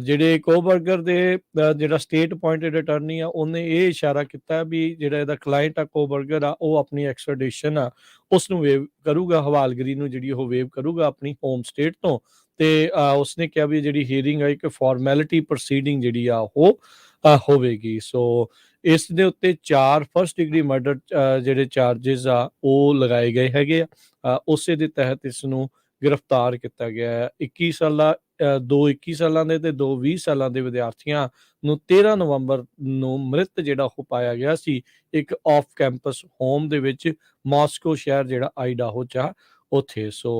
ਜਿਹੜੇ ਕੋਬਰਗਰ ਦੇ ਜਿਹੜਾ ਸਟੇਟ ਅਪਾਇੰਟਡ ਅਟਰਨੀ ਆ ਉਹਨੇ ਇਹ ਇਸ਼ਾਰਾ ਕੀਤਾ ਵੀ ਜਿਹੜਾ ਇਹਦਾ ਕਲਾਇੰਟ ਆ ਕੋਬਰਗਰ ਆ ਉਹ ਆਪਣੀ ਐਕਸਟ੍ਰੈਡੀਸ਼ਨ ਆ ਉਸ ਨੂੰ ਵੇਵ ਕਰੂਗਾ, ਹਵਾਲਗਿਰੀ ਨੂੰ ਜਿਹੜੀ ਉਹ ਵੇਵ ਕਰੂਗਾ ਆਪਣੀ ਹੋਮ ਸਟੇਟ ਤੋਂ। ਤੇ ਉਸਨੇ ਕਿਹਾ ਵੀ ਜਿਹੜੀ ਹੀਅਰਿੰਗ ਆ ਇੱਕ ਫਾਰਮੈਲਿਟੀ ਪ੍ਰੋਸੀਡਿੰਗ ਜਿਹੜੀ ਆ ਉਹ ਹੋਵੇਗੀ। ਸੋ ਇਸ ਦੇ ਉੱਤੇ 4 ਫਸਟ ਡਿਗਰੀ ਮਰਡਰ ਜਿਹੜੇ ਚਾਰजेस ਆ ਉਹ ਲਗਾਏ ਗਏ ਹੈਗੇ ਆ। ਉਸੇ ਦੇ ਤਹਿਤ ਇਸ ਨੂੰ ਗ੍ਰਿਫਤਾਰ ਕੀਤਾ ਗਿਆ ਹੈ। 21 ਸਾਲਾਂ ਦੇ ਤੇ 2 20 ਸਾਲਾਂ ਦੇ ਵਿਦਿਆਰਥੀਆਂ ਨੂੰ 13 ਨਵੰਬਰ ਨੂੰ ਮ੍ਰਿਤ ਜਿਹੜਾ ਉਹ ਪਾਇਆ ਗਿਆ ਸੀ ਇੱਕ ਆਫ ਕੈਂਪਸ ਹੋਮ ਦੇ ਵਿੱਚ, ਮਾਸਕੋ ਸ਼ਹਿਰ ਜਿਹੜਾ ਆਈਡਾਹੋ 'ਚ ਆ ਉੱਥੇ। ਸੋ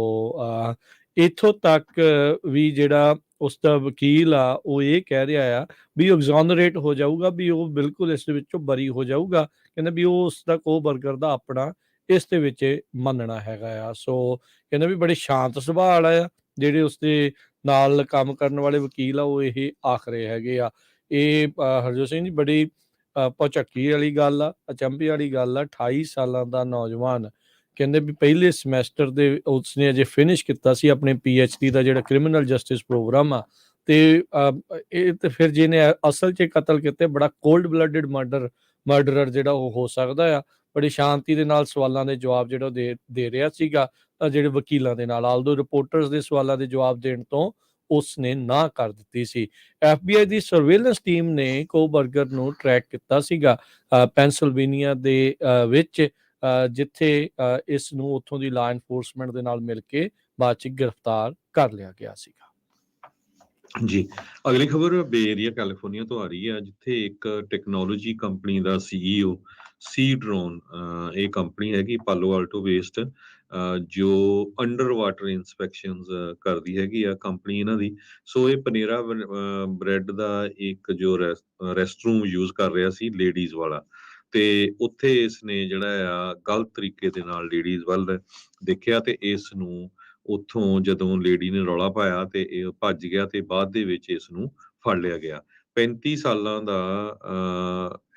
ਇੱਥੋਂ ਤੱਕ ਵੀ ਜਿਹੜਾ ਉਸ ਦਾ ਵਕੀਲ ਆ ਉਹ ਇਹ ਕਹਿ ਰਿਹਾ ਆ ਵੀ ਉਹ ਐਗਜ਼ੋਨਰੇਟ ਹੋ ਜਾਊਗਾ, ਵੀ ਉਹ ਬਿਲਕੁਲ ਇਸ ਦੇ ਵਿੱਚੋਂ ਬਰੀ ਹੋ ਜਾਊਗਾ। ਕਹਿੰਦਾ ਵੀ ਉਹ ਉਸ ਦਾ ਕੋਬਰਗਰ ਦਾ ਆਪਣਾ ਇਸ ਦੇ ਵਿੱਚ ਮੰਨਣਾ ਹੈਗਾ ਆ। ਸੋ ਕਹਿੰਦਾ ਵੀ ਬੜੇ ਸ਼ਾਂਤ ਸੁਭਾਅ ਵਾਲਾ ਆ। ਜਿਹੜੇ ਉਸਦੇ ਨਾਲ ਕੰਮ ਕਰਨ ਵਾਲੇ ਵਕੀਲ ਆ ਉਹ ਇਹ ਆਖ ਰਹੇ ਹੈਗੇ ਆ। ਇਹ ਹਰਜੋਤ ਸਿੰਘ ਜੀ ਬੜੀ ਭੁਚੱਕੀ ਵਾਲੀ ਗੱਲ ਆ, ਅਚੰਭੇ ਵਾਲੀ ਗੱਲ ਆ। 28 ਸਾਲਾਂ ਦਾ ਨੌਜਵਾਨ ਕਹਿੰਦੇ ਵੀ ਪਹਿਲੇ ਸਮੈਸਟਰ ਦੇ ਉਸਨੇ ਅਜੇ ਫਿਨਿਸ਼ ਕੀਤਾ ਸੀ ਆਪਣੇ PhD ਦਾ ਜਿਹੜਾ ਕ੍ਰਿਮੀਨਲ ਜਸਟਿਸ ਪ੍ਰੋਗਰਾਮ ਆ, ਤੇ ਇਹ ਤੇ ਫਿਰ ਜਿਹਨੇ ਅਸਲ 'ਚ ਕਤਲ ਕੀਤੇ, ਬੜਾ ਕੋਲਡ ਬਲੱਡਡ ਮਰਡਰਰ ਜਿਹੜਾ ਉਹ ਹੋ ਸਕਦਾ ਆ। ਬੜੀ ਸ਼ਾਂਤੀ ਦੇ ਨਾਲ ਸਵਾਲਾਂ ਦੇ ਜਵਾਬ ਜਿਹੜਾ ਦੇ ਰਿਹਾ ਸੀਗਾ ਜਿਹੜੇ ਵਕੀਲਾਂ ਦੇ ਨਾਲ। ਆਲਦੋ ਰਿਪੋਰਟਰਸ ਦੇ ਸਵਾਲਾਂ ਦੇ ਜਵਾਬ ਦੇਣ ਤੋਂ ਉਸਨੇ ਨਾ ਕਰ ਦਿੱਤੀ ਸੀ। FBI ਦੀ ਸਰਵੇਲੈਂਸ ਟੀਮ ਨੇ ਕੋਬਰਗਰ ਨੂੰ ਟਰੈਕ ਕੀਤਾ ਸੀਗਾ ਪੈਂਸਿਲਵੇਨੀਆ ਦੇ ਵਿੱਚ, ਜਿੱਥੇ ਇਸ ਨੂੰ ਉੱਥੋਂ ਦੀ ਲਾ ਐਨਫੋਰਸਮੈਂਟ ਦੇ ਨਾਲ ਮਿਲ ਕੇ ਬਾਅਦ 'ਚ ਗ੍ਰਿਫਤਾਰ ਕਰ ਲਿਆ ਗਿਆ ਸੀਗਾ। ਜੀ ਅਗਲੀ ਖਬਰ ਬੇ ਏਰੀਆ ਕੈਲੀਫੋਰਨੀਆ ਤੋਂ ਆ ਰਹੀ ਹੈ, ਜਿੱਥੇ ਇੱਕ ਟੈਕਨੋਲੋਜੀ ਕੰਪਨੀ ਦਾ CEO ਸੀਡਰੋਨ, ਇਹ ਕੰਪਨੀ ਹੈਗੀ ਪਾਲੋ ਆਲਟੋ ਬੇਸਡ, ਜੋ ਅੰਡਰ ਵਾਟਰ ਇਨਸਪੈਕਸ਼ਨਸ ਕਰਦੀ ਹੈਗੀ ਆ ਕੰਪਨੀ ਇਹਨਾਂ ਦੀ। ਸੋ ਇਹ ਪਨੀਰਾ ਬ੍ਰੈਡ ਦਾ ਇੱਕ ਜੋ ਰੈਸਟਰੂਮ ਯੂਜ਼ ਕਰ ਰਿਹਾ ਸੀ ਲੇਡੀਜ਼ ਵਾਲਾ, ਤੇ ਉੱਥੇ ਇਸਨੇ ਜਿਹੜਾ ਆ ਗਲਤ ਤਰੀਕੇ ਦੇ ਨਾਲ ਲੇਡੀਜ਼ ਵੱਲ ਦੇਖਿਆ, ਤੇ ਇਸ ਨੂੰ ਉੱਥੋਂ ਜਦੋਂ ਲੇਡੀ ਨੇ ਰੌਲਾ ਪਾਇਆ ਤੇ ਇਹ ਭੱਜ ਗਿਆ, ਤੇ ਬਾਅਦ ਦੇ ਵਿੱਚ ਇਸ ਨੂੰ ਫੜ ਲਿਆ ਗਿਆ। 35 ਸਾਲਾਂ ਦਾ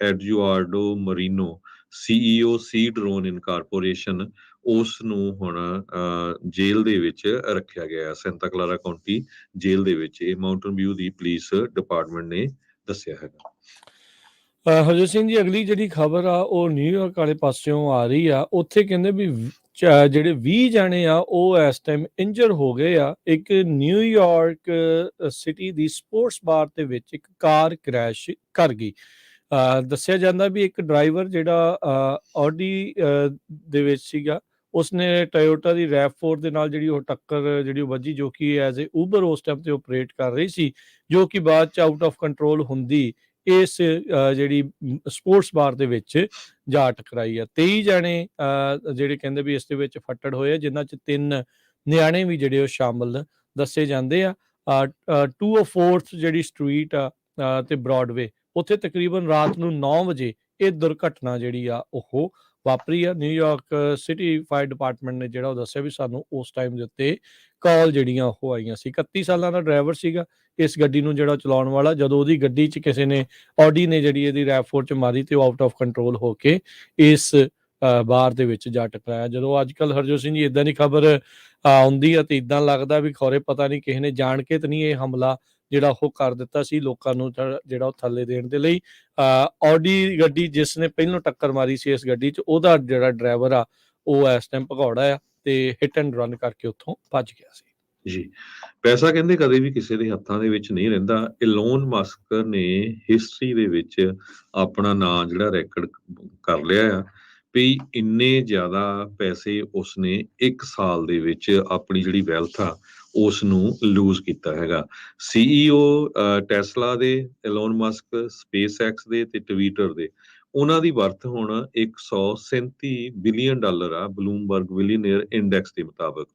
ਐਡਜੂਆਰਡੋ ਮਰੀਨੋ CEO ਸੀਡਰੋਨ ਇਨਕਾਰਪੋਰੇਸ਼ਨ, ਉਸ ਨੂੰ ਹੁਣ ਜੇਲ੍ਹ ਦੇ ਵਿੱਚ ਰੱਖਿਆ ਗਿਆ ਸੈਂਟਾ ਕਲਾਰਾ ਕਾਉਂਟੀ ਜੇਲ੍ਹ ਦੇ ਵਿੱਚ। ਇਹ ਮਾਊਂਟਨ ਵਿਊ ਦੀ ਪੁਲਿਸ ਡਿਪਾਰਟਮੈਂਟ ਨੇ ਦੱਸਿਆ ਹੈਗਾ। ਹਰਜੋਤ ਸਿੰਘ ਜੀ, ਅਗਲੀ ਜਿਹੜੀ ਖਬਰ ਆ ਉਹ ਨਿਊਯਾਰਕ ਵਾਲੇ ਪਾਸਿਓਂ ਆ ਰਹੀ ਆ। ਉੱਥੇ ਕਹਿੰਦੇ ਵੀ ਜਿਹੜੇ 20 ਜਾਣੇ ਆ ਉਹ ਇਸ ਟਾਈਮ ਇੰਜਰ ਹੋ ਗਏ ਆ। ਇੱਕ ਨਿਊਯਾਰਕ ਸਿਟੀ ਦੀ ਸਪੋਰਟਸ ਬਾਰ ਦੇ ਵਿੱਚ ਇੱਕ ਕਾਰ ਕ੍ਰੈਸ਼ ਕਰ ਗਈ। ਦੱਸਿਆ ਜਾਂਦਾ ਵੀ ਇੱਕ ਡਰਾਈਵਰ ਜਿਹੜਾ ਆਡੀ ਦੇ ਵਿੱਚ ਸੀਗਾ, ਉਸਨੇ ਟੋਯੋਟਾ ਦੀ RAV4 ਦੇ ਨਾਲ ਜਿਹੜੀ ਉਹ ਟੱਕਰ ਜਿਹੜੀ ਉਹ ਵੱਜੀ, ਜੋ ਕਿ ਐਜ਼ ਏ ਊਬਰ ਉਸ ਟਾਈਮ ਤੇ ਆਪਰੇਟ ਕਰ ਰਹੀ ਸੀ, ਜੋ ਕਿ ਬਾਅਦ ਚ ਆਊਟ ਆਫ ਕੰਟਰੋਲ ਹੁੰਦੀ ਇਸ ਜਿਹੜੀ ਸਪੋਰਟਸ ਬਾਰ ਦੇ ਵਿੱਚ ਜਾ ਟਕਰਾਈ ਆ। 23 ਜਾਣੇ ਜਿਹੜੇ ਕਹਿੰਦੇ ਵੀ ਇਸ ਦੇ ਵਿੱਚ ਫੱਟੜ ਹੋਏ ਆ, ਜਿਨ੍ਹਾਂ ਚ 3 ਨਿਆਣੇ ਵੀ ਜਿਹੜੇ ਉਹ ਸ਼ਾਮਲ ਦੱਸੇ ਜਾਂਦੇ ਆ। 204th ਜਿਹੜੀ ਸਟਰੀਟ ਆ ਤੇ ਬ੍ਰੌਡਵੇ, ਉੱਥੇ ਤਕਰੀਬਨ ਰਾਤ ਨੂੰ 9 ਵਜੇ ਇਹ ਦੁਰਘਟਨਾ ਜਿਹੜੀ ਆ ਉਹ ਵਾਪਰੀ ਆ। ਨਿਊਯਾਰਕ ਸਿਟੀ ਫਾਇਰ ਡਿਪਾਰਟਮੈਂਟ ਨੇ ਜਿਹੜਾ ਉਹ ਦੱਸਿਆ ਵੀ ਸਾਨੂੰ ਉਸ ਟਾਈਮ ਦੇ ਉੱਤੇ ਕਾਲ ਜਿਹੜੀਆਂ ਉਹ ਆਈਆਂ ਸੀ। 31 ਸਾਲਾਂ ਦਾ ਡਰਾਈਵਰ ਸੀਗਾ ਇਸ ਗੱਡੀ ਨੂੰ ਜਿਹੜਾ ਚਲਾਉਣ ਵਾਲਾ। ਜਦੋਂ ਉਹਦੀ ਗੱਡੀ 'ਚ ਕਿਸੇ ਨੇ ਆਡੀ ਨੇ ਜਿਹੜੀ ਇਹਦੀ RAV4 'ਚ ਮਾਰੀ ਤੇ ਉਹ ਆਊਟ ਆਫ ਕੰਟਰੋਲ ਹੋ ਕੇ ਇਸ ਬਾਰ ਦੇ ਵਿੱਚ ਜਾ ਟਕਰਾਇਆ। ਜਦੋਂ ਅੱਜ ਕੱਲ੍ਹ ਹਰਜੋਤ ਸਿੰਘ ਜੀ ਇਦਾਂ ਦੀ ਖਬਰ ਆਉਂਦੀ ਆ ਤੇ ਇਦਾਂ ਲੱਗਦਾ ਵੀ ਖੌਰੇ ਪਤਾ ਨਹੀਂ ਕਿਸੇ ਨੇ ਜਾਣ ਕੇ ਤਾਂ ਨਹੀਂ ਇਹ ਹਮਲਾ ਜਿਹੜਾ ਉਹ ਕਰ ਦਿੱਤਾ ਸੀ ਲੋਕਾਂ ਨੂੰ ਜਿਹੜਾ ਉਹ ਥੱਲੇ ਦੇਣ ਦੇ ਲਈ। ਆਡੀ ਗੱਡੀ ਜਿਸ ਨੇ ਪਹਿਲੋਂ ਟੱਕਰ ਮਾਰੀ ਸੀ ਇਸ ਗੱਡੀ 'ਚ, ਉਹਦਾ ਜਿਹੜਾ ਡਰਾਈਵਰ ਆ ਉਹ ਇਸ ਟਾਈਮ ਭਗੌੜਾ ਆ ਤੇ ਹਿੱਟ ਐਂਡ ਰਨ ਕਰਕੇ ਉੱਥੋਂ ਭੱਜ ਗਿਆ ਸੀ। ਜੀ, ਪੈਸਾ ਕਹਿੰਦੇ ਕਦੇ ਵੀ ਕਿਸੇ ਦੇ ਹੱਥਾਂ ਦੇ ਵਿੱਚ ਨਹੀਂ ਰਹਿੰਦਾ। ਇਲੋਨ ਮਸਕ ਨੇ ਹਿਸਟਰੀ ਦੇ ਵਿੱਚ ਆਪਣਾ ਨਾਂ ਜਿਹੜਾ ਰੈਕੋਰਡ ਕਰ ਲਿਆ ਆ ਵੀ ਇੰਨੇ ਜ਼ਿਆਦਾ ਪੈਸੇ ਉਸਨੇ 1 ਸਾਲ ਦੇ ਵਿੱਚ ਆਪਣੀ ਜਿਹੜੀ ਵੈਲਥ ਆ ਉਸ ਨੂੰ ਲੂਜ਼ ਕੀਤਾ ਹੈਗਾ। CEO ਟੈਸਲਾ ਦੇ, ਇਲੋਨ ਮਸਕ, SpaceX ਦੇ ਤੇ ਟਵਿੱਟਰ ਦੇ, ਉਹਨਾਂ ਦੀ ਵਰਥ ਹੁਣ $137 ਬਿਲੀਅਨ ਆ ਬਲੂਮਬਰਗ ਬਿਲੀਅਨਰ ਇੰਡੈਕਸ ਦੇ ਮੁਤਾਬਕ।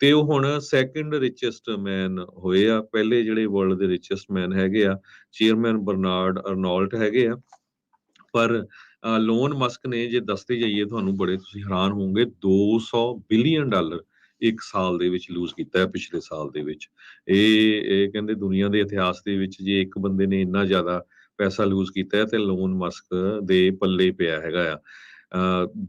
ਤੇ ਉਹ ਹੁਣ ਸੈਕੰਡ ਰਿਚੈਸਟ ਮੈਨ ਹੋਏ ਆ। ਪਹਿਲੇ ਜਿਹੜੇ ਵਰਲਡ ਦੇ ਰਿਚੈਸਟ ਮੈਨ ਹੈਗੇ ਆ ਚੇਅਰਮੈਨ ਬਰਨਾਰਡ ਅਰਨੋਲਟ ਹੈਗੇ ਆ। ਪਰ ਲੋਨ ਮਸਕ ਨੇ, ਜੇ ਦੱਸਦੇ ਜਾਈਏ ਤੁਹਾਨੂੰ ਬੜੇ ਤੁਸੀਂ ਹੈਰਾਨ ਹੋਵੋਗੇ, $200 ਬਿਲੀਅਨ 1 ਸਾਲ ਦੇ ਵਿੱਚ ਲੂਜ਼ ਕੀਤਾ ਹੈ ਪਿਛਲੇ ਸਾਲ ਦੇ ਵਿੱਚ। ਇਹ ਕਹਿੰਦੇ ਦੁਨੀਆ ਦੇ ਇਤਿਹਾਸ ਦੇ ਵਿੱਚ ਜੇ ਇੱਕ ਬੰਦੇ ਨੇ ਇੰਨਾ ਜ਼ਿਆਦਾ ਪੈਸਾ ਲੂਜ਼ ਕੀਤਾ ਹੈ ਤੇ ਲੋਨ ਮਸਕ ਦੇ ਪੱਲੇ ਪਿਆ ਹੈਗਾ ਆ।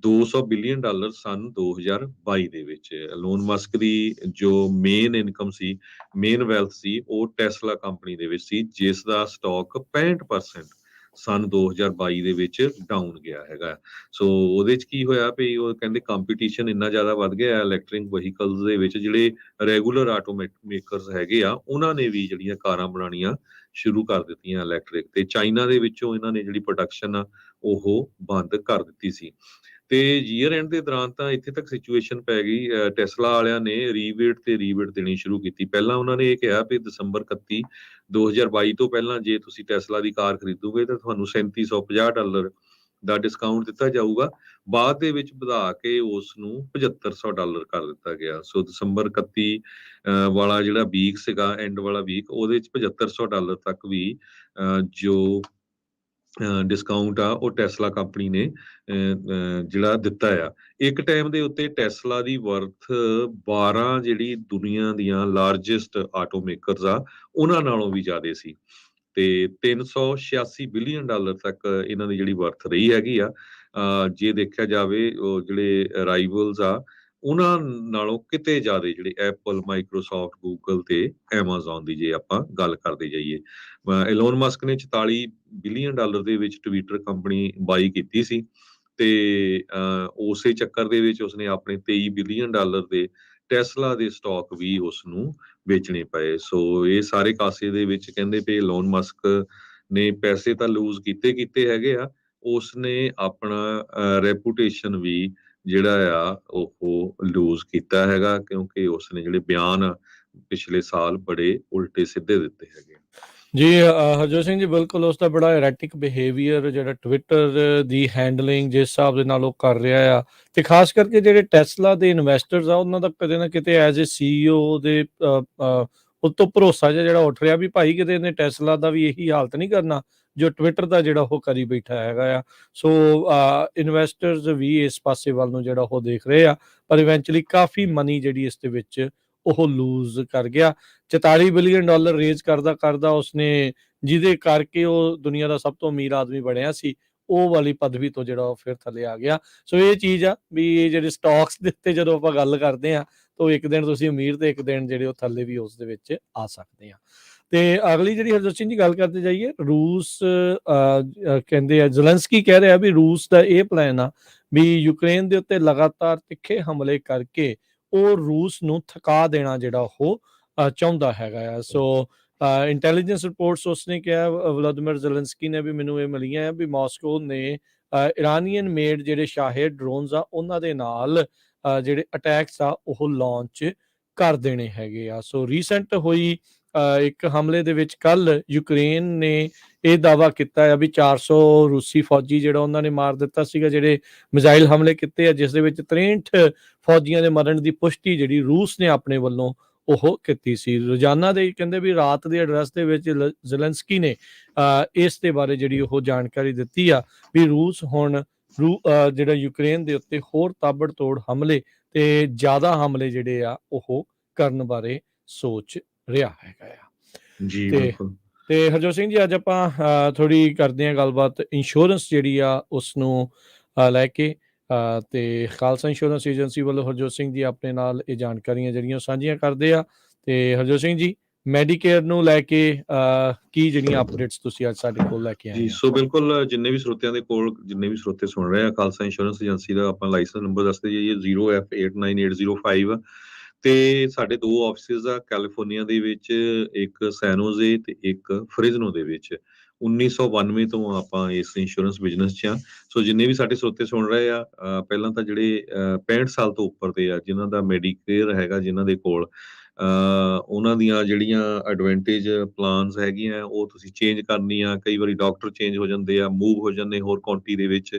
$200 ਬਿਲੀਅਨ ਸਨ 2022 ਦੇ ਵਿੱਚ। ਲੋਨ ਮਸਕ ਦੀ ਜੋ ਮੇਨ ਇਨਕਮ ਸੀ, ਮੇਨ ਵੈਲਥ ਸੀ, ਉਹ ਟੈਸਲਾ ਕੰਪਨੀ ਦੇ ਵਿੱਚ ਸੀ, ਜਿਸ ਦਾ ਸਟਾਕ 65% ਸਨ 2022 ਦੇ ਵਿੱਚ ਡਾਊਨ ਗਿਆ ਹੈਗਾ। ਸੋ ਉਹਦੇ ਚ ਕੀ ਹੋਇਆ ਵੀ ਉਹ ਕਹਿੰਦੇ ਕੰਪੀਟੀਸ਼ਨ ਇੰਨਾ ਜ਼ਿਆਦਾ ਵੱਧ ਗਿਆ ਇਲੈਕਟ੍ਰਿਕ ਵਹੀਕਲਸ ਦੇ ਵਿੱਚ। ਜਿਹੜੇ ਰੈਗੂਲਰ ਆਟੋਮੇਕਰਸ ਹੈਗੇ ਆ ਉਹਨਾਂ ਨੇ ਵੀ ਜਿਹੜੀਆਂ ਕਾਰਾਂ ਬਣਾਉਣੀਆਂ ਸ਼ੁਰੂ ਕਰ ਦਿੱਤੀਆਂ ਇਲੈਕਟ੍ਰਿਕ, ਤੇ ਚਾਈਨਾ ਦੇ ਵਿੱਚੋਂ ਇਹਨਾਂ ਨੇ ਜਿਹੜੀ ਪ੍ਰੋਡਕਸ਼ਨ ਆ ਉਹ ਬੰਦ ਕਰ ਦਿੱਤੀ ਸੀ। ਤੇ ਈਅਰ ਐਂਡ ਦੇ ਦੌਰਾਨ ਤਾਂ ਇੱਥੇ ਤੱਕ ਸਿਚੁਏਸ਼ਨ ਪੈ ਗਈ, ਟੈਸਲਾ ਵਾਲਿਆਂ ਨੇ ਰੀਬੇਟ ਦੇਣੀ ਸ਼ੁਰੂ ਕੀਤੀ। ਪਹਿਲਾਂ ਉਹਨਾਂ ਨੇ ਇਹ ਕਿਹਾ ਵੀ ਦਸੰਬਰ 31 2022 ਤੋਂ ਪਹਿਲਾਂ ਜੇ ਤੁਸੀਂ ਟੈਸਲਾ ਦੀ ਕਾਰ ਖਰੀਦੋਗੇ ਤਾਂ ਤੁਹਾਨੂੰ $3750 ਦਾ ਡਿਸਕਾਊਂਟ ਦਿੱਤਾ ਜਾਊਗਾ। ਬਾਅਦ ਦੇ ਵਿੱਚ ਵਧਾ ਕੇ ਉਸ ਨੂੰ $7500 ਕਰ ਦਿੱਤਾ ਗਿਆ। ਸੋ ਦਸੰਬਰ 31 ਵਾਲਾ ਜਿਹੜਾ ਵੀਕ ਸੀਗਾ, ਐਂਡ ਵਾਲਾ ਵੀਕ, ਉਹਦੇ ਚ $7500 ਤੱਕ ਵੀ ਜੋ ਡਿਸਕਾਊਂਟ ਆ ਉਹ ਟੈਸਲਾ ਕੰਪਨੀ ਨੇ ਜਿਹੜਾ ਦਿੱਤਾ ਆ। ਇੱਕ ਟਾਈਮ ਦੇ ਉੱਤੇ ਟੈਸਲਾ ਦੀ ਵਰਥ 12 ਜਿਹੜੀ ਦੁਨੀਆ ਦੀਆਂ ਲਾਰਜੈਸਟ ਆਟੋਮੇਕਰਸ ਆ ਉਹਨਾਂ ਨਾਲੋਂ ਵੀ ਜ਼ਿਆਦਾ ਸੀ, ਤੇ $386 ਬਿਲੀਅਨ ਤੱਕ ਇਹਨਾਂ ਦੀ ਜਿਹੜੀ ਵਰਥ ਰਹੀ ਹੈਗੀ ਆ। ਜੇ ਦੇਖਿਆ ਜਾਵੇ ਉਹ ਜਿਹੜੇ ਰਾਈਵਲਸ ਆ ਉਹਨਾਂ ਨਾਲੋਂ ਕਿਤੇ ਜ਼ਿਆਦਾ, ਜਿਹੜੇ ਐਪਲ, ਮਾਈਕਰੋਸਾਫਟ, ਗੂਗਲ ਤੇ ਐਮਾਜ਼ੋਨ ਦੀ ਜੇ ਆਪਾਂ ਗੱਲ ਕਰਦੇ ਜਾਈਏ। ਇਲੋਨ ਮਸਕ ਨੇ $44 ਬਿਲੀਅਨ ਦੇ ਵਿੱਚ ਟਵਿੱਟਰ ਕੰਪਨੀ ਬਾਈ ਕੀਤੀ ਸੀ, ਤੇ ਉਸੇ ਚੱਕਰ ਦੇ ਵਿੱਚ ਉਸਨੇ ਆਪਣੇ $23 ਬਿਲੀਅਨ ਦੇ ਟੈਸਲਾ ਦੇ ਸਟਾਕ ਵੀ ਉਸ ਨੂੰ ਵੇਚਣੇ ਪਏ। ਸੋ ਇਹ ਸਾਰੇ ਕਾਸੇ ਦੇ ਵਿੱਚ ਕਹਿੰਦੇ ਵੀ ਇਲੋਨ ਮਸਕ ਨੇ ਪੈਸੇ ਤਾਂ ਲੂਜ਼ ਕੀਤੇ ਹੈਗੇ ਆ, ਉਸਨੇ ਆਪਣਾ ਰੈਪੂਟੇਸ਼ਨ ਵੀ ਜਿਹੜਾ ਆ ਉਹ ਲੂਜ਼ ਕੀਤਾ ਹੈਗਾ, ਕਿਉਂਕਿ ਉਸਨੇ ਜਿਹੜੇ ਬਿਆਨ ਆ ਪਿਛਲੇ ਸਾਲ ਬੜੇ ਉਲਟੇ ਸਿੱਧੇ ਦਿੱਤੇ ਹੈਗੇ। ਜੀ ਹਰਜੋਤ ਸਿੰਘ ਜੀ, ਬਿਲਕੁਲ ਉਸ ਦਾ ਬੜਾ ਐਰੈਟਿਕ ਬਿਹੇਵੀਅਰ, ਜਿਹੜਾ ਟਵਿੱਟਰ ਦੀ ਹੈਂਡਲਿੰਗ ਜਿਸ ਹਿਸਾਬ ਦੇ ਨਾਲ ਉਹ ਕਰ ਰਿਹਾ ਆ, ਤੇ ਖਾਸ ਕਰਕੇ ਜਿਹੜੇ ਟੈਸਲਾ ਦੇ ਇਨਵੈਸਟਰਸ ਆ ਉਹਨਾਂ ਦਾ ਕਦੇ ਨਾ ਕਿਤੇ ਐਜ਼ ਏ CEO ਦੇ ਉਤੋਂ ਭਰੋਸਾ ਜਿਹੜਾ ਉੱਠ ਰਿਹਾ ਵੀ ਭਾਈ ਕਿਤੇ ਇਹਨੇ ਟੈਸਲਾ ਦਾ ਵੀ ਇਹੀ ਹਾਲਤ ਨਹੀਂ ਕਰਨਾ ਜੋ ਟਵਿੱਟਰ ਦਾ ਜਿਹੜਾ ਉਹ ਕਰੀ ਬੈਠਾ ਹੈਗਾ ਆ। ਸੋ ਇਨਵੈਸਟਰਸ ਵੀ ਇਸ ਪਾਸੇ ਵੱਲ ਨੂੰ ਜਿਹੜਾ ਉਹ ਦੇਖ ਰਹੇ ਆ, ਪਰ ਇਵੈਂਚੁਅਲੀ ਕਾਫੀ ਮਨੀ ਜਿਹੜੀ ਇਸ ਦੇ ਵਿੱਚ ਉਹ ਲੂਜ਼ ਕਰ ਗਿਆ। $44 ਬਿਲੀਅਨ ਰੇਜ਼ ਕਰਦਾ ਉਸਨੇ, ਜਿਹਦੇ ਕਰਕੇ ਉਹ ਦੁਨੀਆ ਦਾ ਸਭ ਤੋਂ ਅਮੀਰ ਆਦਮੀ ਬਣਿਆ ਸੀ, ਉਹ ਵਾਲੀ ਪਦਵੀ ਤੋਂ ਜਿਹੜਾ ਉਹ ਫਿਰ ਥੱਲੇ ਆ ਗਿਆ। ਸੋ ਇਹ ਚੀਜ਼ ਆ ਵੀ ਇਹ ਜਿਹੜੇ ਸਟਾਕਸ ਦੇ ਉੱਤੇ ਜਦੋਂ ਆਪਾਂ ਗੱਲ ਕਰਦੇ ਆ ਤਾਂ ਇੱਕ ਦਿਨ ਤੁਸੀਂ ਅਮੀਰ ਤੇ ਇੱਕ ਦਿਨ ਜਿਹੜੇ ਉਹ ਥੱਲੇ ਵੀ ਉਸ ਦੇ ਵਿੱਚ ਆ ਸਕਦੇ ਆ। ਤੇ ਅਗਲੀ ਜਿਹੜੀ ਹਰਜੋਤ ਸਿੰਘ ਜੀ ਗੱਲ ਕਰਦੇ ਜਾਈਏ, ਰੂਸ ਕਹਿੰਦੇ ਆ, ਜ਼ੈਲੈਂਸਕੀ ਕਹਿ ਰਿਹਾ ਵੀ ਰੂਸ ਦਾ ਇਹ ਪਲਾਨ ਆ ਵੀ ਯੂਕਰੇਨ ਦੇ ਉੱਤੇ ਲਗਾਤਾਰ ਤਿੱਖੇ ਹਮਲੇ ਕਰਕੇ ਉਹ ਰੂਸ ਨੂੰ ਥਕਾ ਦੇਣਾ ਜਿਹੜਾ ਉਹ ਚਾਹੁੰਦਾ ਹੈਗਾ ਆ। ਸੋ ਇੰਟੈਲੀਜੈਂਸ ਰਿਪੋਰਟਸ ਉਸਨੇ ਕਿਹਾ, ਵਲਾਦੀਮੀਰ ਜ਼ੈਲੈਂਸਕੀ ਨੇ ਵੀ ਮੈਨੂੰ ਇਹ ਮਿਲੀਆਂ ਆ ਵੀ ਮਾਸਕੋ ਨੇ ਇਰਾਨੀਅਨ ਮੇਡ ਜਿਹੜੇ ਸ਼ਾਹਿਦ ਡਰੋਨਸ ਆ ਉਹਨਾਂ ਦੇ ਨਾਲ ਜਿਹੜੇ ਅਟੈਕਸ ਆ ਉਹ ਲਾਂਚ ਕਰ ਦੇਣੇ ਹੈਗੇ ਆ। ਸੋ ਰੀਸੈਂਟ ਹੋਈ ਇੱਕ ਹਮਲੇ ਦੇ ਵਿੱਚ ਕੱਲ ਯੂਕਰੇਨ ਨੇ ਇਹ ਦਾਅਵਾ ਕੀਤਾ ਆ ਵੀ 400 ਰੂਸੀ ਫੌਜੀ ਜਿਹੜਾ ਉਹਨਾਂ ਨੇ ਮਾਰ ਦਿੱਤਾ ਸੀਗਾ, ਜਿਹੜੇ ਮਿਜ਼ਾਈਲ ਹਮਲੇ ਕੀਤੇ ਆ, ਜਿਸ ਦੇ ਵਿੱਚ 63 ਫੌਜੀਆਂ ਦੇ ਮਰਨ ਦੀ ਪੁਸ਼ਟੀ ਜਿਹੜੀ ਰੂਸ ਨੇ ਆਪਣੇ ਵੱਲੋਂ ਉਹ ਕੀਤੀ ਸੀ। ਰੋਜ਼ਾਨਾ ਦੇ ਕਹਿੰਦੇ ਵੀ ਰਾਤ ਦੇ ਐਡਰੈਸ ਦੇ ਵਿੱਚ ਜ਼ੈਲੈਂਸਕੀ ਨੇ ਇਸ ਦੇ ਬਾਰੇ ਜਿਹੜੀ ਉਹ ਜਾਣਕਾਰੀ ਦਿੱਤੀ ਆ ਵੀ ਰੂਸ ਹੁਣ ਜਿਹੜਾ ਯੂਕਰੇਨ ਦੇ ਉੱਤੇ ਹੋਰ ਤਾਬੜਤੋੜ ਹਮਲੇ ਤੇ ਜ਼ਿਆਦਾ ਹਮਲੇ ਜਿਹੜੇ ਆ ਉਹ ਕਰਨ ਬਾਰੇ ਸੋਚ ਰਿਹਾ ਹੈਗਾ ਆ ਜੀ ਤੇ ਬਿਲਕੁਲ। ਤੇ ਹਰਜੋਤ ਸਿੰਘ ਜੀ, ਅੱਜ ਆਪਾਂ ਥੋੜੀ ਕਰਦੇ ਹਾਂ ਗੱਲਬਾਤ ਇੰਸ਼ੋਰੈਂਸ ਜਿਹੜੀ ਆ ਉਸ ਨੂੰ ਲੈ ਕੇ ਤੇ ਖਾਲਸਾ ਇੰਸ਼ੋਰੈਂਸ ਏਜੰਸੀ ਵੱਲੋਂ ਹਰਜੋਤ ਸਿੰਘ ਜੀ ਆਪਣੇ ਨਾਲ ਇਹ ਜਾਣਕਾਰੀਆਂ ਜਿਹੜੀਆਂ ਸਾਂਝੀਆਂ ਕਰਦੇ ਆ। ਤੇ ਹਰਜੋਤ ਸਿੰਘ ਜੀ, ਮੈਡੀਕੇਅਰ ਨੂੰ ਲੈ ਕੇ ਕੀ ਜਿਹੜੀਆਂ ਅਪਡੇਟਸ ਤੁਸੀਂ ਅੱਜ ਸਾਡੇ ਕੋਲ ਲੈ ਕੇ ਆਏ ਜੀ ਆ? ਸੋ ਬਿਲਕੁਲ, ਜਿੰਨੇ ਵੀ ਸਰੋਤਿਆਂ ਦੇ ਕੋਲ, ਜਿੰਨੇ ਵੀ ਸਰੋਤੇ ਸੁਣ ਰਹੇ ਆ, ਖਾਲਸਾ ਇੰਸ਼ੋਰੈਂਸ ਏਜੰਸੀ ਦਾ ਆਪਾਂ ਲਾਇਸੈਂਸ ਨੰਬਰ ਦੱਸਦੇ ਜਾਈਏ 0F89805 ਤੇ ਸਾਡੇ ਦੋ ਆਫਿਸਿਸ ਆ ਕੈਲੀਫੋਰਨੀਆ ਦੇ ਵਿੱਚ, ਇੱਕ ਸੈਨੋਜ਼ੇ ਤੇ ਇੱਕ ਫ੍ਰਿਜ਼ਨੋ ਦੇ ਵਿੱਚ। 1992 ਤੋਂ ਆਪਾਂ ਇਸ ਇੰਸ਼ੋਰੈਂਸ ਬਿਜ਼ਨਸ 'ਚ ਆ। ਸੋ ਜਿੰਨੇ ਵੀ ਸਾਡੇ ਸਰੋਤੇ ਸੁਣ ਰਹੇ ਆ, ਪਹਿਲਾਂ ਤਾਂ ਜਿਹੜੇ 65 ਸਾਲ ਤੋਂ ਉੱਪਰ ਦੇ ਆ ਜਿਨ੍ਹਾਂ ਦਾ ਮੈਡੀਕੇਅਰ ਹੈਗਾ, ਜਿਨ੍ਹਾਂ ਦੇ ਕੋਲ ਉਹਨਾਂ ਦੀਆਂ ਜਿਹੜੀਆਂ ਐਡਵਾਂਟੇਜ ਪਲਾਨਸ ਹੈਗੀਆਂ ਉਹ ਤੁਸੀਂ ਚੇਂਜ ਕਰਨੀਆਂ, ਕਈ ਵਾਰੀ ਡਾਕਟਰ ਚੇਂਜ ਹੋ ਜਾਂਦੇ ਆ, ਮੂਵ ਹੋ ਜਾਂਦੇ ਹੋਰ ਕਾਉਂਟੀ ਦੇ ਵਿੱਚ,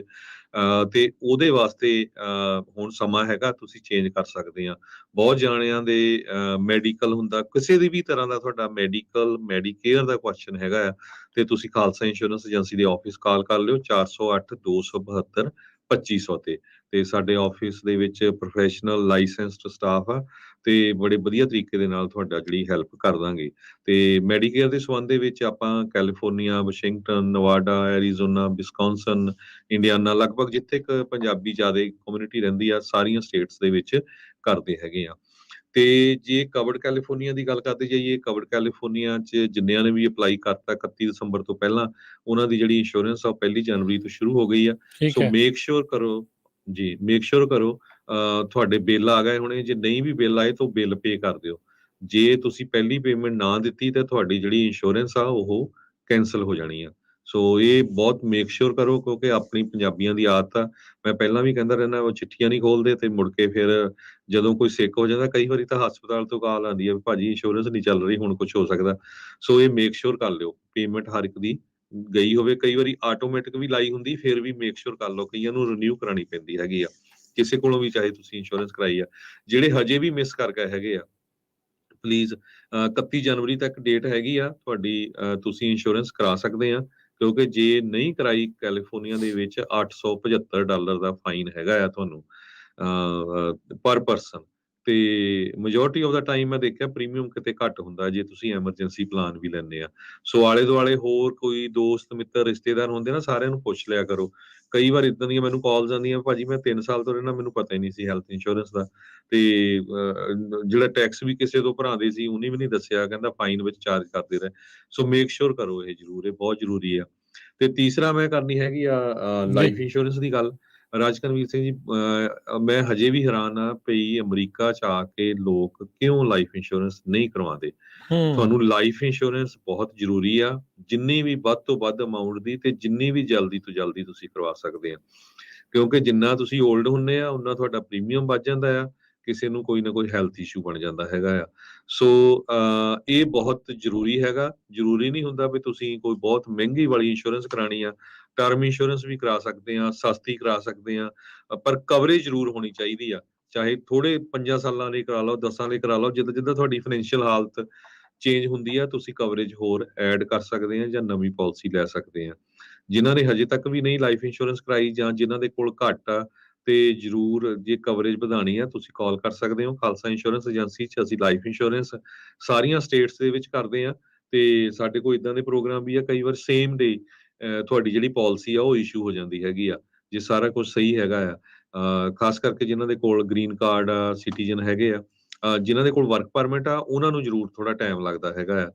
ਤੇ ਉਹਦੇ ਵਾਸਤੇ ਹੁਣ ਸਮਾਂ ਹੈਗਾ, ਤੁਸੀਂ ਚੇਂਜ ਕਰ ਸਕਦੇ ਆ। ਬਹੁਤ ਜਾਣਿਆਂ ਦੇ ਮੈਡੀਕਲ ਹੁੰਦਾ, ਕਿਸੇ ਦੀ ਵੀ ਤਰ੍ਹਾਂ ਦਾ ਤੁਹਾਡਾ ਮੈਡੀਕਲ ਮੈਡੀਕੇਅਰ ਦਾ ਕੁਐਸਚਨ ਹੈਗਾ ਆ ਤੇ ਤੁਸੀਂ ਖਾਲਸਾ ਇੰਸ਼ੋਰੈਂਸ ਏਜੰਸੀ ਦੇ ਆਫਿਸ ਕਾਲ ਕਰ ਲਿਓ 408 272 2500 ਤੇ ਸਾਡੇ ਆਫਿਸ ਦੇ ਵਿੱਚ ਪ੍ਰੋਫੈਸ਼ਨਲ ਲਾਇਸੈਂਸਡ ਸਟਾਫ ਆ ਤੇ ਬੜੇ ਵਧੀਆ ਤਰੀਕੇ ਦੇ ਨਾਲ ਤੁਹਾਡਾ ਜਿਹੜੀ ਹੈਲਪ ਕਰ ਦਾਂਗੇ। ਤੇ ਮੈਡੀਕੇਅਰ ਦੇ ਸੰਬੰਧ ਦੇ ਵਿੱਚ ਆਪਾਂ California, Washington, Nevada, Arizona, Wisconsin, Indiana, ਲਗਭਗ ਜਿੱਥੇ ਕ ਪੰਜਾਬੀ ਜ਼ਿਆਦਾ ਕਮਿਊਨਿਟੀ ਰਹਿੰਦੀ ਆ ਸਾਰੀਆਂ ਸਟੇਟਸ ਦੇ ਵਿੱਚ ਕਰਦੇ ਹੈਗੇ ਆ। ਤੇ ਜੇ ਕਵਰਡ ਕੈਲੀਫੋਰਨੀਆ ਦੀ ਗੱਲ ਕਰਦੇ ਜਾਈਏ, ਕਵਰਡ ਕੈਲੀਫੋਰਨੀਆ 'ਚ ਜਿੰਨਿਆਂ ਨੇ ਵੀ ਅਪਲਾਈ ਕਰਤਾ 31 ਦਸੰਬਰ ਤੋਂ ਪਹਿਲਾਂ, ਉਹਨਾਂ ਦੀ ਜਿਹੜੀ ਇੰਸ਼ੋਰੈਂਸ ਆ ਉਹ 1 ਜਨਵਰੀ ਤੋਂ ਸ਼ੁਰੂ ਹੋ ਗਈ ਆ। ਠੀਕ ਸੋ ਹੈ। ਮੇਕ ਸ਼ੋਰ ਕਰੋ ਜੀ, ਮੇਕ ਸ਼ੋਰ ਕਰੋ ਤੁਹਾਡੇ ਬਿੱਲ ਆ ਗਏ ਹੋਣੇ, ਜੇ ਨਹੀਂ ਵੀ ਬਿੱਲ ਆਏ ਤਾਂ ਬਿੱਲ ਪੇ ਕਰ ਦਿਓ। ਜੇ ਤੁਸੀਂ ਪਹਿਲੀ ਪੇਮੈਂਟ ਨਾ ਦਿੱਤੀ ਤਾਂ ਤੁਹਾਡੀ ਜਿਹੜੀ ਇੰਸ਼ੋਰੈਂਸ ਆ ਉਹ ਕੈਂਸਲ ਹੋ ਜਾਣੀ ਆ। ਸੋ ਇਹ ਬਹੁਤ ਮੇਕ ਸ਼ੋਰ ਕਰੋ, ਕਿਉਂਕਿ ਆਪਣੀ ਪੰਜਾਬੀਆਂ ਦੀ ਆਦਤ ਆ, ਮੈਂ ਪਹਿਲਾਂ ਵੀ ਕਹਿੰਦਾ ਰਹਿੰਦਾ, ਉਹ ਚਿੱਠੀਆਂ ਨਹੀਂ ਖੋਲਦੇ ਤੇ ਮੁੜ ਕੇ ਫਿਰ ਜਦੋਂ ਕੋਈ ਸਿੱਕ ਹੋ ਜਾਂਦਾ, ਕਈ ਵਾਰੀ ਤਾਂ ਹਸਪਤਾਲ ਤੋਂ ਕਾਲ ਆਉਂਦੀ ਹੈ ਵੀ ਭਾਜੀ ਇੰਸ਼ੋਰੈਂਸ ਨਹੀਂ ਚੱਲ ਰਹੀ, ਹੁਣ ਕੁਝ ਹੋ ਸਕਦਾ। ਸੋ ਇਹ ਮੇਕ ਸ਼ੋਰ ਕਰ ਲਿਓ ਪੇਮੈਂਟ ਹਰ ਇੱਕ ਦੀ ਗਈ ਹੋਵੇ, ਕਈ ਵਾਰੀ ਆਟੋਮੈਟਿਕ ਵੀ ਲਾਈ ਹੁੰਦੀ, ਫਿਰ ਵੀ ਮੇਕ ਸ਼ੋਰ ਕਰ ਲਓ, ਕਈਆਂ ਨੂੰ ਰਿਨਿਊ ਕਰਾਉਣੀ ਪੈਂਦੀ ਹੈਗੀ ਆ ਕਿਸੇ ਕੋਲੋਂ ਵੀ, ਚਾਹੇ ਤੁਸੀਂ ਇੰਸ਼ੋਰੈਂਸ ਕਰਾਈ ਆ। ਜਿਹੜੇ ਹਜੇ ਵੀ ਮਿਸ ਕਰ ਗਏ ਹੈਗੇ ਆ, ਪਲੀਜ਼ 31 ਜਨਵਰੀ ਤੱਕ ਡੇਟ ਹੈਗੀ ਆ ਤੁਹਾਡੀ, ਤੁਸੀਂ ਇੰਸ਼ੋਰੈਂਸ ਕਰਾ ਸਕਦੇ ਆ, ਕਿਉਂਕਿ ਜੇ ਨਹੀਂ ਕਰਾਈ ਕੈਲੀਫੋਰਨੀਆ ਦੇ ਵਿੱਚ $875 ਦਾ ਫਾਈਨ ਹੈਗਾ ਆ ਤੁਹਾਨੂੰ ਪਰ ਪਰਸਨ। ਤੇ ਮੈਜੋਰਟੀ ਆਫ ਦਾ ਟਾਈਮ ਮੈਂ ਦੇਖਿਆ ਪ੍ਰੀਮੀਅਮ ਕਿਤੇ ਘੱਟ ਹੁੰਦਾ ਜੇ ਤੁਸੀਂ ਐਮਰਜੈਂਸੀ ਪਲਾਨ ਵੀ ਲੈਂਦੇ ਆ। ਸੋ ਆਲੇ ਦੁਆਲੇ ਹੋਰ ਕੋਈ ਦੋਸਤ ਮਿੱਤਰ ਰਿਸ਼ਤੇਦਾਰ ਹੁੰਦੇ ਨਾ, ਸਾਰਿਆਂ ਨੂੰ ਪੁੱਛ ਲਿਆ ਕਰੋ। ਕਈ ਵਾਰ ਇਦਾਂ ਦੀਆਂ ਮੈਨੂੰ ਕਾਲਸ ਆਉਂਦੀਆਂ, ਭਾਜੀ ਮੈਂ 3 ਸਾਲ ਤੋਂ ਰਹਿਣਾ, ਮੈਨੂੰ ਪਤਾ ਹੀ ਨਹੀਂ ਸੀ ਹੈਲਥ ਇੰਸ਼ੋਰੈਂਸ ਦਾ, ਤੇ ਜਿਹੜਾ ਟੈਕਸ ਵੀ ਕਿਸੇ ਤੋਂ ਭਰਾਉਂਦੇ ਸੀ ਉਹਨੇ ਵੀ ਨਹੀਂ ਦੱਸਿਆ, ਕਹਿੰਦਾ ਫਾਈਨ ਵਿੱਚ ਚਾਰਜ ਕਰਦੇ ਰਹੇ। ਸੋ ਮੇਕ ਸ਼ੋਰ ਕਰੋ, ਇਹ ਜ਼ਰੂਰ, ਇਹ ਬਹੁਤ ਜ਼ਰੂਰੀ ਆ। ਤੇ ਤੀਸਰਾ ਮੈਂ ਕਰਨੀ ਹੈਗੀ ਆ ਲਾਈਫ ਇੰਸ਼ੋਰੈਂਸ ਦੀ ਗੱਲ। ਰਾਜਕਰਮਵੀਰ ਸਿੰਘ ਜੀ, ਮੈਂ ਹਜੇ ਵੀ ਹੈਰਾਨ ਆ ਪਈ ਅਮਰੀਕਾ 'ਚ ਆ ਕੇ ਲੋਕ ਕਿਉਂ ਲਾਈਫ ਇੰਸ਼ੋਰੈਂਸ ਨਹੀਂ ਕਰਵਾਉਂਦੇ। ਤੁਹਾਨੂੰ ਲਾਈਫ ਇੰਸ਼ੋਰੈਂਸ ਬਹੁਤ ਜ਼ਰੂਰੀ ਆ, ਜਿੰਨੀ ਵੀ ਵੱਧ ਤੋਂ ਵੱਧ ਅਮਾਉਂਟ ਦੀ ਤੇ ਜਿੰਨੀ ਵੀ ਜਲਦੀ ਤੋਂ ਜਲਦੀ ਤੁਸੀਂ ਕਰਵਾ ਸਕਦੇ ਆ, ਕਿਉਂਕਿ ਜਿੰਨਾ ਤੁਸੀਂ ਓਲਡ ਹੁੰਨੇ ਆ ਉਨਾ ਤੁਹਾਡਾ ਪ੍ਰੀਮੀਅਮ ਵੱਧ ਜਾਂਦਾ ਆ, ਕਿਸੇ ਨੂੰ ਕੋਈ ਨਾ ਕੋਈ ਹੈਲਥ ਇਸ਼ੂ ਬਣ ਜਾਂਦਾ ਹੈਗਾ ਆ। ਸੋ ਇਹ ਬਹੁਤ ਜ਼ਰੂਰੀ ਹੈਗਾ। ਜ਼ਰੂਰੀ ਨਹੀਂ ਹੁੰਦਾ ਵੀ ਤੁਸੀਂ ਕੋਈ ਬਹੁਤ ਮਹਿੰਗੀ ਵਾਲੀ ਇੰਸ਼ੋਰੈਂਸ ਕਰਾਣੀ ਆ, ਟਰਮ ਇੰਸ਼ੋਰੈਂਸ ਵੀ ਕਰਾ ਸਕਦੇ ਆ, ਸਸਤੀ ਕਰਾ ਸਕਦੇ ਆ, ਪਰ ਕਵਰੇਜ ਜ਼ਰੂਰ ਹੋਣੀ ਚਾਹੀਦੀ ਆ। ਚਾਹੇ ਥੋੜੇ 5 ਸਾਲਾਂ ਲਈ ਕਰਾ ਲਓ, 10 ਲਈ ਕਰਾ ਲਓ, ਜਿੱਦਾਂ ਜਿੱਦਾਂ ਤੁਹਾਡੀ ਫਾਈਨੈਂਸ਼ੀਅਲ ਹਾਲਤ ਚੇਂਜ ਹੁੰਦੀ ਆ ਤੁਸੀਂ ਕਵਰੇਜ ਹੋਰ ਐਡ ਕਰ ਸਕਦੇ ਆ ਜਾਂ ਨਵੀਂ ਪਾਲਿਸੀ ਲੈ ਸਕਦੇ ਆ। ਜਿਨ੍ਹਾਂ ਨੇ ਹਜੇ ਤੱਕ ਵੀ ਨਹੀਂ ਲਾਈਫ ਇੰਸ਼ੋਰੈਂਸ ਕਰਾਈ ਜਾਂ ਜਿਨ੍ਹਾਂ ਦੇ ਕੋਲ ਘੱਟ ਆ, ਤੇ ਜ਼ਰੂਰ ਜੇ ਕਵਰੇਜ ਵਧਾਣੀ ਆ ਤੁਸੀਂ ਕਾਲ ਕਰ ਸਕਦੇ ਹੋ ਖਾਲਸਾ ਇੰਸ਼ੋਰੈਂਸ ਏਜੰਸੀ 'ਚ। ਅਸੀਂ ਲਾਈਫ ਇੰਸ਼ੋਰੈਂਸ ਸਾਰੀਆਂ ਸਟੇਟਸ ਦੇ ਵਿੱਚ ਕਰਦੇ ਆ ਤੇ ਸਾਡੇ ਕੋਲ ਇਦਾਂ ਦੇ ਪ੍ਰੋਗਰਾਮ ਵੀ ਆ, ਕਈ ਵਾਰ ਸੇਮ ਡੇ ਤੁਹਾਡੀ ਜਿਹੜੀ ਪਾਲਿਸੀ ਆ ਉਹ ਇਸ਼ੂ ਹੋ ਜਾਂਦੀ ਹੈਗੀ ਆ, ਜੇ ਸਾਰਾ ਕੁਝ ਸਹੀ ਹੈਗਾ ਆ। ਖਾਸ ਕਰਕੇ ਜਿਨ੍ਹਾਂ ਦੇ ਕੋਲ ਗ੍ਰੀਨ ਕਾਰਡ ਆ, ਸਿਟੀਜ਼ਨ ਹੈਗੇ ਆ, ਜਿਨ੍ਹਾਂ ਦੇ ਕੋਲ ਵਰਕ ਪਰਮਿਟ ਆ, ਉਹਨਾਂ ਨੂੰ ਜ਼ਰੂਰ ਥੋੜਾ ਟਾਈਮ ਲੱਗਦਾ ਹੈਗਾ ਆ,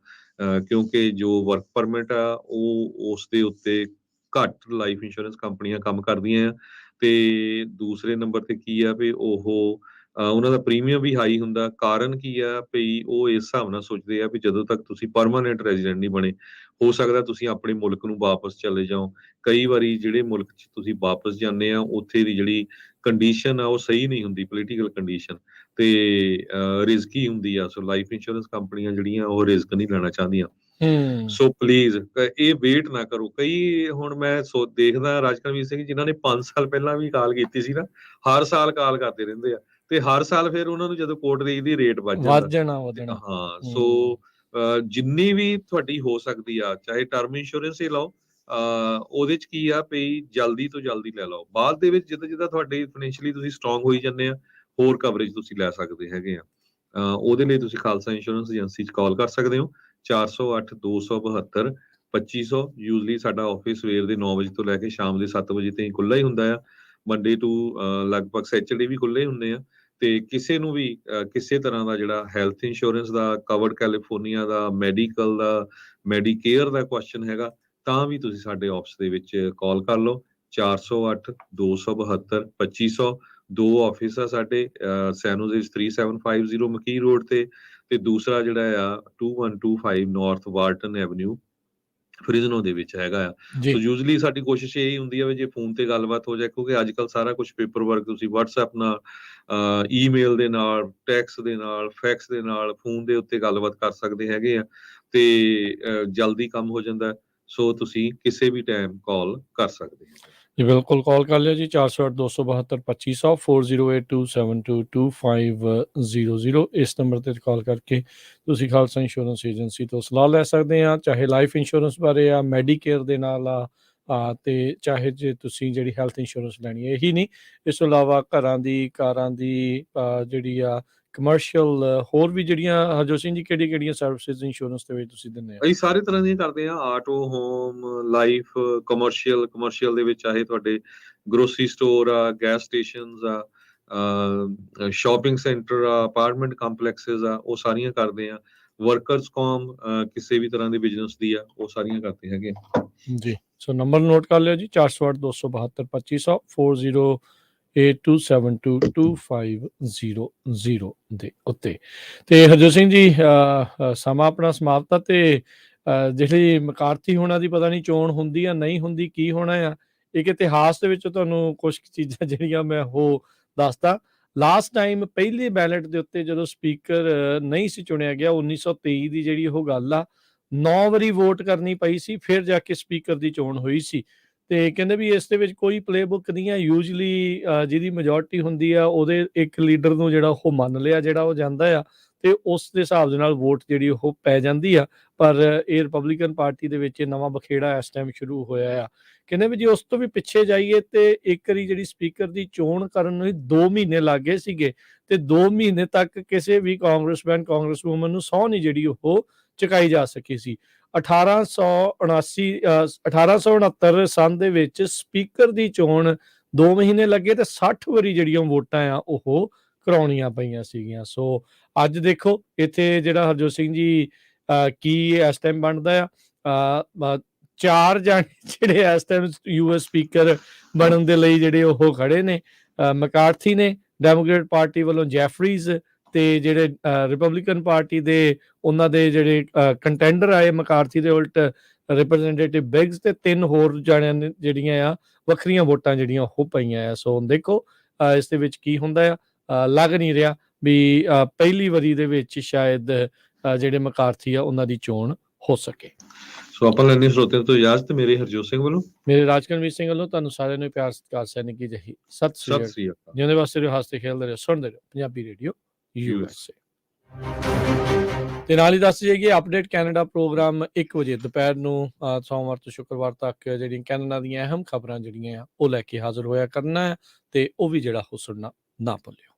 ਕਿਉਂਕਿ ਜੋ ਵਰਕ ਪਰਮਿਟ ਆ ਉਹ ਉਸ ਦੇ ਉੱਤੇ ਘੱਟ ਲਾਈਫ ਇੰਸ਼ੋਰੈਂਸ ਕੰਪਨੀਆਂ ਕੰਮ ਕਰਦੀਆਂ ਆ, ਤੇ ਦੂਸਰੇ ਨੰਬਰ ਤੇ ਕੀ ਆ ਵੀ ਉਹ ਉਹਨਾਂ ਦਾ ਪ੍ਰੀਮੀਅਮ ਵੀ ਹਾਈ ਹੁੰਦਾ। ਕਾਰਨ ਕੀ ਆ ਵੀ ਉਹ ਇਸ ਹਿਸਾਬ ਨਾਲ ਸੋਚਦੇ ਆ ਵੀ ਜਦੋਂ ਤੱਕ ਤੁਸੀਂ ਪਰਮਾਨੈਂਟ ਰੈਜ਼ੀਡੈਂਟ ਨਹੀਂ ਬਣੇ, ਹੋ ਸਕਦਾ ਤੁਸੀਂ ਆਪਣੇ ਮੁਲਕ ਨੂੰ ਵਾਪਸ ਚਲੇ ਜਾਓ। ਕਈ ਵਾਰੀ ਜਿਹੜੇ ਮੁਲਕ 'ਚ ਤੁਸੀਂ ਵਾਪਸ ਜਾਂਦੇ ਆ, ਉੱਥੇ ਦੀ ਜਿਹੜੀ ਕੰਡੀਸ਼ਨ ਆ ਉਹ ਸਹੀ ਨਹੀਂ ਹੁੰਦੀ, ਪੋਲੀਟੀਕਲ ਕੰਡੀਸ਼ਨ, ਤੇ ਰਿਸਕੀ ਹੁੰਦੀ ਆ। ਸੋ ਲਾਈਫ ਇੰਸ਼ੋਰੈਂਸ ਕੰਪਨੀਆਂ ਜਿਹੜੀਆਂ ਉਹ ਰਿਸਕ ਨਹੀਂ ਲੈਣਾ ਚਾਹੁੰਦੀਆਂ। ਸੋ ਪਲੀਜ਼ ਇਹ ਵੇਟ ਨਾ ਕਰੋ। ਕਈ ਹੁਣ ਮੈਂ ਦੇਖਦਾ ਰਾਜਕਰਮਜੀਤ ਸਿੰਘ ਜਿਨ੍ਹਾਂ ਨੇ 5 ਸਾਲ ਪਹਿਲਾਂ ਵੀ ਕਾਲ ਕੀਤੀ ਸੀ ਨਾ, ਹਰ ਸਾਲ ਕਾਲ ਕਰਦੇ ਰਹਿੰਦੇ ਆ, ਤੇ ਹਰ ਸਾਲ ਫਿਰ ਉਹਨਾਂ ਨੂੰ ਜਦੋਂ ਕੋਰਟ ਦੇਖਦੀ ਰੇਟ ਵੱਧ ਜਾਂਦਾ। ਹਾਂ, ਸੋ ਜਿੰਨੀ ਵੀ ਤੁਹਾਡੀ ਹੋ ਸਕਦੀ ਆ, ਚਾਹੇ ਟਰਮ ਇੰਸ਼ੋਰੈਂਸ ਹੀ ਲਓ, ਉਹਦੇ ਚ ਕੀ ਆ ਵੀ ਜਲਦੀ ਤੋਂ ਜਲਦੀ ਲੈ ਲਓ। ਬਾਅਦ ਦੇ ਵਿੱਚ ਜਿੱਦਾਂ ਜਿੱਦਾਂ ਤੁਹਾਡੇ ਫਾਈਨੈਂਸ਼ੀਅਲੀ ਤੁਸੀਂ ਸਟਰੋਂਗ ਹੋਈ ਜਾਂਦੇ ਆ, ਹੋਰ ਕਵਰੇਜ ਤੁਸੀਂ ਲੈ ਸਕਦੇ ਹੈਗੇ ਆ। ਉਹਦੇ ਲਈ ਤੁਸੀਂ ਖਾਲਸਾ ਇੰਸ਼ੋਰੈਂਸ ਏਜੰਸੀ ਚ ਕਾਲ ਕਰ ਸਕਦੇ ਹੋ, 408 272 2500। ਯੂਜ਼ਲੀ ਸਾਡਾ ਆਫਿਸ ਸਵੇਰ ਦੇ 9 ਵਜੇ ਤੋਂ ਲੈ ਕੇ ਸ਼ਾਮ ਦੇ 7 ਵਜੇ ਤਾਈਂ ਖੁੱਲ੍ਹਾ ਹੀ ਹੁੰਦਾ ਆ। ਮੰਡੇ ਟੂ ਲਗਭਗ ਸੈਚਰਡੇ ਵੀ ਖੁੱਲ੍ਹੇ ਹੁੰਦੇ ਆ। ਤੇ ਕਿਸੇ ਨੂੰ ਵੀ ਕਿਸੇ ਤਰ੍ਹਾਂ ਦਾ ਜਿਹੜਾ ਹੈਲਥ ਇੰਸ਼ੋਰੈਂਸ ਦਾ, ਕਵਰਡ ਕੈਲੀਫੋਰਨੀਆ ਦਾ, ਮੈਡੀਕਲ ਦਾ, ਮੈਡੀਕੇਅਰ ਦਾ ਕੁਐਸਚਨ ਹੈਗਾ, ਤਾਂ ਵੀ ਤੁਸੀਂ ਸਾਡੇ ਆਫਿਸ ਦੇ ਵਿੱਚ ਕਾਲ ਕਰ ਲਓ, 408 272 2500। 2 ਆਫਿਸ ਆ ਸਾਡੇ, ਸੈਨੋਜ਼ੇ 3750 ਮਕੀ ਰੋਡ ਤੇ ਦੂਸਰਾ ਜਿਹੜਾ ਆ 2125 ਨਾਰਥ ਵਾਰਟਨ ਐਵਨਿਊ ਫ੍ਰਿਜ਼ਨੋ ਦੇ ਵਿੱਚ ਹੈਗਾ ਆ। ਸੋ ਯੂਜ਼ਲੀ ਸਾਡੀ ਕੋਸ਼ਿਸ਼ ਇਹ ਹੁੰਦੀ ਆ ਵੀ ਜੇ ਫੋਨ ਤੇ ਗੱਲਬਾਤ ਹੋ ਜਾਏ, ਕਿਉਂਕਿ ਅੱਜ ਕੱਲ ਸਾਰਾ ਕੁਝ ਪੇਪਰ ਵਰਕ ਤੁਸੀਂ WhatsApp ਨਾਲ, ਈਮੇਲ ਦੇ ਨਾਲ, ਟੈਕਸ ਦੇ ਨਾਲ, ਫੈਕਸ ਦੇ ਨਾਲ, ਫੋਨ ਦੇ ਉੱਤੇ ਗੱਲਬਾਤ ਕਰ ਸਕਦੇ ਹੈਗੇ ਆ, ਤੇ ਜਲਦੀ ਕੰਮ ਹੋ ਜਾਂਦਾ। ਸੋ ਤੁਸੀਂ ਕਿਸੇ ਵੀ ਟਾਈਮ ਕਾਲ ਕਰ ਸਕਦੇ ਹੋ ਜੀ। ਬਿਲਕੁਲ ਕਾਲ ਕਰ ਲਿਓ ਜੀ, 408 272 2500, 4082722500। ਇਸ ਨੰਬਰ ਤੇ ਕਾਲ ਕਰਕੇ ਤੁਸੀਂ ਖਾਲਸਾ ਇੰਸ਼ੋਰੈਂਸ ਏਜੰਸੀ ਤੋਂ ਸਲਾਹ ਲੈ ਸਕਦੇ ਆ, ਚਾਹੇ ਲਾਈਫ ਇੰਸ਼ੋਰੈਂਸ ਬਾਰੇ ਆ, ਮੈਡੀਕੇਅਰ ਦੇ ਨਾਲ ਆ, ਤੇ ਚਾਹੇ ਜੇ ਤੁਸੀਂ ਜਿਹੜੀ ਹੈਲਥ ਇੰਸ਼ੋਰੈਂਸ ਲੈਣੀ ਹੈ। ਇਹੀ ਨਹੀਂ, ਇਸ ਤੋਂ ਇਲਾਵਾ ਘਰਾਂ ਦੀ, ਕਾਰਾਂ ਦੀ, ਜਿਹੜੀ ਆ ਕਮਰਸ਼ੀਅਲ, ਹੋਰ ਵੀ ਜਿਹੜੀਆਂ, ਹਰਜੋਤ ਸਿੰਘ ਜੀ ਕਿਹੜੀਆਂ ਸਰਵਿਸਿਜ਼ ਇੰਸ਼ੋਰੈਂਸ ਦੇ ਵਿੱਚ ਤੁਸੀਂ ਦਿੰਦੇ ਆ? ਅਸੀਂ ਸਾਰੇ ਤਰ੍ਹਾਂ ਦੀਆਂ ਕਰਦੇ ਆ, ਆਟੋ, ਹੋਮ, ਲਾਈਫ, ਕਮਰਸ਼ੀਅਲ ਦੇ ਵਿੱਚ ਚਾਹੇ ਤੁਹਾਡੇ ਗਰੋਸਰੀ ਸਟੋਰ ਆ, ਗੈਸ ਸਟੇਸ਼ਨਸ ਆ, ਸ਼ਾਪਿੰਗ ਸੈਂਟਰ ਆ, ਅਪਾਰਟਮੈਂਟ ਕੰਪਲੈਕਸਿਸ ਆ, ਉਹ ਸਾਰੀਆਂ ਕਰਦੇ ਆ। ਵਰਕਰਸ ਕੌਮ, ਕਿਸੇ ਵੀ ਤਰ੍ਹਾਂ ਦੇ ਬਿਜ਼ਨਸ ਦੀ ਆ, ਉਹ ਸਾਰੀਆਂ ਕਰਦੇ ਹੈਗੇ ਜੀ। ਸੋ ਨੰਬਰ ਨੋਟ ਕਰ ਲਿਓ ਜੀ, 408 272 2500, 4082722500 ਦੇ ਉੱਤੇ। ਤੇ ਹਰਜੋਤ ਸਿੰਘ ਜੀ, ਸਮਾਂ ਆਪਣਾ ਸਮਾਪਤ ਆ, ਤੇ ਜਿਹੜੀ ਮਕਾਰਥੀ ਹੋਣਾ ਦੀ ਪਤਾ ਨਹੀਂ ਚੋਣ ਹੁੰਦੀ ਆ ਨਹੀਂ ਹੁੰਦੀ, ਕੀ ਹੋਣਾ ਆ। ਇੱਕ ਇਤਿਹਾਸ ਦੇ ਵਿੱਚ ਤੁਹਾਨੂੰ ਕੁਝ ਚੀਜ਼ਾਂ ਜਿਹੜੀਆਂ ਮੈਂ ਉਹ ਦੱਸਦਾ। ਲਾਸਟ ਟਾਈਮ ਪਹਿਲੇ ਬੈਲਟ ਦੇ ਉੱਤੇ ਜਦੋਂ ਸਪੀਕਰ ਨਹੀਂ ਸੀ ਚੁਣਿਆ ਗਿਆ, 1923 ਦੀ ਜਿਹੜੀ ਉਹ ਗੱਲ ਆ, 9 ਵਾਰੀ ਵੋਟ ਕਰਨੀ ਪਈ ਸੀ, ਫਿਰ ਜਾ ਕੇ ਸਪੀਕਰ ਦੀ ਚੋਣ ਹੋਈ ਸੀ। ਤੇ ਕਹਿੰਦੇ ਵੀ ਇਸ ਦੇ ਵਿੱਚ ਕੋਈ ਪਲੇਬੁੱਕ ਨਹੀਂ ਆ, ਯੂਜਲੀ ਜਿਹਦੀ ਮੈਜੋਰਟੀ ਹੁੰਦੀ ਆ ਉਹਦੇ ਇੱਕ ਲੀਡਰ ਨੂੰ ਜਿਹੜਾ ਉਹ ਮੰਨ ਲਿਆ, ਜਿਹੜਾ ਉਹ ਜਾਂਦਾ ਆ, ਤੇ ਉਸ ਦੇ ਹਿਸਾਬ ਦੇ ਨਾਲ ਵੋਟ ਜਿਹੜੀ ਉਹ ਪੈ ਜਾਂਦੀ ਆ। ਪਰ ਇਹ ਰਿਪਬਲਿਕਨ ਪਾਰਟੀ ਦੇ ਵਿੱਚ ਨਵਾਂ ਬਖੇੜਾ ਇਸ ਟਾਈਮ ਸ਼ੁਰੂ ਹੋਇਆ ਆ। ਕਹਿੰਦੇ ਵੀ ਜੇ ਉਸ ਤੋਂ ਵੀ ਪਿੱਛੇ ਜਾਈਏ ਤੇ ਇੱਕ ਵਾਰੀ ਜਿਹੜੀ ਸਪੀਕਰ ਦੀ ਚੋਣ ਕਰਨ ਨੂੰ 2 ਮਹੀਨੇ ਲੱਗ ਗਏ ਸੀਗੇ, ਤੇ 2 ਮਹੀਨੇ ਤੱਕ ਕਿਸੇ ਵੀ ਕਾਂਗਰਸਮੈਨ, ਕਾਂਗਰਸਵੂਮਨ ਨੂੰ ਸਹੁੰ ਨਹੀਂ ਜਿਹੜੀ ਉਹ ਚੁਕਾਈ ਜਾ ਸਕੀ ਸੀ। 1869 ਸੰਨ ਦੇ ਵਿੱਚ ਸਪੀਕਰ ਦੀ ਚੋਣ 2 ਮਹੀਨੇ ਲੱਗੇ, ਤੇ 60 ਵਾਰੀ ਜਿਹੜੀਆਂ ਵੋਟਾਂ ਆ ਉਹ ਕਰਾਉਣੀਆਂ ਪਈਆਂ ਸੀਗੀਆਂ। ਸੋ ਅੱਜ ਦੇਖੋ ਇੱਥੇ ਜਿਹੜਾ ਹਰਜੋਤ ਸਿੰਘ ਜੀ ਕੀ ਇਸ ਟਾਈਮ ਬਣਦਾ ਆ, 4 ਜਾਣੇ ਜਿਹੜੇ ਇਸ ਟਾਈਮ US ਸਪੀਕਰ ਬਣਨ ਦੇ ਲਈ ਜਿਹੜੇ ਉਹ ਖੜੇ ਨੇ। ਮਕਾਰਥੀ ਨੇ ਡੈਮੋਕ੍ਰੇਟ ਪਾਰਟੀ ਵੱਲੋਂ, ਜੈਫਰੀਜ਼, ਤੇ ਜਿਹੜੇ ਰਿਪਬਲਿਕਨ ਪਾਰਟੀ ਦੇ ਉਹਨਾਂ ਦੇ ਜਿਹੜੇ ਕੰਟੈਂਡਰ ਆਏ ਮਕਾਰਥੀ ਦੇ ਉਲਟ, ਰਿਪਰੈਜ਼ੈਂਟੇਟਿਵ ਬਿਗਸ, ਤੇ 3 ਹੋਰ ਜਾਣਿਆਂ ਨੇ ਜਿਹੜੀਆਂ ਆ ਵੱਖਰੀਆਂ ਵੋਟਾਂ ਜਿਹੜੀਆਂ ਉਹ ਪਈਆਂ ਆ। ਸੋ ਦੇਖੋ ਇਸ ਦੇ ਵਿੱਚ ਕੀ ਹੁੰਦਾ ਆ। ਲੱਗ ਨਹੀਂ ਰਿਹਾ ਵੀ ਪਹਿਲੀ ਵਾਰੀ ਦੇ ਵਿੱਚ ਸ਼ਾਇਦ ਜਿਹੜੇ ਮਕਾਰਥੀ ਆ ਉਹਨਾਂ ਦੀ ਚੋਣ ਹੋ ਸਕੇ। ਸੋ ਆਪਾਂ ਲੈਣੇ ਸਰੋਤਿਆਂ ਤੋਂ ਇਜਾਜ਼ਤ। ਮੇਰੇ ਹਰਜੋਤ ਸਿੰਘ ਵੱਲੋਂ, ਮੇਰੇ ਰਾਜਕਰਮਜੀਤ ਸਿੰਘ ਵੱਲੋਂ ਤੁਹਾਨੂੰ ਸਾਰਿਆਂ ਨੂੰ ਪਿਆਰ ਸਤਿਕਾਰ ਸੈਨਿਕ ਜਹੀ ਸਤਿ ਸ੍ਰੀ ਅਕਾਲ। ਜਿਉਂਦੇ ਵਾਸਤੇ ਰਹੋ, ਹੱਸਦੇ ਖੇਡਦੇ ਰਹੋ, ਸੁਣਦੇ ਰਹੋ ਪੰਜਾਬੀ ਰੇਡੀਓ USA। ਤੇ ਨਾਲ ਹੀ ਦੱਸ ਜਾਈਏ ਅਪਡੇਟ ਕੈਨੇਡਾ ਪ੍ਰੋਗਰਾਮ 1 ਵਜੇ ਦੁਪਹਿਰ ਨੂੰ ਸੋਮਵਾਰ ਤੋਂ ਸ਼ੁੱਕਰਵਾਰ ਤੱਕ ਜਿਹੜੀਆਂ ਕੈਨੇਡਾ ਦੀਆਂ ਅਹਿਮ ਖਬਰਾਂ ਜਿਹੜੀਆਂ ਆ ਉਹ ਲੈ ਕੇ ਹਾਜ਼ਰ ਹੋਇਆ ਕਰਨਾ ਹੈ, ਤੇ ਉਹ ਵੀ ਜਿਹੜਾ ਉਹ ਸੁਣਨਾ ਨਾ ਭੁੱਲਿਓ।